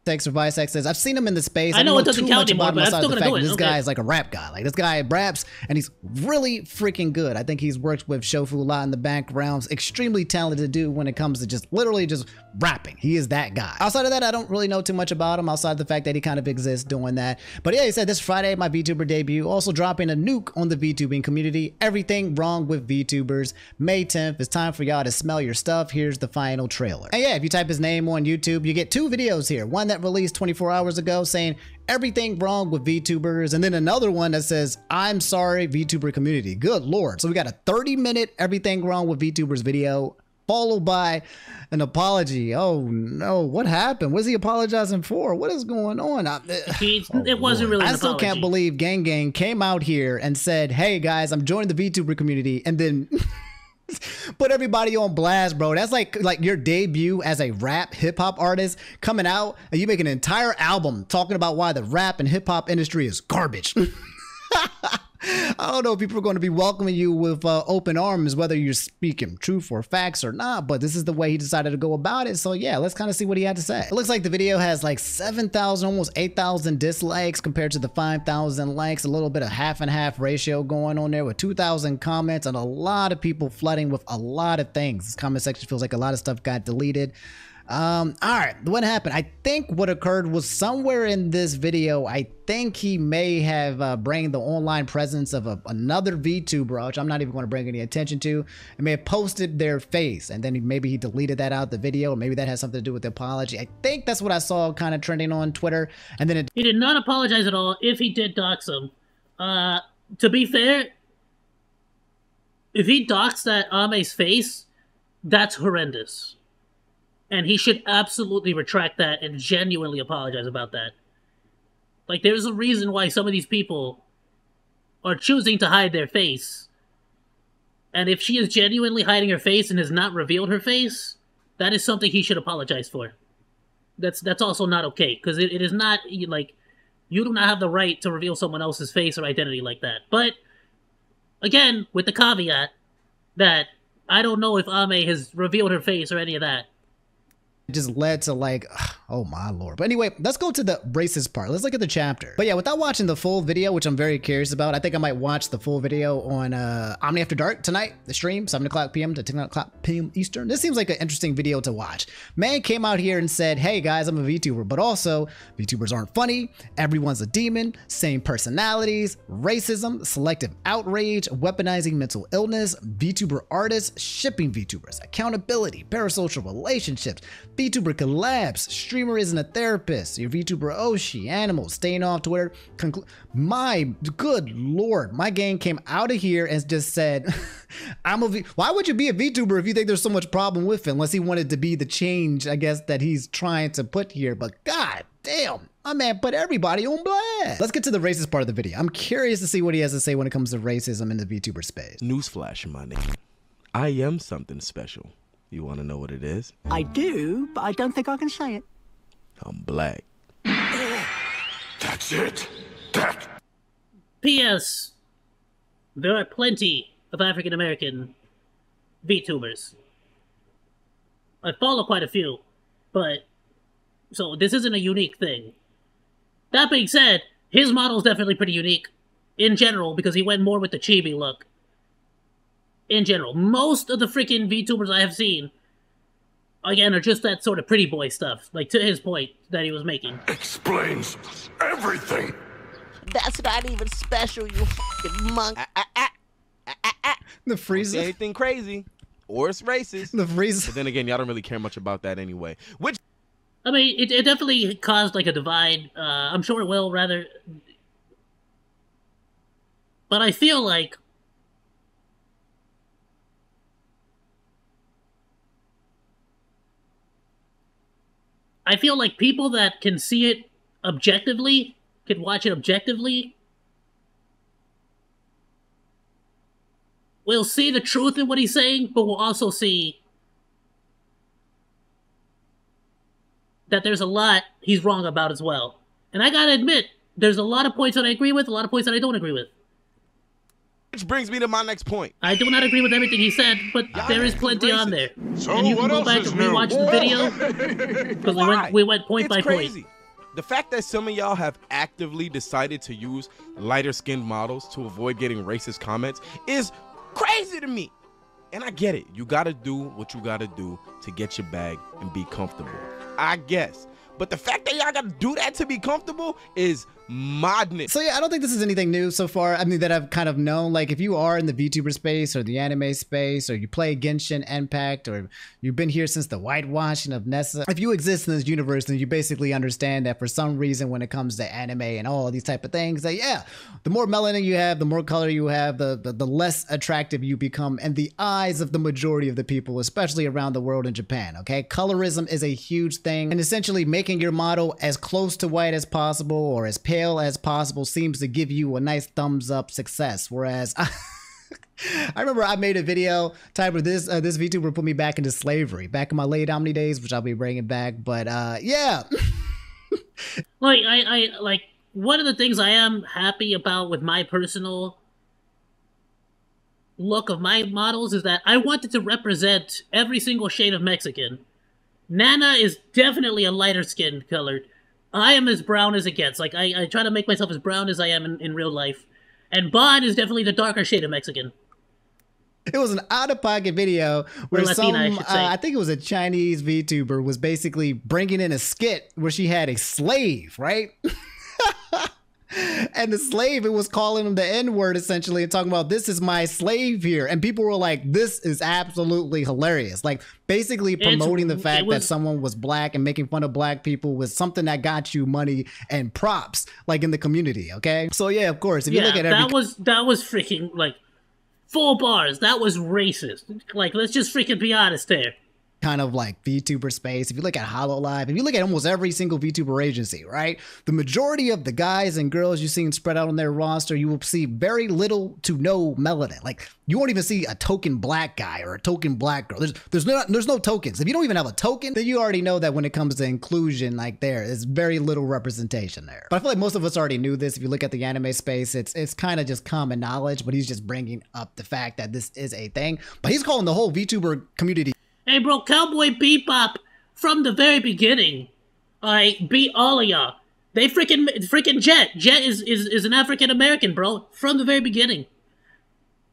Bisex says, I've seen him in the space. I know it doesn't count anymore, but I'm still gonna do it. This guy is like a rap guy. Like, this guy raps, and he's really freaking good. I think he's worked with Shofu a lot in the background. Extremely talented dude when it comes to just literally just rapping. He is that guy. Outside of that, I don't really know too much about him outside the fact that he kind of exists doing that. But yeah, he said this Friday, my VTuber debut, also dropping a nuke on the VTubing community. Everything wrong with VTubers. May 10th, it's time for y'all to smell your stuff. Here's the final trailer. And yeah, if you type his name on YouTube, you get 2 videos here. One that released 24 hours ago saying everything wrong with VTubers, and then another one that says, I'm sorry, VTuber community. Good Lord. So we got a 30-minute everything wrong with VTubers video, followed by an apology. Oh no, what happened? What's he apologizing for? What is going on? It wasn't really an I still apology. Can't believe Gang came out here and said, hey guys, I'm joining the VTuber community, and then put everybody on blast, bro. That's like your debut as a rap hip-hop artist coming out and you make an entire album talking about why the rap and hip-hop industry is garbage. I don't know if people are going to be welcoming you with open arms, whether you're speaking truth or facts or not, but this is the way he decided to go about it. So yeah, let's kind of see what he had to say. It looks like the video has like 7,000, almost 8,000 dislikes compared to the 5,000 likes, a little bit of half and half ratio going on there with 2,000 comments and a lot of people flooding with a lot of things. This comment section feels like a lot of stuff got deleted. All right, what happened? I think what occurred was somewhere in this video, I think he may have bring the online presence of another VTuber, which I'm not even going to bring any attention to, and may have posted their face, and then maybe he deleted that out of the video, or maybe that has something to do with the apology. I think that's what I saw kind of trending on Twitter, and then he did not apologize at all if he did dox him. To be fair, if he doxed that Ame's face, that's horrendous. And he should absolutely retract that and genuinely apologize about that. Like, there's a reason why some of these people are choosing to hide their face. And if she is genuinely hiding her face and has not revealed her face, that is something he should apologize for. That's also not okay, because it is not, like, you do not have the right to reveal someone else's face or identity like that. But, again, with the caveat that I don't know if Ame has revealed her face or any of that. It just led to like, oh my lord. But anyway, let's go to the racist part. Let's look at the chapter. But yeah, without watching the full video, which I'm very curious about, I think I might watch the full video on Omni After Dark tonight, the stream, 7 o'clock p.m. to 10 o'clock p.m. Eastern. This seems like an interesting video to watch. Man came out here and said, hey guys, I'm a VTuber, but also VTubers aren't funny. Everyone's a demon, same personalities, racism, selective outrage, weaponizing mental illness, VTuber artists, shipping VTubers, accountability, parasocial relationships, VTuber collabs, streamer isn't a therapist, your VTuber Oshi, animals, staying off Twitter. My good lord, my gang came out of here and just said, why would you be a VTuber if you think there's so much problem with it? Unless he wanted to be the change, I guess, that he's trying to put here. But god damn, my man put everybody on blast. Let's get to the racist part of the video. I'm curious to see what he has to say when it comes to racism in the VTuber space. Newsflash, my nigga. I am something special. You want to know what it is? I do, but I don't think I can say it. I'm black. That's it. P.S. There are plenty of African American VTubers. I follow quite a few, but so this isn't a unique thing. That being said, his model is definitely pretty unique in general because he went more with the chibi look. In general, most of the freaking VTubers I have seen, again, are just that sort of pretty boy stuff, like to his point that he was making. Explains everything. That's not even special, you fucking monk. The freezer. Anything crazy, or it's racist. The freezer. But then again, y'all don't really care much about that anyway. Which, I mean, it definitely caused like a divide. I'm sure it will, rather. But I feel like people that can see it objectively, can watch it objectively, will see the truth in what he's saying, but will also see that there's a lot he's wrong about as well. And I gotta admit, there's a lot of points that I agree with, a lot of points that I don't agree with. Which brings me to my next point. I do not agree with everything he said, but there is plenty on there. So and you can go back and rewatch the video, because we went point by point. The fact that some of y'all have actively decided to use lighter-skinned models to avoid getting racist comments is crazy to me. And I get it. You gotta do what you gotta do to get your bag and be comfortable. I guess. But the fact that y'all gotta do that to be comfortable is madness. So yeah, I don't think this is anything new so far. I mean, that I've kind of known. Like, if you are in the VTuber space or the anime space, or you play Genshin Impact, or you've been here since the whitewashing of Nessa, if you exist in this universe, then you basically understand that for some reason, when it comes to anime and all of these type of things, that yeah, the more melanin you have, the more color you have, the less attractive you become in the eyes of the majority of the people, especially around the world in Japan. Okay, colorism is a huge thing, and essentially making your model as close to white as possible or as pale as possible seems to give you a nice thumbs up success. Whereas I remember I made a video titled this VTuber put me back into slavery back in my late Omni days, which I'll be bringing back. But yeah. Like I like one of the things I am happy about with my personal look of my models is that I wanted to represent every single shade of Mexican. Nana is definitely a lighter skin colored. I am as brown as it gets. Like, I try to make myself as brown as I am in real life. And Bon is definitely the darker shade of Mexican. It was an out-of-pocket video where Latina, I think it was a Chinese VTuber, was basically bringing in a skit where she had a slave, right? And the slave, it was calling him the N-word essentially and talking about, this is my slave here. And people were like, this is absolutely hilarious. Like, basically promoting the fact that someone was black and making fun of black people was something that got you money and props, like, in the community, okay? So yeah, of course, if you look at that was freaking, like, full bars. That was racist. Like, let's just freaking be honest there. kind of like VTuber space, if you look at HoloLive, if you look at almost every single VTuber agency, right? The majority of the guys and girls you've seen spread out on their roster, you will see very little to no melanin. Like, you won't even see a token black guy or a token black girl. There's no tokens. If you don't even have a token, then you already know that when it comes to inclusion, like there's very little representation there. But I feel like most of us already knew this. If you look at the anime space, it's kind of just common knowledge, but he's just bringing up the fact that this is a thing. But he's calling the whole VTuber community. Hey, bro, Cowboy Bebop, from the very beginning, I beat all of y'all. They freaking Jet. Jet is an African-American, bro, from the very beginning.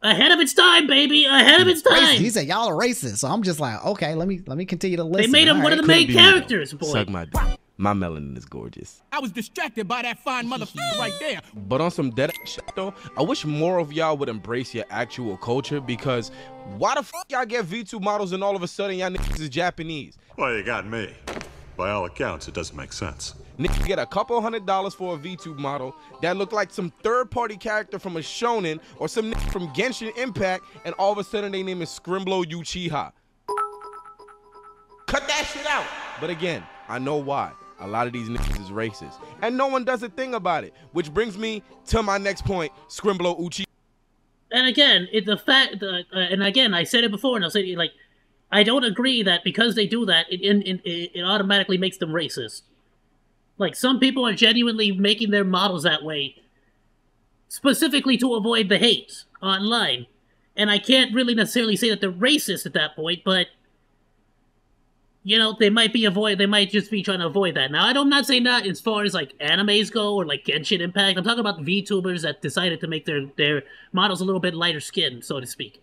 Ahead of its time, baby, ahead of its time. He said, y'all are racist, so I'm just like, okay, let me continue to listen. They made him one of the main characters, boy. Suck my dick. My melanin is gorgeous. I was distracted by that fine motherfucker right there. But on some dead shit though, I wish more of y'all would embrace your actual culture, because why the fuck y'all get VTuber models and all of a sudden y'all niggas is Japanese? Well, you got me. By all accounts, it doesn't make sense. Niggas get a couple $100 for a VTuber model that look like some third-party character from a shonen or some nigga from Genshin Impact, and all of a sudden they name is Scrimblow Uchiha. Cut that shit out. But again, I know why. A lot of these niggas is racist, and no one does a thing about it, which brings me to my next point, Scrimblow Uchi. And again, and again, I said it before, and I'll say it, like, I don't agree that because they do that, it automatically makes them racist. Like, some people are genuinely making their models that way, specifically to avoid the hate online. And I can't really necessarily say that they're racist at that point, but you know, they might just be trying to avoid that. Now, I'm not saying that as far as, like, animes go or, like, Genshin Impact. I'm talking about VTubers that decided to make their models a little bit lighter skinned, so to speak.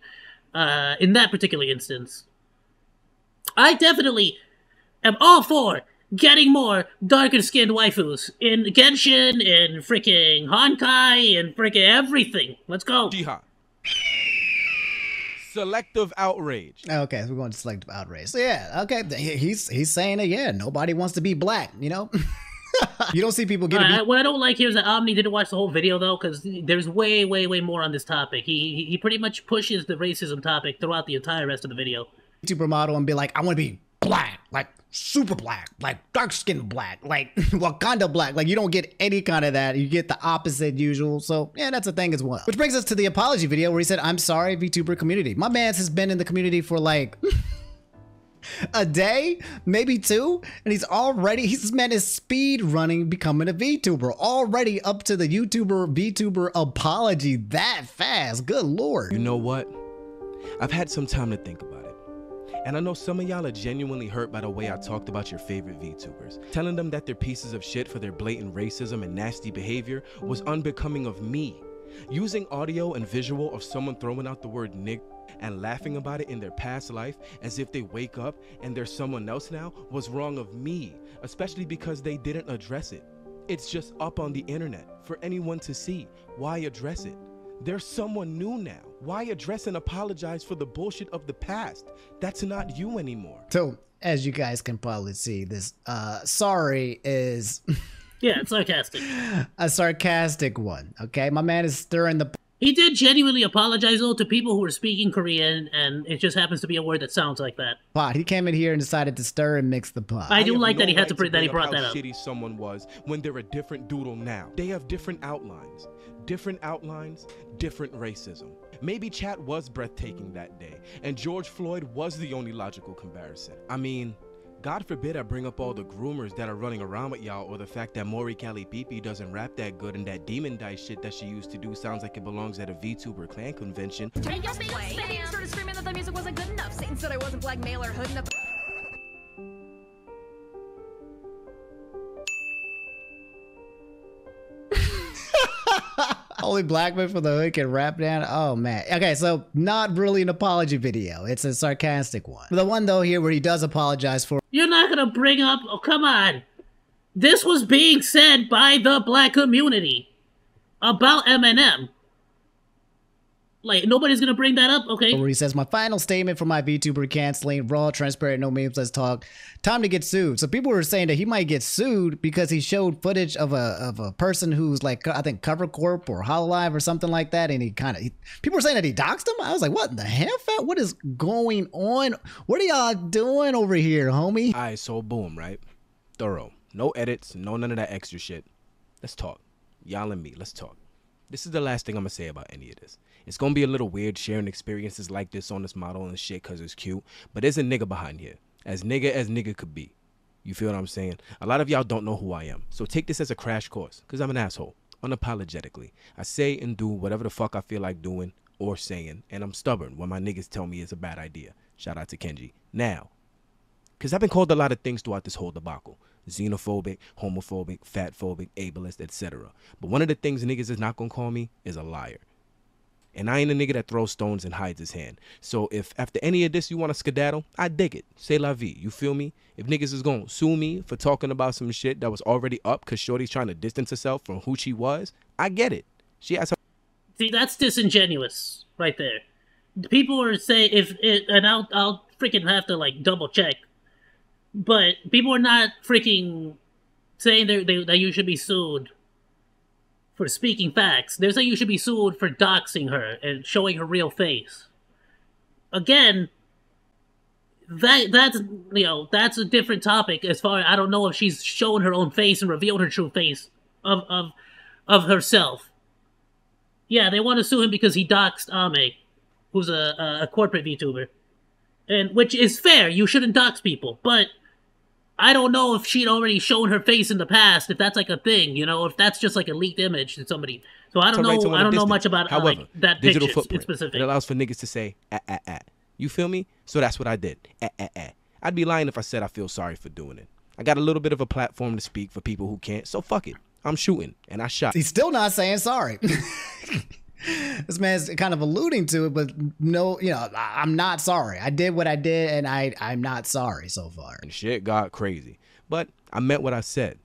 In that particular instance. I definitely am all for getting more darker-skinned waifus in Genshin, in freaking Honkai, and freaking everything. Let's go. Jihad. Selective outrage. Okay, so we're going to selective outrage. So yeah, okay, he's saying it. Yeah, nobody wants to be black. You know, you don't see people getting. What I don't like here is that Omni didn't watch the whole video though, because there's way more on this topic. He pretty much pushes the racism topic throughout the entire rest of the video. VTuber model and be like, I want to be black, like super black, like dark skinned black, like Wakanda black. Like, you don't get any kind of that. You get the opposite usual. So yeah, that's a thing as well. Which brings us to the apology video where he said, I'm sorry, VTuber community. My man has been in the community for like a day, maybe two, and this man is speed running becoming a VTuber, already up to the VTuber apology that fast. Good Lord. You know what? I've had some time to think about it. And I know some of y'all are genuinely hurt by the way I talked about your favorite VTubers. Telling them that they're pieces of shit for their blatant racism and nasty behavior was unbecoming of me. Using audio and visual of someone throwing out the word nigga and laughing about it in their past life as if they wake up and they're someone else now was wrong of me, especially because they didn't address it. It's just up on the internet for anyone to see. Why address it? There's someone new now. Why address and apologize for the bullshit of the past? That's not you anymore. So, as you guys can probably see, this sorry is yeah, it's sarcastic. A sarcastic one, okay? My man is stirring the... He did genuinely apologize, though, to people who are speaking Korean, and it just happens to be a word that sounds like that. Pot. He came in here and decided to stir and mix the pot. I do like that he had to that he brought that up. How shitty someone was when they're a different doodle now. They have different outlines. Different outlines, different racism. Maybe chat was breathtaking that day, and George Floyd was the only logical comparison. I mean, God forbid I bring up all the groomers that are running around with y'all, or the fact that Mori Cali Pipi doesn't rap that good, and that demon dice shit that she used to do sounds like it belongs at a VTuber clan convention. Satan started screaming that the music wasn't good enough. Satan said I wasn't black male or hood enough. Only black man from the hood can rap down. Oh man. Okay, so not really an apology video. It's a sarcastic one. The one though here where he does apologize for. You're not gonna bring up. Oh, come on. This was being said by the black community about Eminem. Like, nobody's gonna bring that up, okay? Where he says, my final statement for my VTuber canceling, raw, transparent, no memes, let's talk. Time to get sued. So people were saying that he might get sued because he showed footage of a person who's like, I think Cover Corp or Hololive or something like that. And people were saying that he doxed him. I was like, what in the hell, fat? What is going on? What are y'all doing over here, homie? All right, so boom, right? Thorough. No edits, no none of that extra shit. Let's talk. Y'all and me, let's talk. This is the last thing I'm gonna say about any of this. It's gonna be a little weird sharing experiences like this on this model and shit because it's cute, but there's a nigga behind here. As nigga could be. You feel what I'm saying? A lot of y'all don't know who I am, so take this as a crash course because I'm an asshole, unapologetically. I say and do whatever the fuck I feel like doing or saying, and I'm stubborn when my niggas tell me it's a bad idea. Shout out to Kenji. Now, because I've been called a lot of things throughout this whole debacle. Xenophobic, homophobic, fatphobic, ableist, etc. But one of the things niggas is not gonna call me is a liar. And I ain't a nigga that throws stones and hides his hand. So if after any of this you want to skedaddle, I dig it. C'est la vie. You feel me? If niggas is gonna sue me for talking about some shit that was already up because Shorty's trying to distance herself from who she was, I get it. She has her... See, that's disingenuous right there. People are saying, and I'll freaking have to like double check, but people are not freaking saying that you should be sued for speaking facts. They're saying you should be sued for doxing her and showing her real face. Again, that's a different topic. As far as I don't know if she's shown her own face and revealed her true face of herself. Yeah, they want to sue him because he doxed Ame, who's a corporate VTuber, and which is fair. You shouldn't dox people, but I don't know if she'd already shown her face in the past, if that's like a thing, if that's just like a leaked image to somebody. So I don't know. I don't know much about However, that digital picture footprint. specific. It allows for niggas to say You feel me? So that's what I did. I'd be lying if I said I feel sorry for doing it. I got a little bit of a platform to speak for people who can't, so fuck it. I'm shooting, and I shot. He's still not saying sorry. This man's kind of alluding to it, but no, I'm not sorry. I did what I did, and I'm not sorry so far. And shit got crazy. But I meant what I said.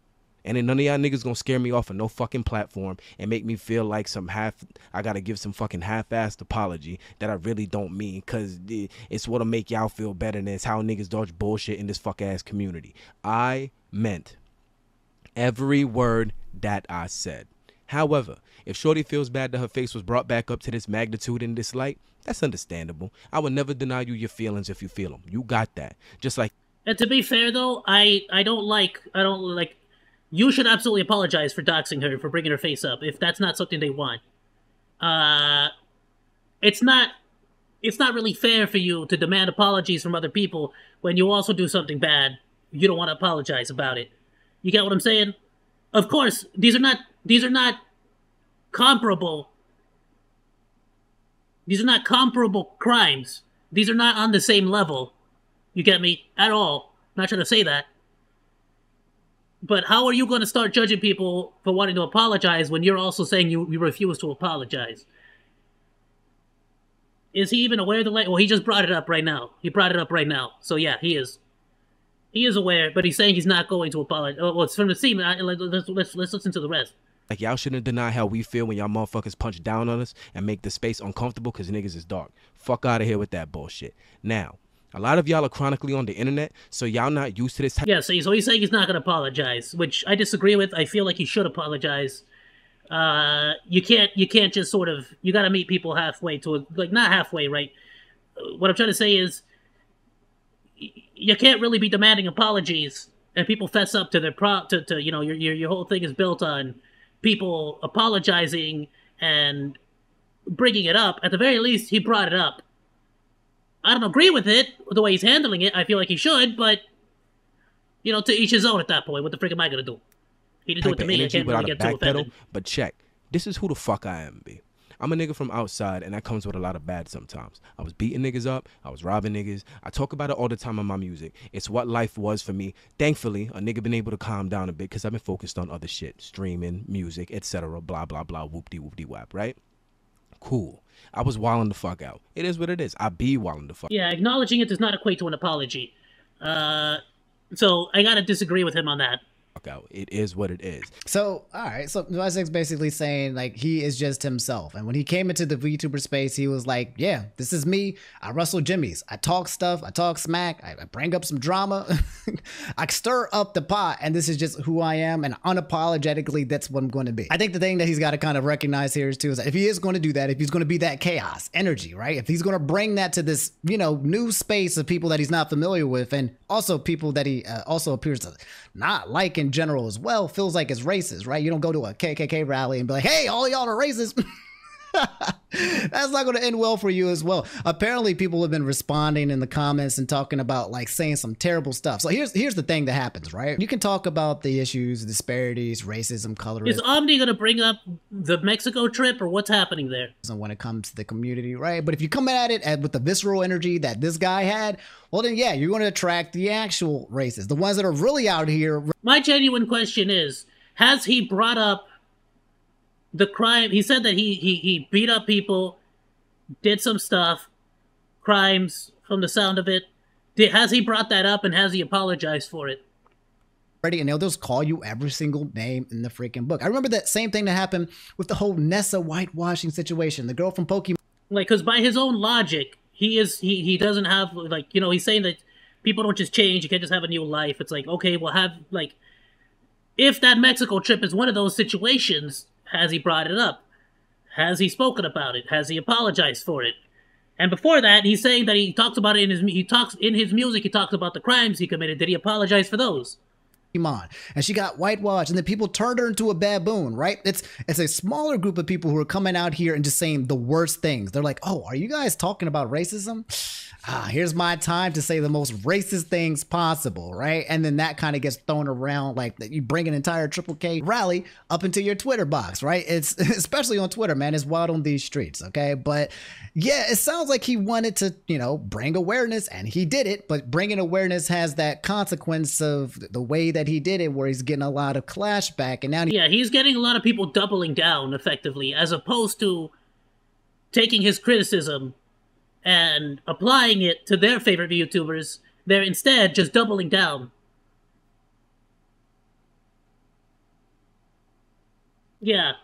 And then none of y'all niggas gonna scare me off of no fucking platform and make me feel like I gotta give some fucking half-assed apology that I really don't mean, cause it's what'll make y'all feel better, and it's how niggas dodge bullshit in this fuck-ass community. I meant every word that I said. However, if Shorty feels bad that her face was brought back up to this magnitude and this light, that's understandable. I would never deny you your feelings if you feel them. You got that. Just like. And to be fair though, I don't like. You should absolutely apologize for doxing her, for bringing her face up, if that's not something they want. It's not really fair for you to demand apologies from other people when you also do something bad. You don't want to apologize about it. You get what I'm saying? Of course, these are not comparable. These are not comparable crimes. These are not on the same level. You get me? At all. I'm not trying to say that. But how are you going to start judging people for wanting to apologize when you're also saying you refuse to apologize? Is he even aware of the light? Well, he just brought it up right now. He brought it up right now. So yeah, he is. He is aware, but he's saying he's not going to apologize. Well, it's from the scene. Let's listen to the rest. Like, y'all shouldn't deny how we feel when y'all motherfuckers punch down on us and make the space uncomfortable because niggas is dark. Fuck out of here with that bullshit. Now, a lot of y'all are chronically on the internet, so y'all not used to this. Yeah, so he's saying he's not going to apologize, which I disagree with. I feel like he should apologize. You can't just sort of, you got to meet people halfway not halfway, right? What I'm trying to say is, you can't really be demanding apologies and people fess up to their your whole thing is built on people apologizing and bringing it up. At the very least, he brought it up. I don't agree with it, the way he's handling it. I feel like he should, but to each his own at that point. What the frick am I gonna do? He didn't do it to me. I can't really get too offended. But check, this is who the fuck I am, B. I'm a nigga from outside, and that comes with a lot of bad sometimes. I was beating niggas up. I was robbing niggas. I talk about it all the time in my music. It's what life was for me. Thankfully, a nigga been able to calm down a bit because I've been focused on other shit. Streaming, music, etc. Blah, blah, blah, whoop-de-whoop-de-wap, right? Cool. I was wilding the fuck out. It is what it is. I be wilding the fuck out. Yeah, acknowledging it does not equate to an apology. So I gotta disagree with him on that. out. It is what it is. So, all right. So Vysex's basically saying like he is just himself. And when he came into the VTuber space, he was like, yeah, this is me. I rustle jimmies. I talk stuff. I talk smack. I bring up some drama. I stir up the pot. And this is just who I am. And unapologetically, that's what I'm going to be. I think the thing that he's got to kind of recognize here is too, is that if he is going to do that, if he's going to be that chaos energy, right? If he's going to bring that to this, you know, new space of people that he's not familiar with, and also people that he also appears to not like in general as well, feels like it's racist, right? You don't go to a KKK rally and be like, hey, all y'all are racist. That's not going to end well for you as well. Apparently people have been responding in the comments and talking about like saying some terrible stuff. So here's the thing that happens, right? You can talk about the issues, disparities, racism, colorism. Is Omni going to bring up the Mexico trip or what's happening there? When it comes to the community, right? But if you come at it with the visceral energy that this guy had, well then yeah, you're going to attract the actual racists, the ones that are really out here. My genuine question is, has he brought up the crime? He said that he beat up people, did some stuff, crimes from the sound of it. Has he brought that up and has he apologized for it? And they'll just call you every single name in the freaking book. I remember that same thing that happened with the whole Nessa whitewashing situation, the girl from Pokemon. Like, because by his own logic, he doesn't have, like, you know, he's saying that people don't just change, you can't just have a new life. It's like, okay, well, have, like, if that Mexico trip is one of those situations, has he brought it up? Has he spoken about it? Has he apologized for it? And before that, he's saying that he talks about it in his music. He talks about the crimes he committed. Did he apologize for those? And she got whitewashed, and then people turned her into a baboon, right? It's a smaller group of people who are coming out here and just saying the worst things. They're like, oh, are you guys talking about racism? Here's my time to say the most racist things possible, right? And then that kind of gets thrown around like you bring an entire Triple K rally up into your Twitter box, right? It's especially on Twitter, man. It's wild on these streets, okay? But yeah, it sounds like he wanted to, you know, bring awareness, and he did it. But bringing awareness has that consequence of the way that he did it, where he's getting a lot of clash back, and now he's getting a lot of people doubling down effectively, as opposed to taking his criticism and applying it to their favorite VTubers. They're instead just doubling down. Yeah.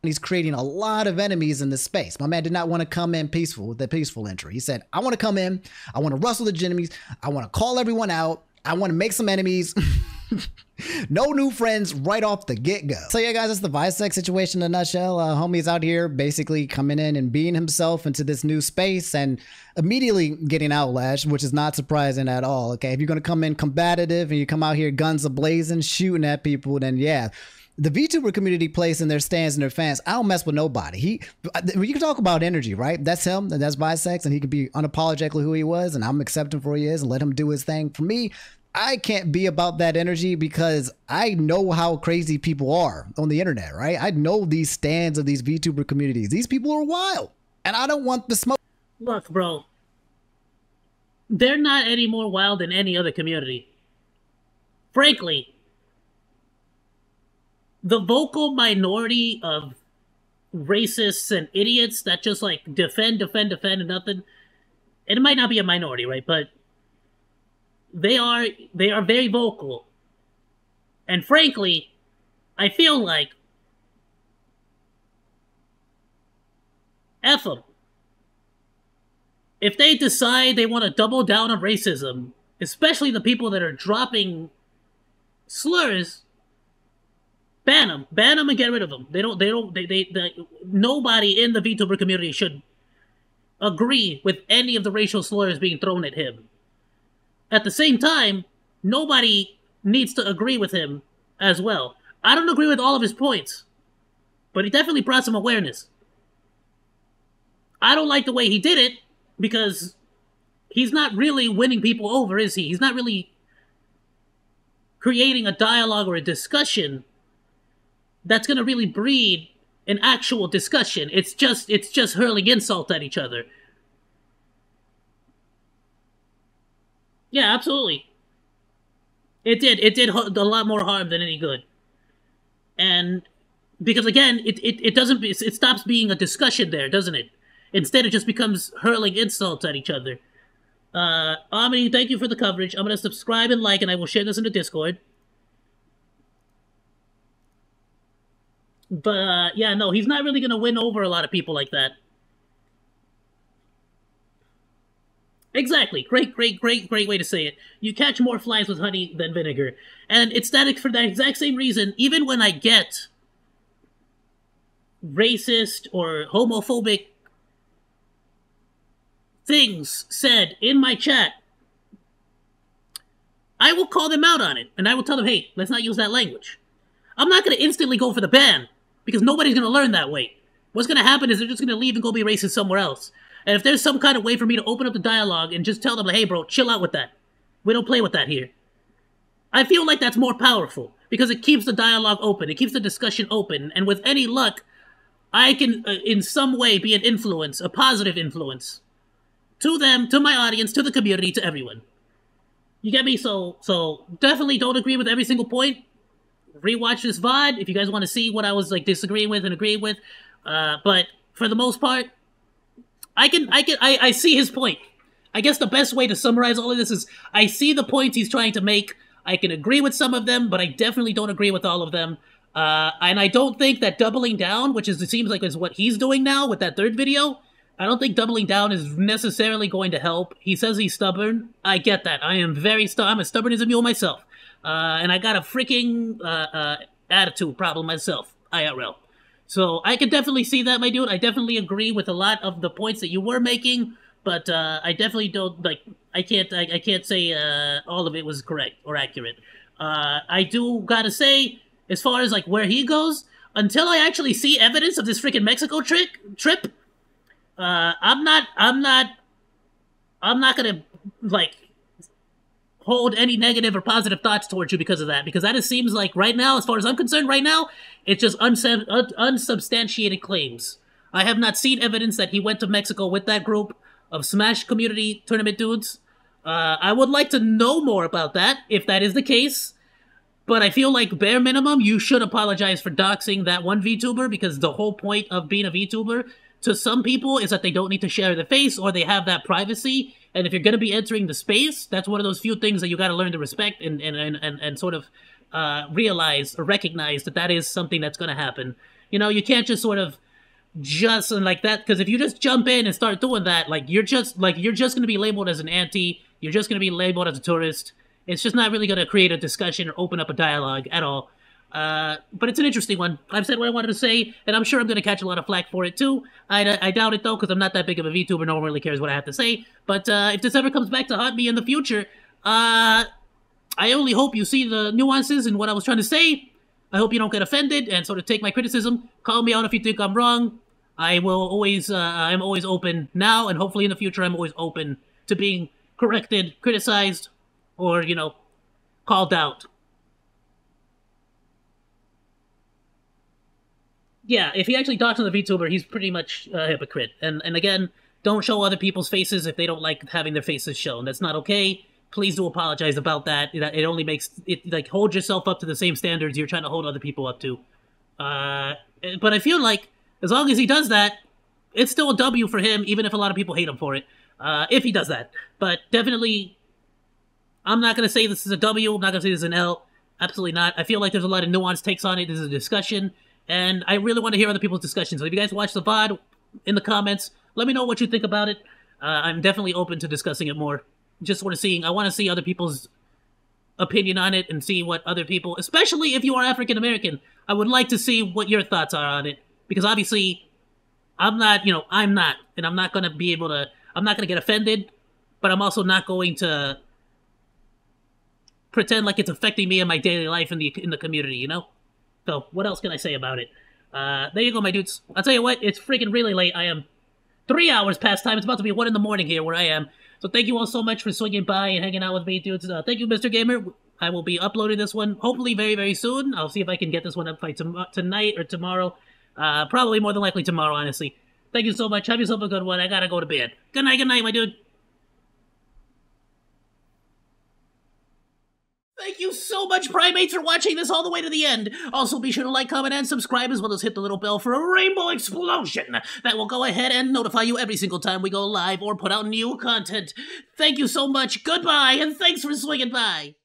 He's creating a lot of enemies in this space. My man did not want to come in peaceful with the peaceful entry. He said, I want to come in, I want to rustle the enemies, I want to call everyone out, I want to make some enemies. No new friends right off the get-go. So yeah, guys, that's the Vysec situation in a nutshell. Homie's out here basically coming in and being himself into this new space and immediately getting outlashed, which is not surprising at all, okay? If you're going to come in combative and you come out here guns a-blazing, shooting at people, then yeah. The VTuber community plays in their stands and their fans. I don't mess with nobody. You can talk about energy, right? That's him, and that's Vysec, and he can be unapologetically who he was, and I'm accepting for who he is and let him do his thing. For me, I can't be about that energy because I know how crazy people are on the internet, right? I know these stands of these VTuber communities. These people are wild, and I don't want the smoke. Look, bro, they're not any more wild than any other community. Frankly, the vocal minority of racists and idiots that just like defend and nothing, and it might not be a minority, right? But they are very vocal. And frankly, I feel like F them. If they decide they want to double down on racism, especially the people that are dropping slurs, ban them and get rid of them. Nobody in the VTuber community should agree with any of the racial slurs being thrown at him. At the same time, nobody needs to agree with him as well. I don't agree with all of his points, but he definitely brought some awareness. I don't like the way he did it because he's not really winning people over, is he? He's not really creating a dialogue or a discussion that's going to really breed an actual discussion. It's just hurling insult at each other. Yeah, absolutely. It did a lot more harm than any good. And because again, it stops being a discussion there, doesn't it? Instead, it just becomes hurling insults at each other. Omni, thank you for the coverage. I'm gonna subscribe and like, and I will share this in the Discord. But, yeah, no, he's not really going to win over a lot of people like that. Exactly. Great way to say it. You catch more flies with honey than vinegar. And it's that for that exact same reason, even when I get racist or homophobic things said in my chat, I will call them out on it. And I will tell them, hey, let's not use that language. I'm not going to instantly go for the ban, because nobody's going to learn that way. What's going to happen is they're just going to leave and go be racist somewhere else. And if there's some kind of way for me to open up the dialogue and just tell them, like, hey, bro, chill out with that. We don't play with that here. I feel like that's more powerful, because it keeps the dialogue open. It keeps the discussion open. And with any luck, I can, in some way, be an influence, a positive influence, to them, to my audience, to the community, to everyone. You get me? So definitely don't agree with every single point. Rewatch this VOD if you guys want to see what I was, like, disagreeing with and agreeing with. But for the most part, I see his point. I guess the best way to summarize all of this is I see the points he's trying to make. I can agree with some of them, but I definitely don't agree with all of them. And I don't think that doubling down, which is, it seems like is what he's doing now with that third video, I don't think doubling down is necessarily going to help. He says he's stubborn. I get that. I am I'm as stubborn as a mule myself. And I got a freaking attitude problem myself, IRL. So I can definitely see that, my dude. I definitely agree with a lot of the points that you were making, but I definitely don't, like, I can't say all of it was correct or accurate. I do gotta say, as far as, like, where he goes, until I actually see evidence of this freaking Mexico trip, I'm not gonna, like, hold any negative or positive thoughts towards you because of that. Because that just seems like, right now, as far as I'm concerned, right now, it's just unsubstantiated claims. I have not seen evidence that he went to Mexico with that group of Smash community tournament dudes. I would like to know more about that, if that is the case. But I feel like, bare minimum, you should apologize for doxing that one VTuber, because the whole point of being a VTuber, to some people, is that they don't need to share their face, or they have that privacy. And if you're going to be entering the space, that's one of those few things that you got to learn to respect and sort of realize or recognize that that is something that's going to happen. You know, you can't just sort of like that, because if you just jump in and start doing that, like, you're just going to be labeled as an anti, you're just going to be labeled as a tourist. It's just not really going to create a discussion or open up a dialogue at all. But it's an interesting one. I've said what I wanted to say, and I'm sure I'm going to catch a lot of flack for it too. I doubt it, though, because I'm not that big of a VTuber. No one really cares what I have to say. But if this ever comes back to haunt me in the future, I only hope you see the nuances in what I was trying to say. I hope you don't get offended and sort of take my criticism. Call me out if you think I'm wrong. I will always, I'm always open now, and hopefully in the future I'm always open to being corrected, criticized, or, you know, called out. Yeah, if he actually talks on the VTuber, he's pretty much a hypocrite. And again, don't show other people's faces if they don't like having their faces shown. That's not okay. Please do apologize about that. It only makes it, like, hold yourself up to the same standards you're trying to hold other people up to. But I feel like, as long as he does that, it's still a W for him, even if a lot of people hate him for it. If he does that. But definitely, I'm not going to say this is a W. I'm not going to say this is an L. Absolutely not. I feel like there's a lot of nuanced takes on it. This is a discussion. And I really want to hear other people's discussions. So if you guys watch the VOD, in the comments, let me know what you think about it. I'm definitely open to discussing it more. Just sort of seeing, I want to see other people's opinion on it and see what other people, especially if you are African American, I would like to see what your thoughts are on it. Because obviously, I'm not, and I'm not going to be able to, I'm not going to get offended, but I'm also not going to pretend like it's affecting me in my daily life in the community, you know? So, what else can I say about it? There you go, my dudes. I'll tell you what, it's freaking really late. I am 3 hours past time. It's about to be 1 in the morning here where I am. So thank you all so much for swinging by and hanging out with me, dudes. Thank you, Mr. Gamer. I will be uploading this one hopefully very, very soon. I'll see if I can get this one up by tonight or tomorrow. Probably more than likely tomorrow, honestly. Thank you so much. Have yourself a good one. I gotta go to bed. Good night, my dude. Thank you so much, Primates, for watching this all the way to the end. Also, be sure to like, comment, and subscribe, as well as hit the little bell for a rainbow explosion that will go ahead and notify you every single time we go live or put out new content. Thank you so much, goodbye, and thanks for swinging by.